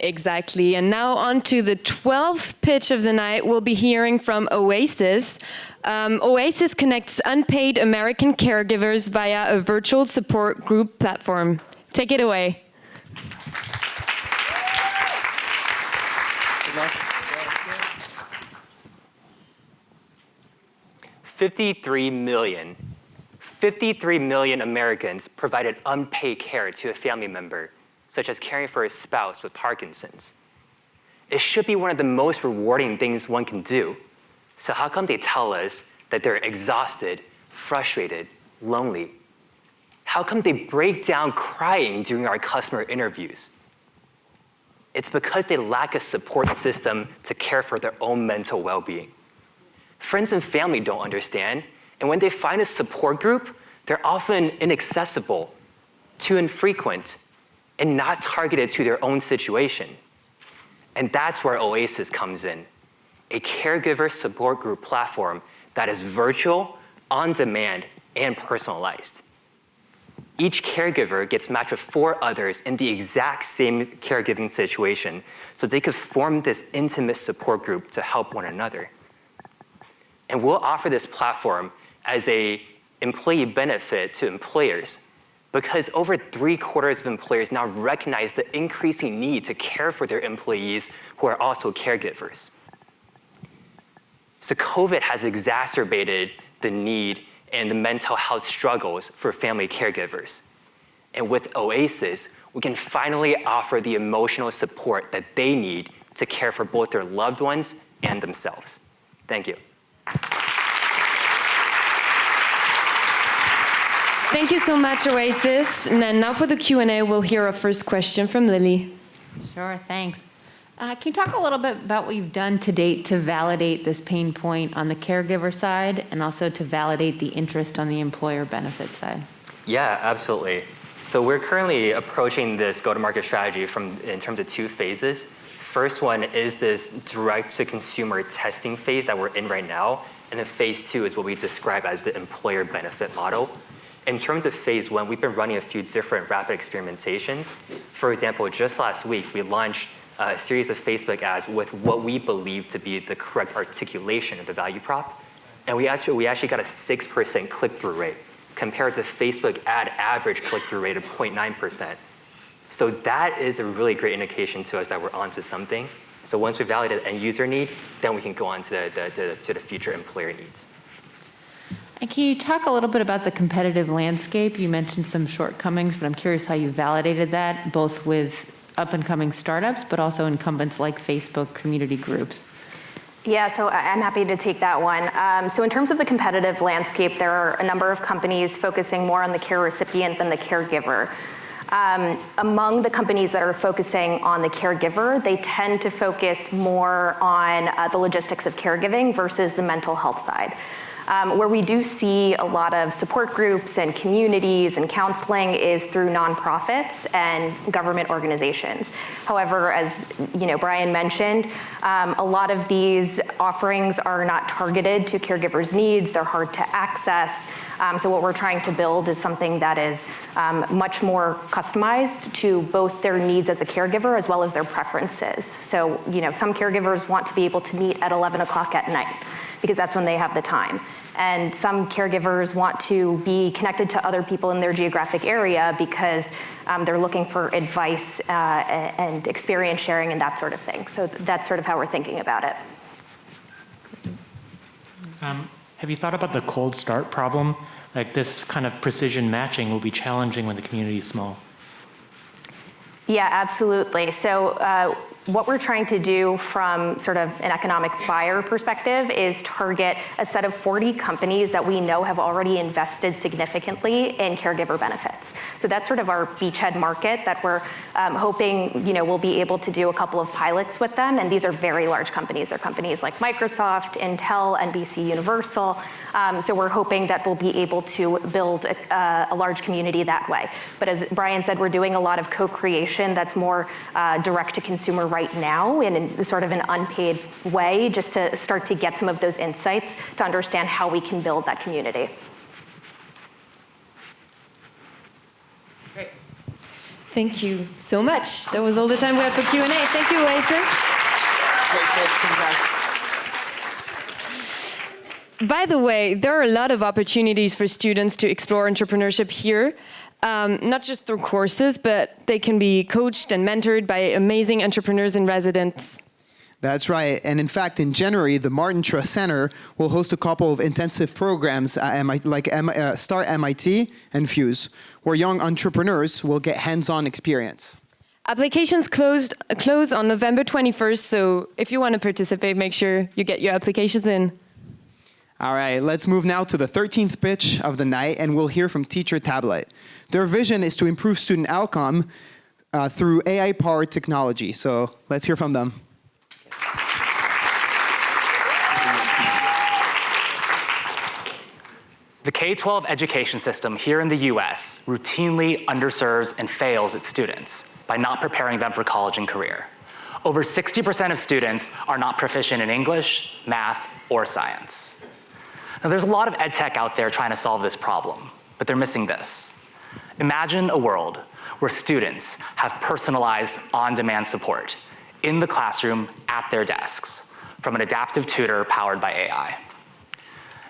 Exactly. And now on to the 12th pitch of the night. We'll be hearing from Oasis. Oasis connects unpaid American caregivers via a virtual support group platform. Take it away. Good luck. 53 million Americans provided unpaid care to a family member, such as caring for a spouse with Parkinson's. It should be one of the most rewarding things one can do. So how come they tell us that they're exhausted, frustrated, lonely? How come they break down crying during our customer interviews? It's because they lack a support system to care for their own mental well-being. Friends and family don't understand, and when they find a support group, they're often inaccessible, too infrequent, and not targeted to their own situation. And that's where Oasis comes in, a caregiver support group platform that is virtual, on demand, and personalized. Each caregiver gets matched with 4 others in the exact same caregiving situation, so they could form this intimate support group to help one another. And we'll offer this platform as an employee benefit to employers, because over 3/4 of employers now recognize the increasing need to care for their employees who are also caregivers. So COVID has exacerbated the need and the mental health struggles for family caregivers. And with Oasis, we can finally offer the emotional support that they need to care for both their loved ones and themselves. Thank you. Thank you so much, Oasis. And now for the Q&A, we'll hear our first question from Lily. Sure, thanks. Can you talk a little bit about what you've done to date to validate this pain point on the caregiver side and also to validate the interest on the employer benefit side? Yeah, absolutely. So we're currently approaching this go-to-market strategy in terms of 2 phases. First one is this direct-to-consumer testing phase that we're in right now, and then phase 2 is what we describe as the employer benefit model. In terms of phase 1, we've been running a few different rapid experimentations. For example, just last week, we launched a series of Facebook ads with what we believe to be the correct articulation of the value prop. And we actually got a 6% click-through rate compared to Facebook ad average click-through rate of 0.9%. So that is a really great indication to us that we're onto something. So once we validate the end user need, then we can go on to the future employer needs. And can you talk a little bit about the competitive landscape? You mentioned some shortcomings, but I'm curious how you validated that, both with up-and-coming startups, but also incumbents like Facebook community groups. Yeah, so I'm happy to take that one. So in terms of the competitive landscape, there are a number of companies focusing more on the care recipient than the caregiver. Among the companies that are focusing on the caregiver, they tend to focus more on the logistics of caregiving versus the mental health side. Where we do see a lot of support groups and communities and counseling is through nonprofits and government organizations. However, as Brian mentioned, a lot of these offerings are not targeted to caregivers' needs. They're hard to access. So what we're trying to build is something that is much more customized to both their needs as a caregiver as well as their preferences. So some caregivers want to be able to meet at 11 o'clock at night, because that's when they have the time. And some caregivers want to be connected to other people in their geographic area because they're looking for advice and experience sharing and that sort of thing. So that's sort of how we're thinking about it. Have you thought about the cold start problem? Like this kind of precision matching will be challenging when the community is small. Yeah, absolutely. So what we're trying to do from sort of an economic buyer perspective is target a set of 40 companies that we know have already invested significantly in caregiver benefits. So that's sort of our beachhead market that we're hoping we'll be able to do a couple of pilots with them. And these are very large companies. They're companies like Microsoft, Intel, NBC Universal. So we're hoping that we'll be able to build a large community that way. But as Brian said, we're doing a lot of co-creation that's more direct to consumer right now in sort of an unpaid way, just to start to get some of those insights to understand how we can build that community. Great. Thank you so much. That was all the time we had for Q&A. Thank you, Oasis. By the way, there are a lot of opportunities for students to explore entrepreneurship here. Not just through courses, but they can be coached and mentored by amazing entrepreneurs in residence. That's right. And in fact, in January, the Martin Trust Center will host a couple of intensive programs at MIT, like Start MIT and Fuse, where young entrepreneurs will get hands-on experience. Applications close on November 21st, so if you want to participate, make sure you get your applications in. All right, let's move now to the 13th pitch of the night, and we'll hear from Teacher Tablet. Their vision is to improve student outcome through AI-powered technology. So let's hear from them. The K-12 education system here in the US routinely underserves and fails its students by not preparing them for college and career. Over 60% of students are not proficient in English, math, or science. Now, there's a lot of ed tech out there trying to solve this problem, but they're missing this. Imagine a world where students have personalized on-demand support in the classroom at their desks from an adaptive tutor powered by AI.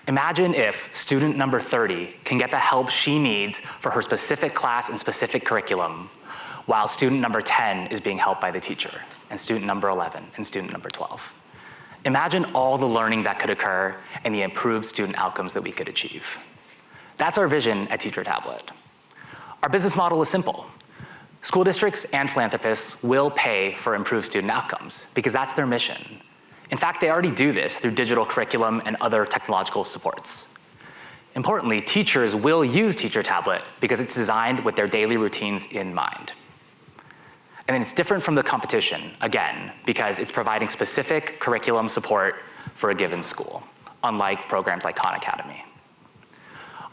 Imagine if student number 30 can get the help she needs for her specific class and specific curriculum, while student number 10 is being helped by the teacher, and student number 11, and student number 12. Imagine all the learning that could occur and the improved student outcomes that we could achieve. That's our vision at Teacher Tablet. Our business model is simple. School districts and philanthropists will pay for improved student outcomes because that's their mission. In fact, they already do this through digital curriculum and other technological supports. Importantly, teachers will use Teacher Tablet because it's designed with their daily routines in mind. And then it's different from the competition, again, because it's providing specific curriculum support for a given school, unlike programs like Khan Academy.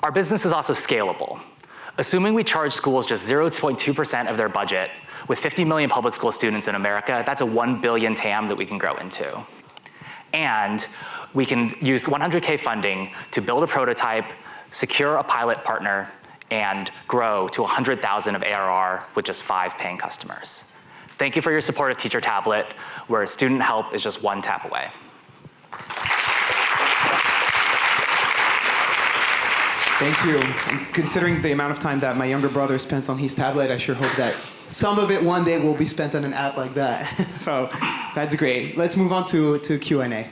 Our business is also scalable. Assuming we charge schools just 0.2% of their budget, with 50 million public school students in America, that's a 1 billion TAM that we can grow into. And we can use 100K funding to build a prototype, secure a pilot partner, and grow to 100,000 of ARR with just 5 paying customers. Thank you for your support of Teacher Tablet, where student help is just one tap away. Thank you. And considering the amount of time that my younger brother spends on his tablet, I sure hope that some of it one day will be spent on an app like that. So that's great. Let's move on to Q&A.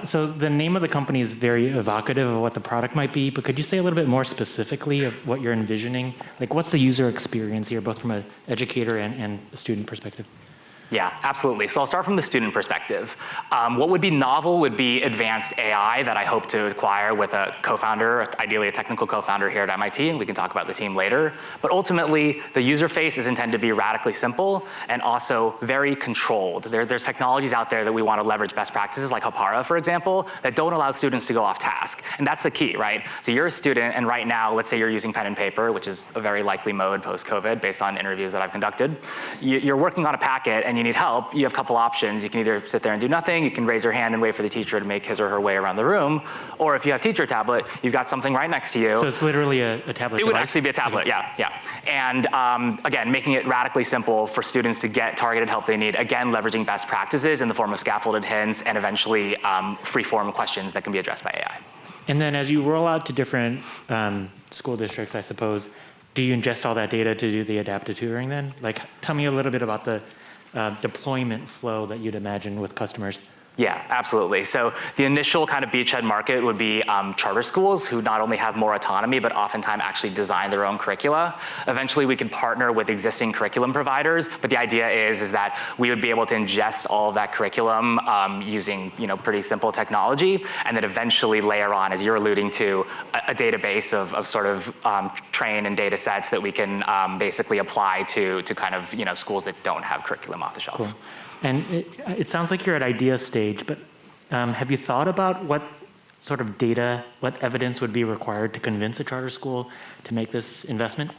So the name of the company is very evocative of what the product might be, but could you say a little bit more specifically of what you're envisioning? Like, what's the user experience here, both from an educator and a student perspective? Yeah, absolutely. So I'll start from the student perspective. What would be novel would be advanced AI that I hope to acquire with a co-founder, ideally a technical co-founder here at MIT, and we can talk about the team later. But ultimately, the user face is intended to be radically simple and also very controlled. There's technologies out there that we want to leverage best practices, like Hapara, for example, that don't allow students to go off task. And that's the key, right? So you're a student, and right now, let's say you're using pen and paper, which is a very likely mode post-COVID based on interviews that I've conducted. You're working on a packet, and you need help. You have a couple options. You can either sit there and do nothing, you can raise your hand and wait for the teacher to make his or her way around the room, or if you have Teacher Tablet, you've got something right next to you. So it's literally a tablet It device? would actually be a tablet, yeah. And again, making it radically simple for students to get targeted help they need, again, leveraging best practices in the form of scaffolded hints and eventually free-form questions that can be addressed by AI. And then as you roll out to different school districts, I suppose, do you ingest all that data to do the adaptive tutoring then? Like, tell me a little bit about the deployment flow that you'd imagine with customers. Yeah, absolutely. So the initial kind of beachhead market would be charter schools who not only have more autonomy, but oftentimes actually design their own curricula. Eventually, we could partner with existing curriculum providers, but the idea is that we would be able to ingest all of that curriculum using pretty simple technology, and then eventually layer on, as you're alluding to, a database of sort of train and data sets that we can basically apply to kind of schools that don't have curriculum off the shelf. Cool. And it sounds like you're at idea stage, but have you thought about what sort of data, what evidence would be required to convince a charter school to make this investment?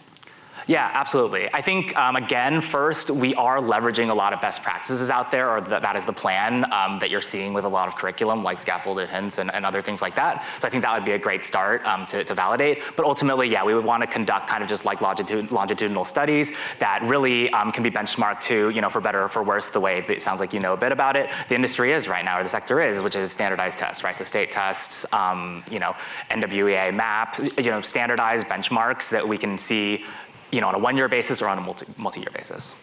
Yeah, absolutely. I think, again, first, we are leveraging a lot of best practices out there, or that is the plan that you're seeing with a lot of curriculum, like scaffolded hints and other things like that. So I think that would be a great start to validate. But ultimately, yeah, we would want to conduct kind of just like longitudinal studies that really can be benchmarked to, for better or for worse, the way that it sounds like you know a bit about it. The industry is right now, or the sector is, which is standardized tests, right? So state tests, NWEA map, standardized benchmarks that we can see on a one-year basis or on a multi-year basis.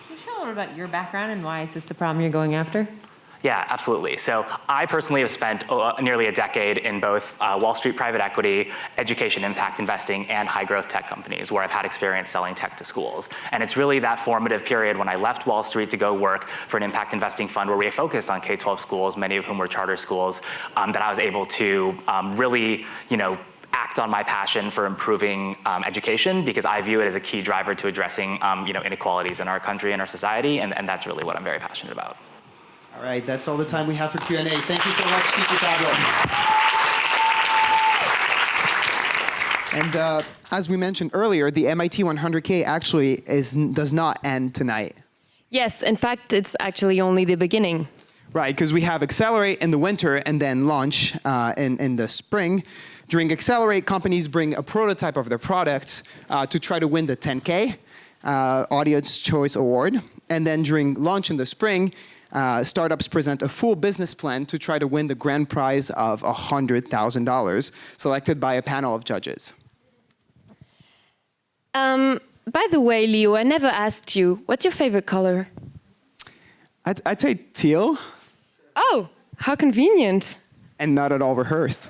Can you share a little about your background and why is this the problem you're going after? Yeah, absolutely. So I personally have spent nearly a decade in both Wall Street private equity, education impact investing, and high growth tech companies where I've had experience selling tech to schools. And it's really that formative period when I left Wall Street to go work for an impact investing fund where we focused on K-12 schools, many of whom were charter schools, that I was able to really, act on my passion for improving education, because I view it as a key driver to addressing inequalities in our country and our society, and that's really what I'm very passionate about. All right, that's all the time we have for Q&A. Thank you so much, Teacher Tablet. And as we mentioned earlier, the MIT 100K actually does not end tonight. Yes, in fact, it's actually only the beginning. Right, because we have Accelerate in the winter and then launch in the spring. During Accelerate, companies bring a prototype of their product to try to win the 10K Audience Choice Award. And then during launch in the spring, startups present a full business plan to try to win the grand prize of $100,000, selected by a panel of judges. By the way, Leo, I never asked you, what's your favorite color? I'd say teal. Oh, how convenient. And not at all rehearsed.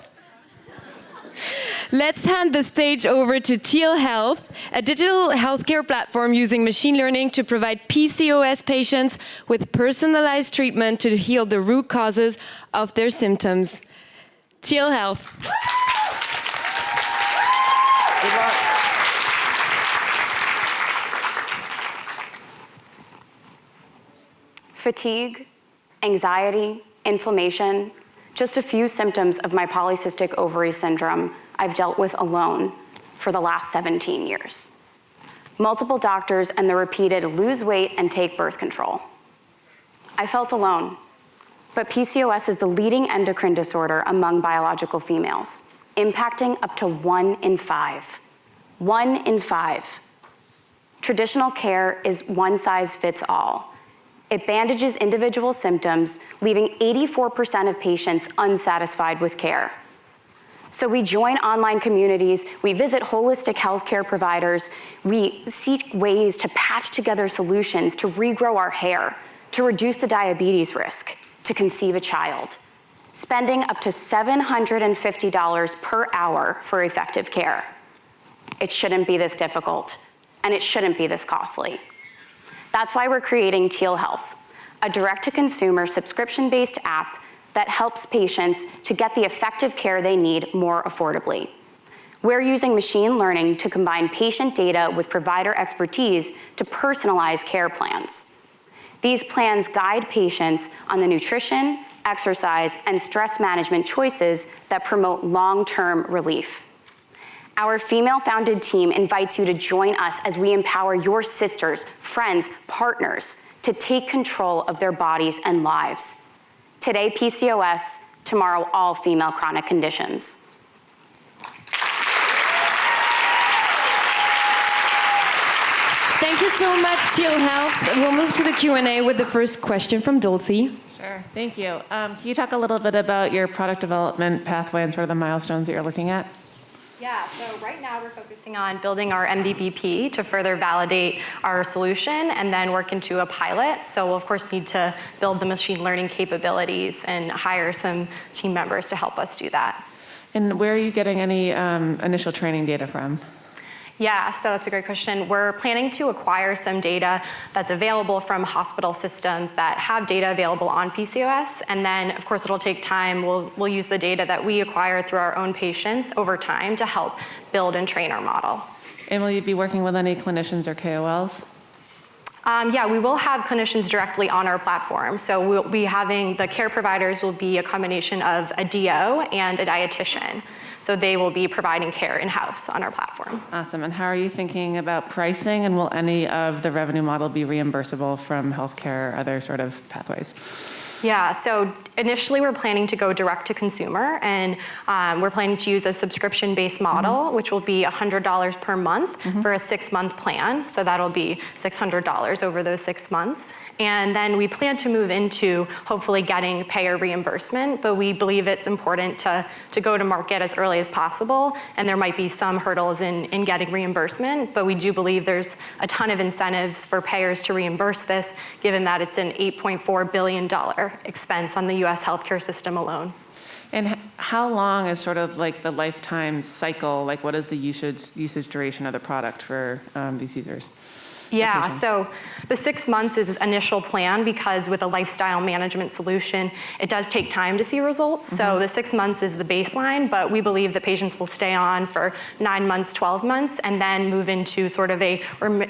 Let's hand the stage over to Teal Health, a digital healthcare platform using machine learning to provide PCOS patients with personalized treatment to heal the root causes of their symptoms. Teal Health. Good luck. Fatigue, anxiety, inflammation, just a few symptoms of my polycystic ovary syndrome I've dealt with alone for the last 17 years. Multiple doctors and the repeated lose weight and take birth control. I felt alone, but PCOS is the leading endocrine disorder among biological females, impacting up to 1 in 5. 1 in 5. Traditional care is one size fits all. It bandages individual symptoms, leaving 84% of patients unsatisfied with care. So we join online communities, we visit holistic healthcare providers, we seek ways to patch together solutions to regrow our hair, to reduce the diabetes risk, to conceive a child, spending up to $750 per hour for effective care. It shouldn't be this difficult, and it shouldn't be this costly. That's why we're creating Teal Health, a direct-to-consumer subscription-based app that helps patients to get the effective care they need more affordably. We're using machine learning to combine patient data with provider expertise to personalize care plans. These plans guide patients on the nutrition, exercise, and stress management choices that promote long-term relief. Our female-founded team invites you to join us as we empower your sisters, friends, partners to take control of their bodies and lives. Today, PCOS, tomorrow, all female chronic conditions. Thank you so much, Teal Health. We'll move to the Q&A with the first question from Dulce. Sure, thank you. Can you talk a little bit about your product development pathway and sort of the milestones that you're looking at? Yeah, so right now we're focusing on building our MVP to further validate our solution and then work into a pilot. So we'll of course need to build the machine learning capabilities and hire some team members to help us do that. And where are you getting any initial training data from? Yeah, so that's a great question. We're planning to acquire some data that's available from hospital systems that have data available on PCOS. And then, of course, it'll take time. We'll use the data that we acquire through our own patients over time to help build and train our model. And will you be working with any clinicians or KOLs? Yeah, we will have clinicians directly on our platform. So we'll be having, the care providers will be a combination of a DO and a dietitian. So they will be providing care in-house on our platform. Awesome, and how are you thinking about pricing, and will any of the revenue model be reimbursable from healthcare or other sort of pathways? Yeah, so initially we're planning to go direct to consumer, and we're planning to use a subscription-based model, which will be $100 per month for a 6-month plan. So that'll be $600 over those 6 months. And then we plan to move into hopefully getting payer reimbursement, but we believe it's important to go to market as early as possible, and there might be some hurdles in getting reimbursement, but we do believe there's a ton of incentives for payers to reimburse this, given that it's an $8.4 billion expense on the US healthcare system alone. And how long is sort of like the lifetime cycle? Like what is the usage duration of the product for these users? Yeah, so the 6 months is initial plan because with a lifestyle management solution, it does take time to see results. So the 6 months is the baseline, but we believe the patients will stay on for 9 months, 12 months, and then move into sort of a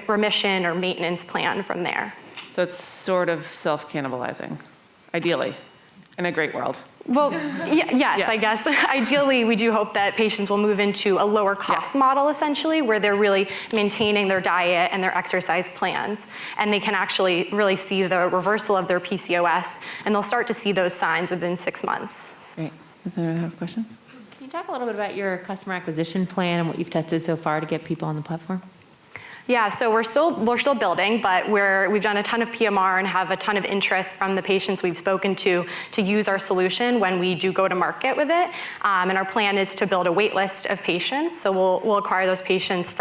remission or maintenance plan from there. So it's sort of self-cannibalizing, ideally, in a great world. Well, yes, I guess. Ideally, we do hope that patients will move into a lower cost model, essentially, where they're really maintaining their diet and their exercise plans. And they can actually really see the reversal of their PCOS, and they'll start to see those signs within 6 months. Great. Does anyone have questions? Can you talk a little bit about your customer acquisition plan and what you've tested so far to get people on the platform? Yeah, so we're still building, but we've done a ton of PMR and have a ton of interest from the patients we've spoken to use our solution when we do go to market with it. And our plan is to build a wait list of patients. So we'll acquire those patients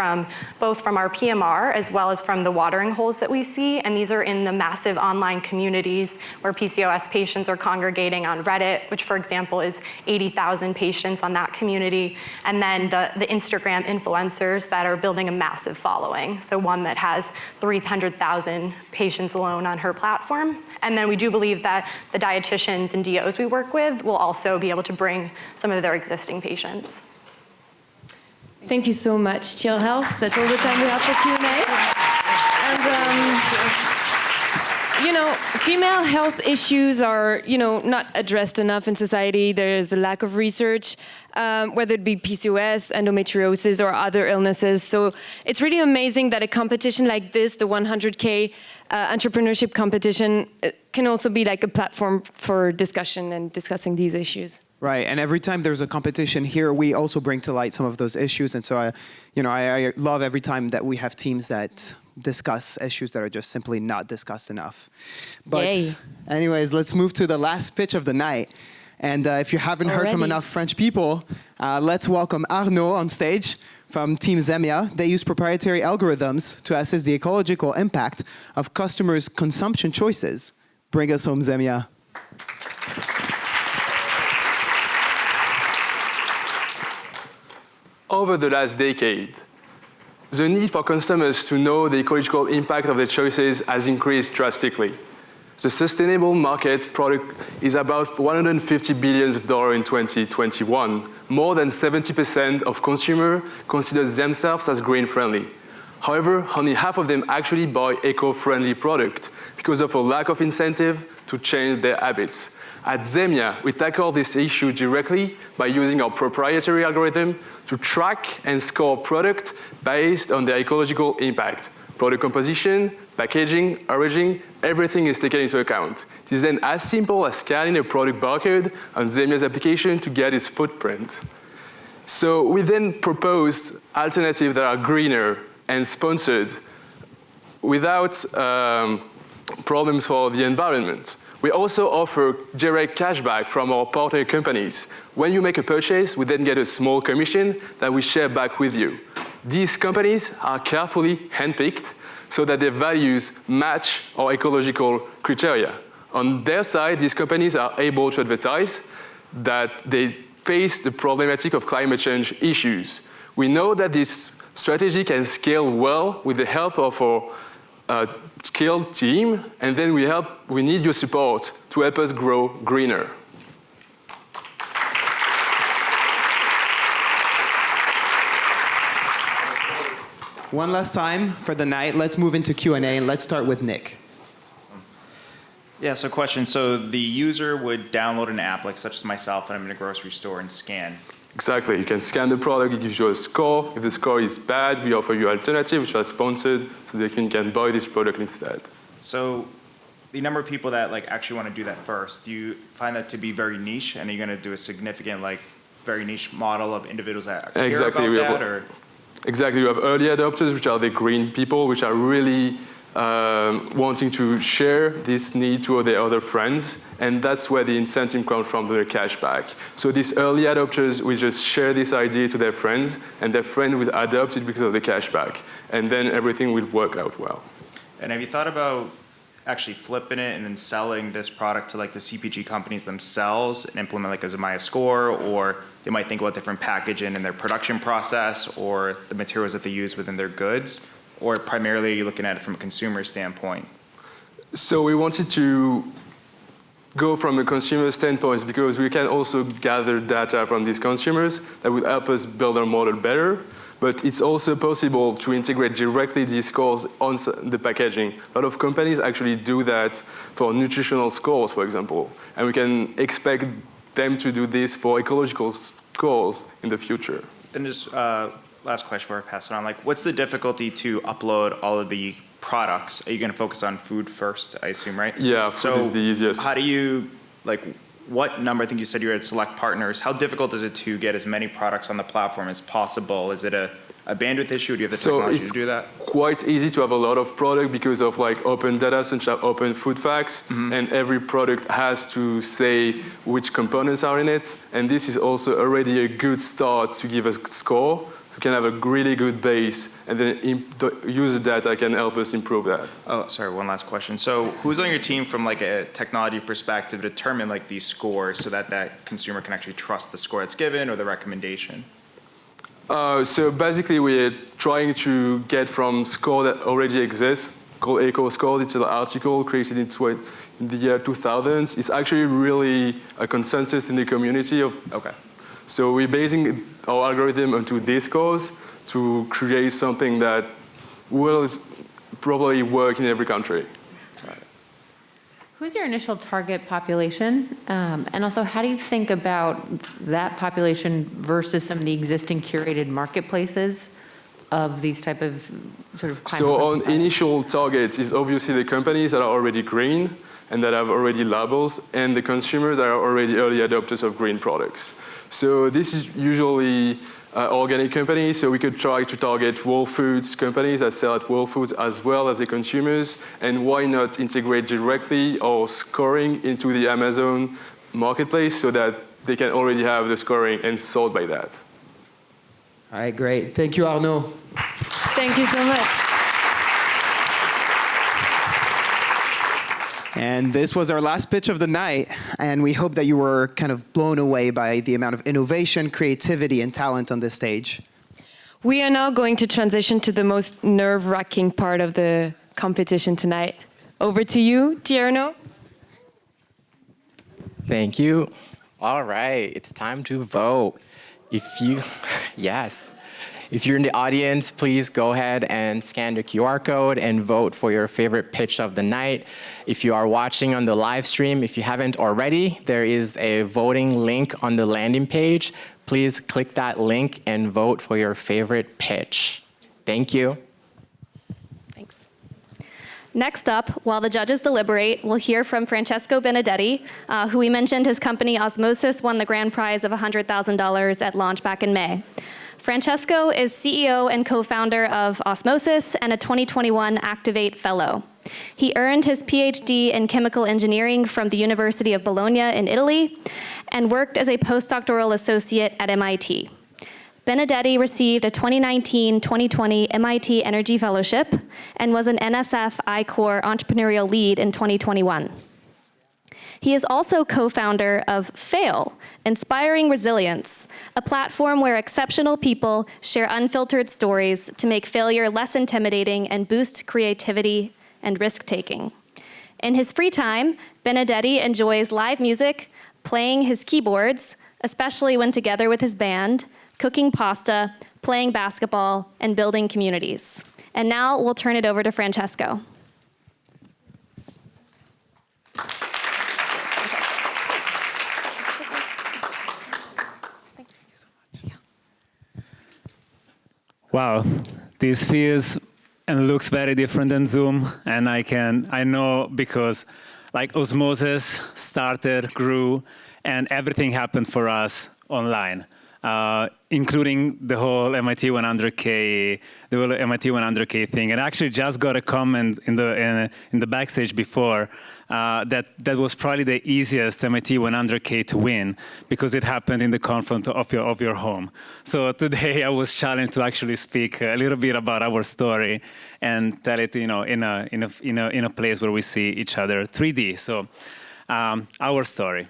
both from our PMR as well as from the watering holes that we see. And these are in the massive online communities where PCOS patients are congregating on Reddit, which for example is 80,000 patients on that community. And then the Instagram influencers that are building a massive following. So one that has 300,000 patients alone on her platform. And then we do believe that the dietitians and DOs we work with will also be able to bring some of their existing patients. Thank you so much, Chill Health. That's all the time we have for Q&A. And female health issues are, not addressed enough in society. There's a lack of research, whether it be PCOS, endometriosis, or other illnesses. So it's really amazing that a competition like this, the 100K entrepreneurship competition, can also be like a platform for discussion and discussing these issues. Right, and every time there's a competition here, we also bring to light some of those issues. And so I love every time that we have teams that discuss issues that are just simply not discussed enough. But anyways, let's move to the last pitch of the night. And if you haven't heard from enough French people, let's welcome Arnaud on stage from Team Zemia. They use proprietary algorithms to assess the ecological impact of customers' consumption choices. Bring us home, Zemia. Over the last decade, the need for consumers to know the ecological impact of their choices has increased drastically. The sustainable market product is about $150 billion in 2021. More than 70% of consumers consider themselves as green-friendly. However, only half of them actually buy eco-friendly product because of a lack of incentive to change their habits. At Zemia, we tackle this issue directly by using our proprietary algorithm to track and score product based on their ecological impact. Product composition, packaging, origin, everything is taken into account. It is then as simple as scanning a product barcode on Zemia's application to get its footprint. So we then propose alternatives that are greener and sponsored without problems for the environment. We also offer direct cashback from our partner companies. When you make a purchase, we then get a small commission that we share back with you. These companies are carefully handpicked so that their values match our ecological criteria. On their side, these companies are able to advertise that they face the problematic of climate change issues. We know that this strategy can scale well with the help of our skilled team, and then we need your support to help us grow greener. One last time for the night. Let's move into Q&A, and let's start with Nick. Yeah, so question. So the user would download an app, like such as myself, and I'm in a grocery store and scan. Exactly. You can scan the product, it gives you a score. If the score is bad, we offer you alternatives, which are sponsored, so that you can buy this product instead. So the number of people that actually want to do that first, do you find that to be very niche? And are you going to do a significant, very niche model of individuals that care about that? Or? Exactly. You have early adopters, which are the green people, which are really wanting to share this need to their other friends, and that's where the incentive comes from, the cashback. So these early adopters will just share this idea to their friends, and their friend will adopt it because of the cashback, and then everything will work out well. And have you thought about actually flipping it and then selling this product to the CPG companies themselves and implement a Zemia score, or they might think about different packaging in their production process or the materials that they use within their goods? Or primarily you're looking at it from a consumer standpoint? So we wanted to go from a consumer standpoint because we can also gather data from these consumers that will help us build our model better. But it's also possible to integrate directly these scores on the packaging. A lot of companies actually do that for nutritional scores, for example. And we can expect them to do this for ecological scores in the future. And just last question before I pass it on. What's the difficulty to upload all of the products? Are you going to focus on food first, I assume, right? Yeah, food is the easiest. How do you, what number, I think you said you were at select partners, how difficult is it to get as many products on the platform as possible? Is it a a bandwidth issue? Do you have the technology to do that? So it's quite easy to have a lot of product because of like open data, such as open food facts, and every product has to say which components are in it. And this is also already a good start to give us a score. So we can have a really good base, and then the user data can help us improve that. Oh, sorry, one last question. So who's on your team from like a technology perspective to determine like these scores so that that consumer can actually trust the score that's given or the recommendation? So basically, we're trying to get from score that already exists, called EcoScore. It's an article created in the year 2000s. It's actually really a consensus in the community of. Okay. So we're basing our algorithm onto these scores to create something that will probably work in every country. Who's your initial target population? And also, how do you think about that population versus some of the existing curated marketplaces of these type of sort of climate? So our initial target is obviously the companies that are already green and that have already labels, and the consumers that are already early adopters of green products. So this is usually organic companies, so we could try to target Whole Foods companies that sell at Whole Foods as well as the consumers, and why not integrate directly our scoring into the Amazon marketplace so that they can already have the scoring and sold by that. All right, great. Thank you, Arnaud. Thank you so much. And this was our last pitch of the night, and we hope that you were kind of blown away by the amount of innovation, creativity, and talent on this stage. We are now going to transition to the most nerve-wracking part of the competition tonight. Over to you, Tierno. Thank you. All right, it's time to vote. If you're in the audience, please go ahead and scan the QR code and vote for your favorite pitch of the night. If you are watching on the live stream, if you haven't already, there is a voting link on the landing page. Please click that link and vote for your favorite pitch. Thank you. Thanks. Next up, while the judges deliberate, we'll hear from Francesco Benedetti, who we mentioned his company Osmosis won the grand prize of $100,000 at launch back in May. Francesco is CEO and co-founder of Osmosis and a 2021 Activate Fellow. He earned his PhD in chemical engineering from the University of Bologna in Italy and worked as a postdoctoral associate at MIT. Benedetti received a 2019-2020 MIT Energy Fellowship and was an NSF I-Corps Entrepreneurial Lead in 2021. He is also co-founder of Fail, Inspiring Resilience, a platform where exceptional people share unfiltered stories to make failure less intimidating and boost creativity and risk-taking. In his free time, Benedetti enjoys live music, playing his keyboards, especially when together with his band, cooking pasta, playing basketball, and building communities. And now we'll turn it over to Francesco. Wow, this feels and looks very different than Zoom, and I know because like Osmosis started, grew, and everything happened for us online, including the whole MIT 100K thing. And I actually just got a comment in the backstage before that was probably the easiest MIT 100K to win because it happened in the comfort of your home. So today I was challenged to actually speak a little bit about our story and tell it, in a place where we see each other 3D. So our story.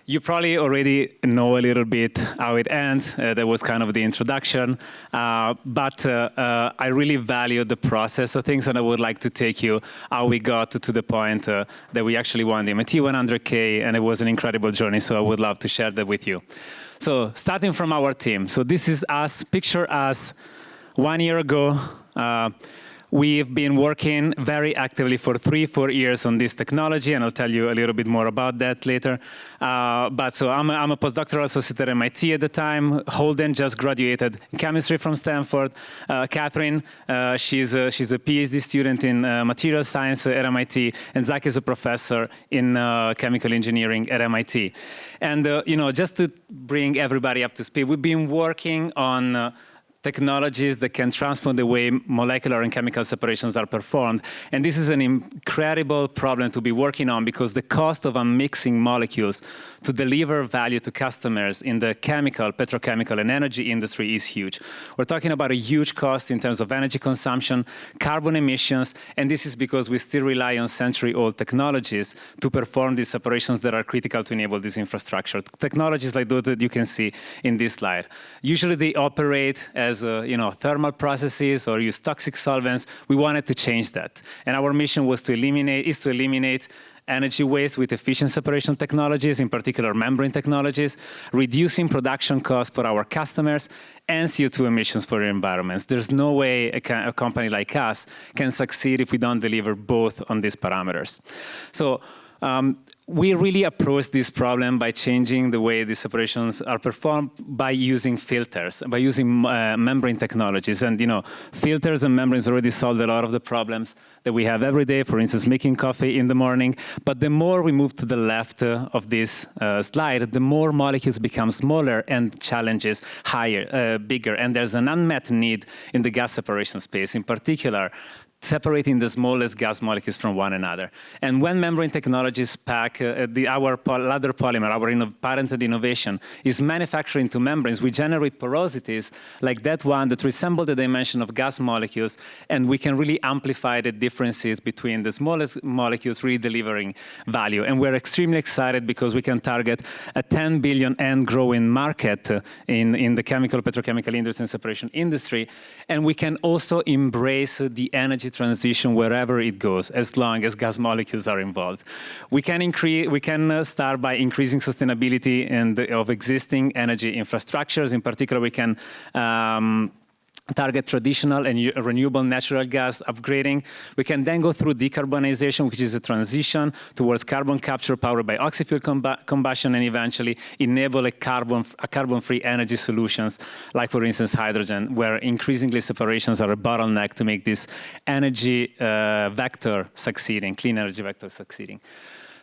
You probably already know a little bit how it ends. That was kind of the introduction. But I really value the process of things, and I would like to take you how we got to the point that we actually won the MIT 100K, and it was an incredible journey, so I would love to share that with you. So starting from our team. So this is us. Picture us 1 year ago. We've been working very actively for 3-4 years on this technology, and I'll tell you a little bit more about that later. But so I'm a postdoctoral associate at MIT at the time. Holden just graduated in chemistry from Stanford. Catherine, she's a PhD student in material science at MIT, and Zach is a professor in chemical engineering at MIT. And just to bring everybody up to speed, we've been working on technologies that can transform the way molecular and chemical separations are performed. And this is an incredible problem to be working on because the cost of unmixing molecules to deliver value to customers in the chemical, petrochemical, and energy industry is huge. We're talking about a huge cost in terms of energy consumption, carbon emissions, and this is because we still rely on century-old technologies to perform these separations that are critical to enable this infrastructure. Technologies like those that you can see in this slide. Usually they operate as thermal processes or use toxic solvents. We wanted to change that. And our mission was to eliminate energy waste with efficient separation technologies, in particular membrane technologies, reducing production costs for our customers, and CO2 emissions for their environments. There's no way a company like us can succeed if we don't deliver both on these parameters. So we really approach this problem by changing the way these separations are performed by using filters, by using membrane technologies. And filters and membranes already solved a lot of the problems that we have every day, for instance, making coffee in the morning. But the more we move to the left of this slide, the more molecules become smaller and challenges bigger. And there's an unmet need in the gas separation space, in particular, separating the smallest gas molecules from one another. And when membrane technologies pack, our ladder polymer, our patented innovation, is manufactured into membranes, we generate porosities like that one that resemble the dimension of gas molecules, and we can really amplify the differences between the smallest molecules really delivering value. And we're extremely excited because we can target a 10 billion and growing market in the chemical, petrochemical industry and separation industry. And we can also embrace the energy transition wherever it goes, as long as gas molecules are involved. We can start by increasing sustainability of existing energy infrastructures. In particular, we can target traditional and renewable natural gas upgrading. We can then go through decarbonization, which is a transition towards carbon capture powered by oxy-fuel combustion, and eventually enable a carbon-free energy solutions, like for instance hydrogen, where increasingly separations are a bottleneck to make this energy vector succeeding, clean energy vector succeeding.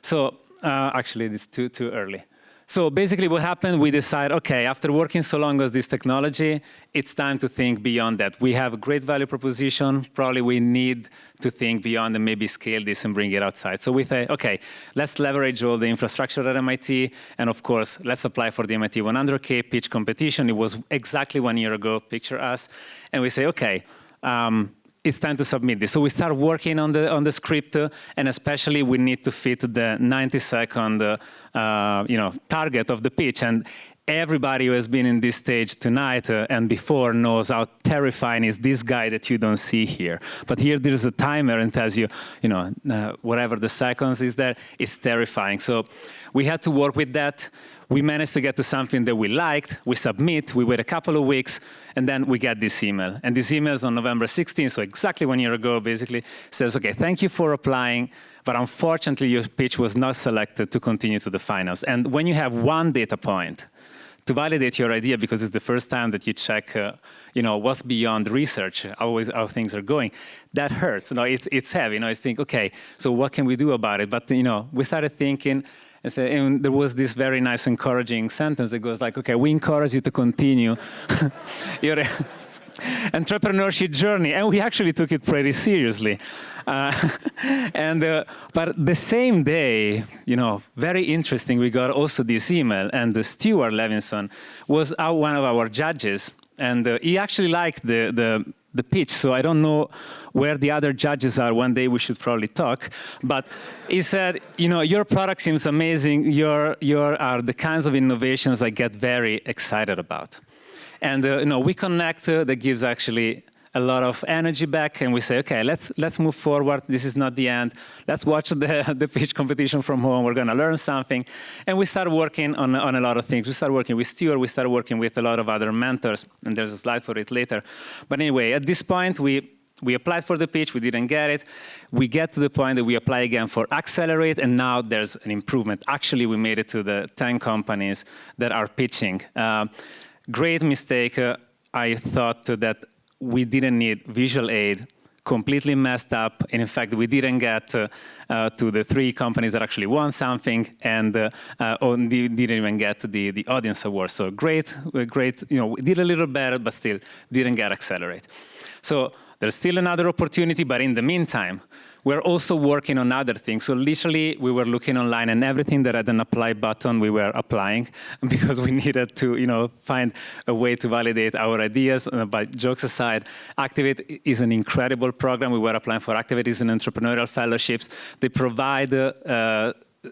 So actually, it's too early. So basically what happened, we decided, okay, after working so long with this technology, it's time to think beyond that. We have a great value proposition. Probably we need to think beyond and maybe scale this and bring it outside. So we say, okay, let's leverage all the infrastructure at MIT. And of course, let's apply for the MIT 100K pitch competition. It was exactly 1 year ago, picture us. And we say, okay, it's time to submit this. So we start working on the script, and especially we need to fit the 90-second target of the pitch. And everybody who has been in this stage tonight and before knows how terrifying is this guy that you don't see here. But here there's a timer and tells you, whatever the seconds is there, it's terrifying. So we had to work with that. We managed to get to something that we liked. We submit, we wait a couple of weeks, and then we get this email. And this email is on November 16th, so exactly 1 year ago, basically, says, okay, thank you for applying, but unfortunately your pitch was not selected to continue to the finals. And when you have one data point to validate your idea, because it's the first time that you check what's beyond research, how things are going, that hurts. It's heavy. I think, okay, so what can we do about it? But we started thinking, and there was this very nice, encouraging sentence that goes like, okay, we encourage you to continue your entrepreneurship journey. And we actually took it pretty seriously. But the same day, very interesting, we got also this email, and Stuart Levinson was one of our judges, and he actually liked the pitch, so I don't know where the other judges are. One day we should probably talk. But he said, your product seems amazing. Your are the kinds of innovations I get very excited about. And we connect. That gives actually a lot of energy back, and we say, okay, let's move forward. This is not the end. Let's watch the pitch competition from home. We're going to learn something. And we start working on a lot of things. We start working with Stuart. We start working with a lot of other mentors, and there's a slide for it later. But anyway, at this point, we applied for the pitch. We didn't get it. We get to the point that we apply again for Accelerate, and now there's an improvement. Actually, we made it to the 10 companies that are pitching. Great mistake. I thought that we didn't need visual aid, completely messed up. And in fact, we didn't get to the 3 companies that actually won something, and didn't even get the audience award. So great, we did a little better, but still didn't get Accelerate. So there's still another opportunity, but in the meantime, we're also working on other things. So literally, we were looking online, and everything that had an apply button, we were applying because we needed to, find a way to validate our ideas. But jokes aside, Activate is an incredible program. We were applying for Activate. It's an entrepreneurial fellowships. They provide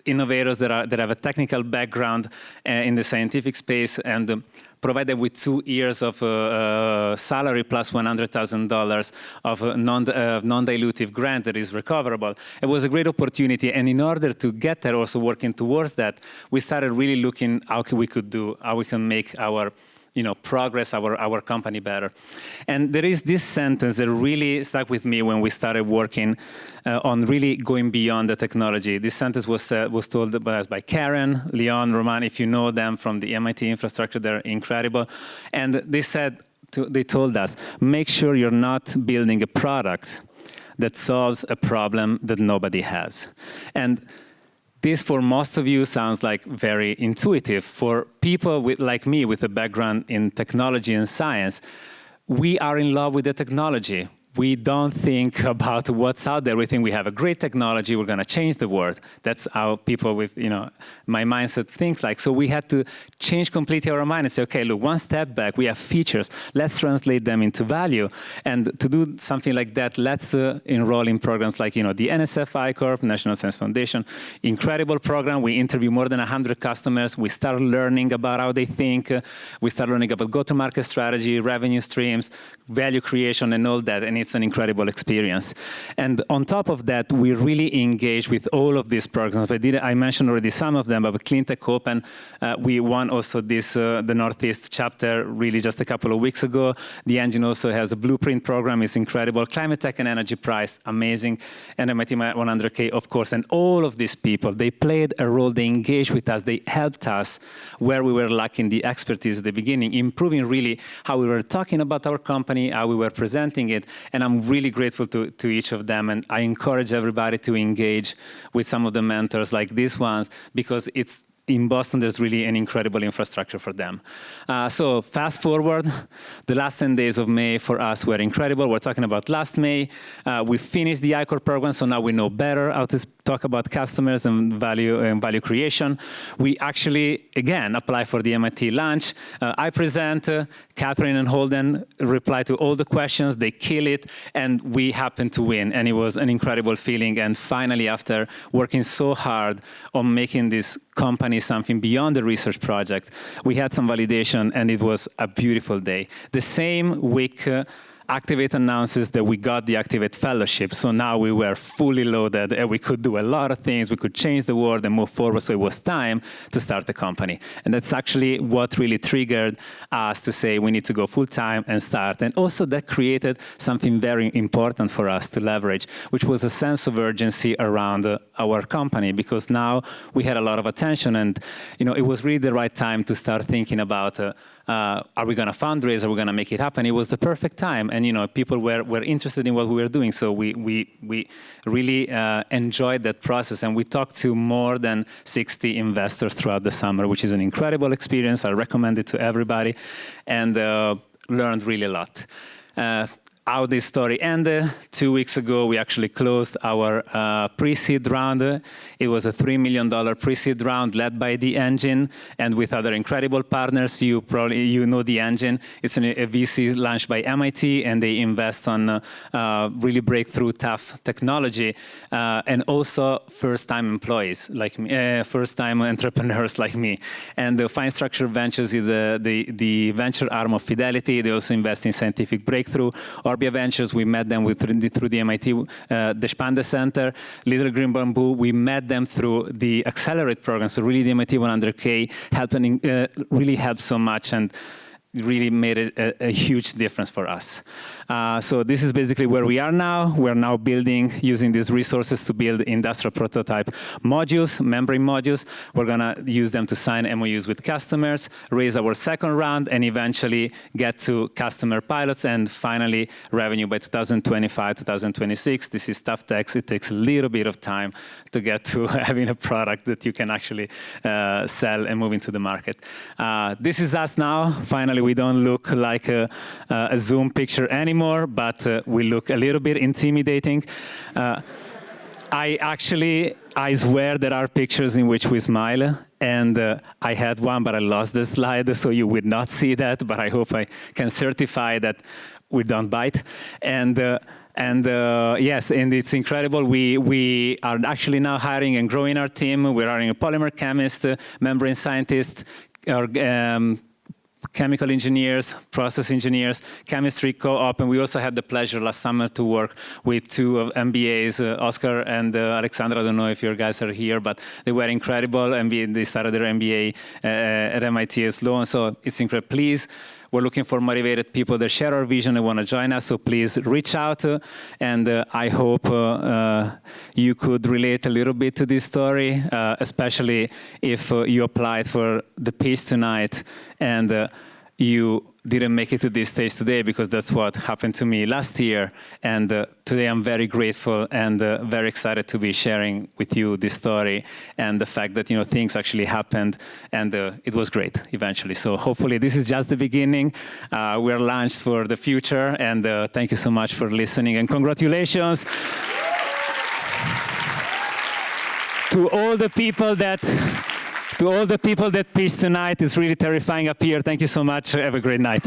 innovators that have a technical background in the scientific space, and provide them with 2 years of salary plus $100,000 of a non-dilutive grant that is recoverable. It was a great opportunity, and in order to get there, also working towards that, we started really looking how we can make our progress our company better. And there is this sentence that really stuck with me when we started working on really going beyond the technology. This sentence was told by Karen, Leon, Roman. If you know them from the MIT infrastructure, they're incredible. And they told us, make sure you're not building a product that solves a problem that nobody has. And this, for most of you, sounds like very intuitive. For people like me with a background in technology and science, we are in love with the technology. We don't think about what's out there. We think we have a great technology, we're going to change the world. That's how people with, my mindset thinks like. So we had to change completely our mind and say, okay, look, one step back, we have features, let's translate them into value. And to do something like that, let's enroll in programs like, the NSF I-Corp, National Science Foundation, incredible program. We interview more than 100 customers. We start learning about how they think. We start learning about go-to-market strategy, revenue streams, value creation, and all that. And it's an incredible experience. And on top of that, we really engage with all of these programs. I mentioned already some of them, but with Cleantech Open, we won also this, the Northeast chapter, really just a couple of weeks ago. The engine also has a blueprint program. It's incredible. Climate Tech and Energy Prize, amazing. And MIT 100K, of course. And all of these people, they played a role. They engaged with us. They helped us where we were lacking the expertise at the beginning, improving really how we were talking about our company, how we were presenting it. And I'm really grateful to each of them. And I encourage everybody to engage with some of the mentors like these ones, because it's in Boston, there's really an incredible infrastructure for them. So fast forward, the last 10 days of May for us were incredible. We're talking about last May. We finished the I-Corp program, so now we know better how to talk about customers and value creation. We actually, again, apply for the MIT launch. I present, Catherine and Holden reply to all the questions, they kill it, and we happen to win. And it was an incredible feeling. And finally, after working so hard on making this company something beyond the research project, we had some validation, and it was a beautiful day. The same week, Activate announces that we got the Activate Fellowship. So now we were fully loaded, and we could do a lot of things. We could change the world and move forward. So it was time to start the company. And that's actually what really triggered us to say we need to go full time and start. And also that created something very important for us to leverage, which was a sense of urgency around our company, because now we had a lot of attention, and it was really the right time to start thinking about are we going to fundraise? Are we going to make it happen? It was the perfect time, and people were interested in what we were doing. So we really enjoyed that process, and we talked to more than 60 investors throughout the summer, which is an incredible experience. I recommend it to everybody, and learned really a lot. How this story ended, 2 weeks ago, we actually closed our pre-seed round. It was a $3 million pre-seed round led by the Engine and with other incredible partners. You know the Engine. It's a VC launched by MIT, and they invest on really breakthrough, tough technology, and also first-time employees like me, first-time entrepreneurs like me. And the Fine Structure Ventures is the venture arm of Fidelity. They also invest in scientific breakthrough. Orbia Ventures, we met them through the MIT Deshpande Center. Little Green Bamboo, we met them through the Accelerate program. So really the MIT 100K really helped so much. And really made a huge difference for us. So this is basically where we are now. We're now building, using these resources to build industrial prototype modules, membrane modules. We're gonna use them to sign MOUs with customers, raise our second round, and eventually get to customer pilots, and finally revenue by 2025, 2026. This is tough text. It takes a little bit of time to get to having a product that you can actually sell and move into the market. This is us now. Finally, we don't look like a Zoom picture anymore, but we look a little bit intimidating. I swear there are pictures in which we smile, and I had one, but I lost the slide, so you would not see that, but I hope I can certify that we don't bite. Yes, and it's incredible. We are actually now hiring and growing our team. We're hiring a polymer chemist, membrane scientist, chemical engineers, process engineers, chemistry co-op, and we also had the pleasure last summer to work with two of MBAs, Oscar and Alexandra. I don't know if your guys are here, but they were incredible. They started their MBA at MIT at Sloan, so it's incredible. Please, we're looking for motivated people that share our vision and want to join us, so please reach out, and I hope you could relate a little bit to this story, especially if you applied for the pitch tonight and you didn't make it to this stage today, because that's what happened to me last year. And today I'm very grateful and very excited to be sharing with you this story and the fact that things actually happened, and it was great eventually. So hopefully this is just the beginning. We're launched for the future, and thank you so much for listening, and congratulations to all the people that pitched tonight. It's really terrifying up here. Thank you so much. Have a great night.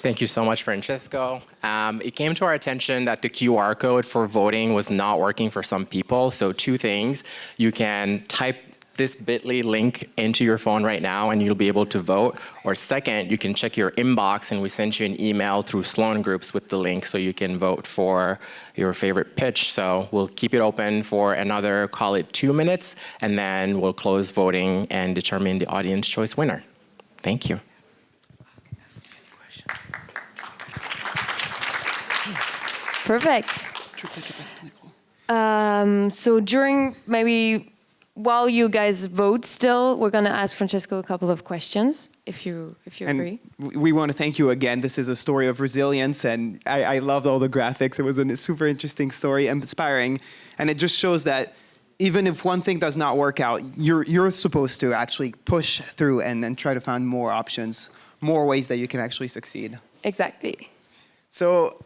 Thank you so much, Francesco. It came to our attention that the QR code for voting was not working for some people. So two things. You can type this bit.ly link into your phone right now and you'll be able to vote. Or second, you can check your inbox and we sent you an email through Sloan Groups with the link so you can vote for your favorite pitch. So we'll keep it open for another, call it 2 minutes, and then we'll close voting and determine the audience choice winner. Thank you. Perfect. So during while you guys vote still, we're going to ask Francesco a couple of questions, if you agree. We want to thank you again. This is a story of resilience, and I loved all the graphics. It was a super interesting story, inspiring, and it just shows that even if one thing does not work out, you're supposed to actually push through and then try to find more options, more ways that you can actually succeed. Exactly. So,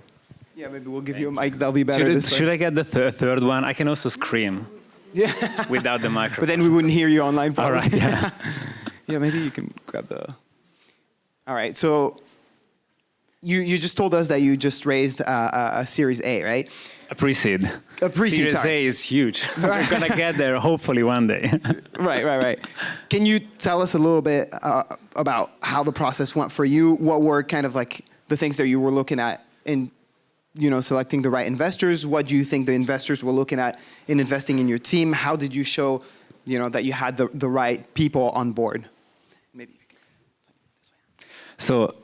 yeah, maybe we'll give you a mic. That'll be better. Should I get the third one? I can also scream. Yeah. Without the microphone. But then we wouldn't hear you online, probably. All right, yeah. Yeah, maybe you can grab the... All right, so you just told us that you just raised a Series A, right? A pre-seed. A pre-seed, Series A is huge. We're going to get there, hopefully, one day. Right. Can you tell us a little bit about how the process went for you? What were kind of like the things that you were looking at in selecting the right investors? What do you think the investors were looking at in investing in your team? How did you show, that you had the right people on board? Maybe you can this way. So,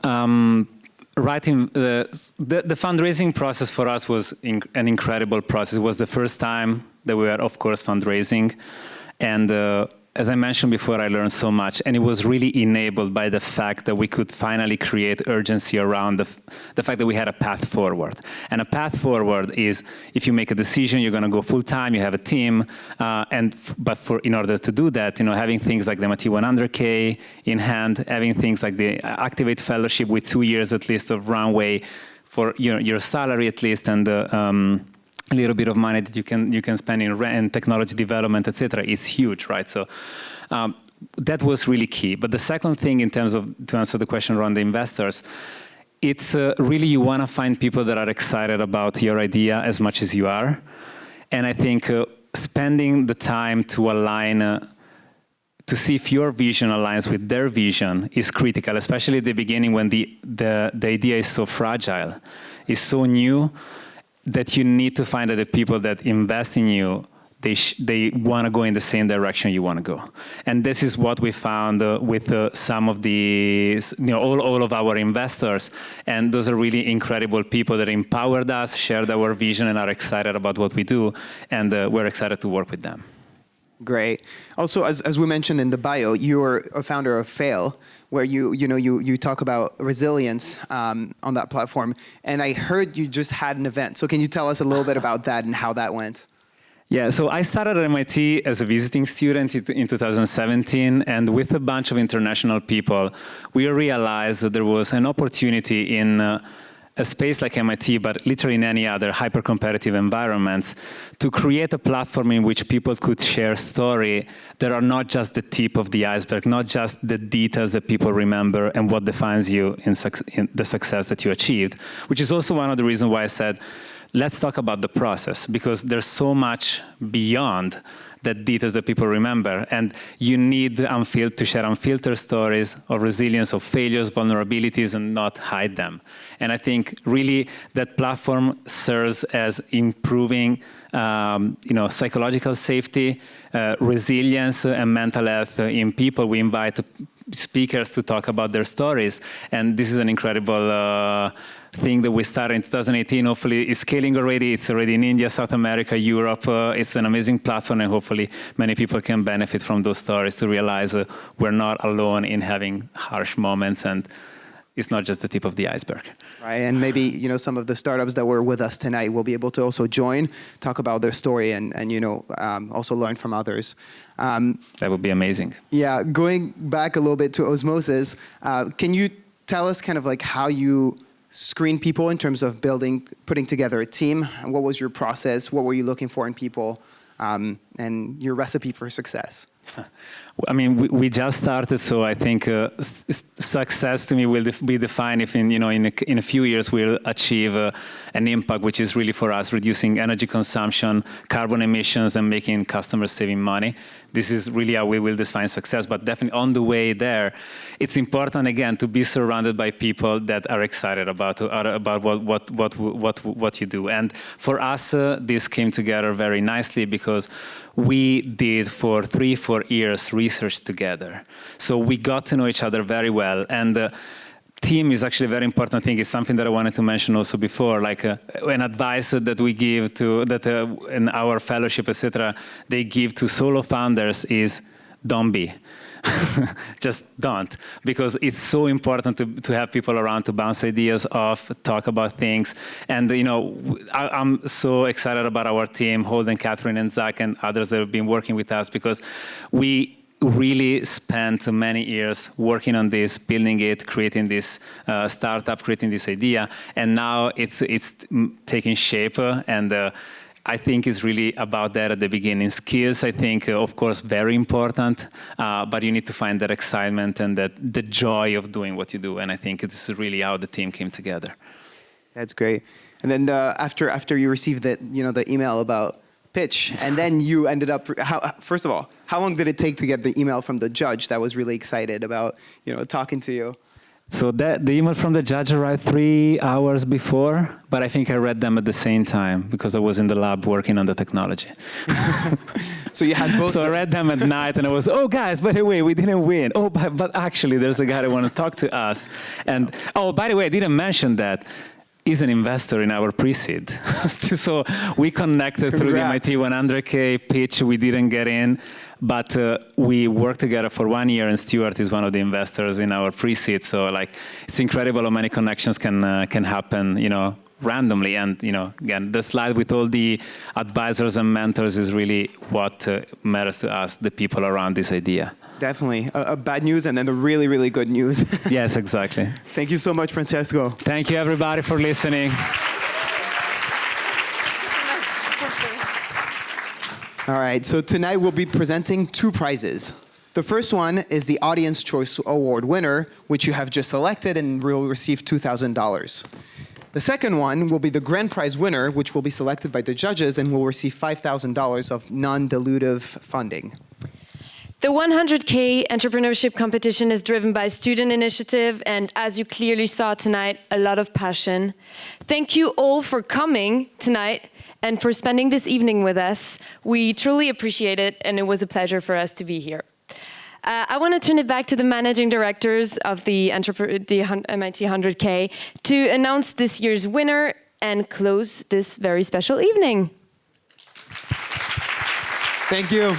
the fundraising process for us was an incredible process. It was the first time that we were, of course, fundraising, and as I mentioned before, I learned so much, and it was really enabled by the fact that we could finally create urgency around the fact that we had a path forward. And a path forward is, if you make a decision, you're going to go full time, you have a team, in order to do that, having things like the MIT 100K in hand, having things like the Activate Fellowship with 2 years at least of runway for your salary at least, and a little bit of money that you can spend in rent and technology development, etc. It's huge, right? So that was really key. But the second thing, in terms of to answer the question around the investors, it's really you want to find people that are excited about your idea as much as you are, and I think spending the time to align. To see if your vision aligns with their vision is critical, especially at the beginning when the idea is so fragile, is so new, that you need to find that the people that invest in you they want to go in the same direction you want to go. And this is what we found with some of the, all of our investors. And those are really incredible people that empowered us, shared our vision, and are excited about what we do. And we're excited to work with them. Great. Also, as we mentioned in the bio, you're a founder of Fail, where you talk about resilience on that platform. And I heard you just had an event. So can you tell us a little bit about that and how that went? Yeah, so I started at MIT as a visiting student in 2017, and with a bunch of international people, we realized that there was an opportunity in a space like MIT, but literally in any other hyper-competitive environments, to create a platform in which people could share stories that are not just the tip of the iceberg, not just the details that people remember and what defines you in the success that you achieved, which is also one of the reasons why I said, let's talk about the process, because there's so much beyond the details that people remember. And you need to share unfiltered stories of resilience, of failures, vulnerabilities, and not hide them. And I think really that platform serves as improving psychological safety, resilience, and mental health in people. We invite speakers to talk about their stories. And this is an incredible thing that we started in 2018. Hopefully it's scaling already. It's already in India, South America, Europe. It's an amazing platform, and hopefully many people can benefit from those stories to realize we're not alone in having harsh moments, and it's not just the tip of the iceberg. Right, and maybe some of the startups that were with us tonight will be able to also join, talk about their story, and also learn from others. That would be amazing. Yeah, going back a little bit to Osmosis, can you tell us kind of like how you screen people in terms of putting together a team? What was your process? What were you looking for in people? And your recipe for success? I mean, we just started, so I think success to me will be defined if in a few years we'll achieve an impact which is really for us reducing energy consumption, carbon emissions, and making customers saving money. This is really how we will define success. But definitely on the way there, it's important again to be surrounded by people that are excited about what you do. And for us, this came together very nicely because we did for 3-4 years research together. So we got to know each other very well. And team is actually a very important thing. It's something that I wanted to mention also before, like an advice that we give in our fellowship, etc., they give to solo founders is don't be. Just don't, because it's so important to have people around to bounce ideas off, talk about things. And I'm so excited about our team, Holden, Catherine, and Zach, and others that have been working with us, because we really spent many years working on this, building it, creating this startup, creating this idea, and now it's taking shape. And I think it's really about that at the beginning. Skills, I think, of course, very important, but you need to find that excitement and the joy of doing what you do. And I think this is really how the team came together. That's great. And then after you received the email about pitch, and then you ended up, first of all, how long did it take to get the email from the judge that was really excited about talking to you? So the email from the judge arrived 3 hours before, but I think I read them at the same time because I was in the lab working on the technology. So you had both. So I read them at night, and I was, oh guys, by the way, we didn't win. Oh, but actually, there's a guy that want to talk to us. And oh, by the way, I didn't mention that. Is an investor in our pre-seed. So we connected through the MIT 100K pitch. We didn't get in, but we worked together for 1 year, and Stuart is one of the investors in our pre-seed. So it's incredible how many connections can happen, randomly. And again, the slide with all the advisors and mentors is really what matters to us, the people around this idea. Definitely. A bad news and then a really, really good news. Yes, exactly. Thank you so much, Francesco. Thank you, everybody, for listening. All right, so tonight we'll be presenting 2 prizes. The first one is the Audience Choice Award winner, which you have just selected and will receive $2,000. The second one will be the grand prize winner, which will be selected by the judges and will receive $5,000 of non-dilutive funding. The 100K entrepreneurship competition is driven by student initiative, and as you clearly saw tonight, a lot of passion. Thank you all for coming tonight, and for spending this evening with us. We truly appreciate it, and it was a pleasure for us to be here. I want to turn it back to the managing directors of the MIT 100K to announce this year's winner and close this very special evening. Thank you.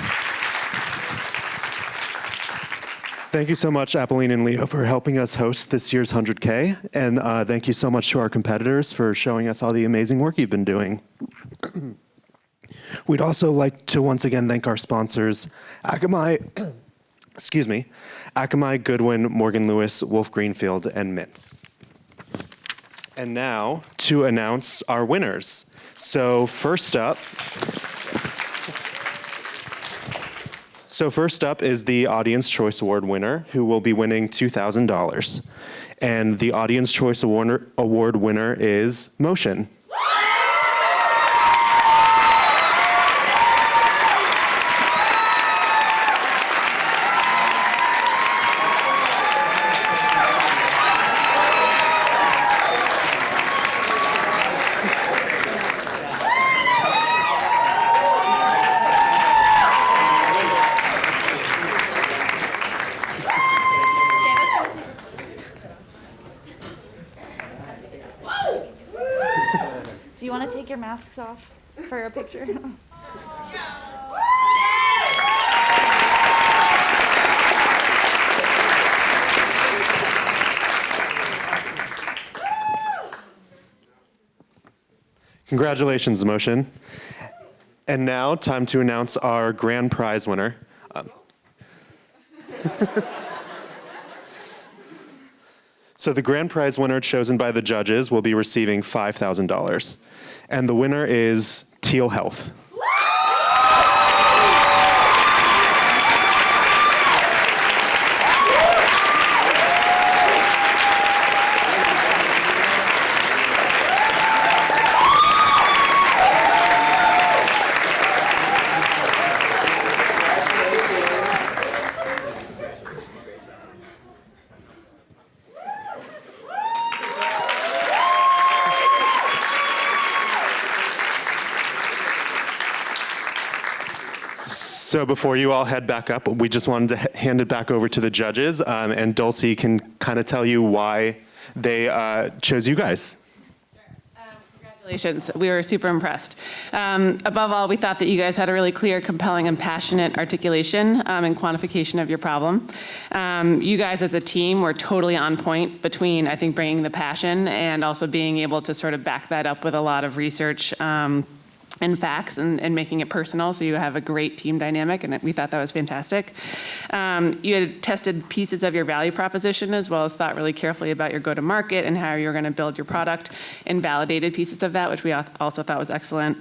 Thank you so much, Apolline and Leo, for helping us host this year's 100K. And thank you so much to our competitors for showing us all the amazing work you've been doing. We'd also like to once again thank our sponsors, Akamai, Akamai, Goodwin, Morgan Lewis, Wolf Greenfield, and Mintz. And now to announce our winners. So first up is the Audience Choice Award winner, who will be winning $2,000. And the Audience Choice Award winner is Motion. Do you want to take your masks off for a picture? Congratulations, Motion. And now, time to announce our grand prize winner. So the grand prize winner chosen by the judges will be receiving $5,000. And the winner is Teal Health. So before you all head back up, we just wanted to hand it back over to the judges, and Dulce can kind of tell you why they chose you guys. Congratulations. We were super impressed. Above all, we thought that you guys had a really clear, compelling, and passionate articulation and quantification of your problem. You guys as a team were totally on point between, I think, bringing the passion and also being able to sort of back that up with a lot of research and facts and making it personal, so you have a great team dynamic, and we thought that was fantastic. You had tested pieces of your value proposition as well as thought really carefully about your go-to-market and how you're going to build your product and validated pieces of that, which we also thought was excellent.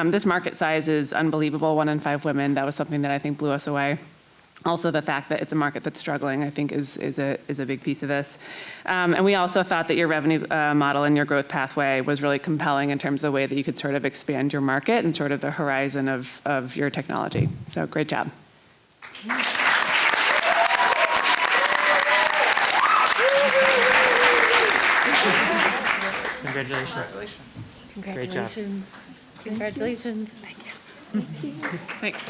This market size is unbelievable, 1 in 5 women. That was something that I think blew us away. Also, the fact that it's a market that's struggling, I think, is a big piece of this. And we also thought that your revenue model and your growth pathway was really compelling in terms of the way that you could sort of expand your market and sort of the horizon of your technology. So great job. Congratulations. Great job. Congratulations. Thank you. Thanks.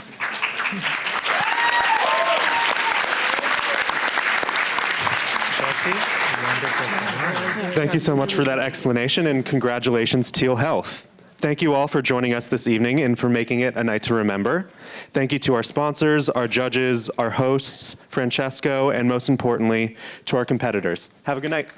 Thank you so much for that explanation, and congratulations, Teal Health. Thank you all for joining us this evening and for making it a night to remember. Thank you to our sponsors, our judges, our hosts, Francesco, and most importantly, to our competitors. Have a good night.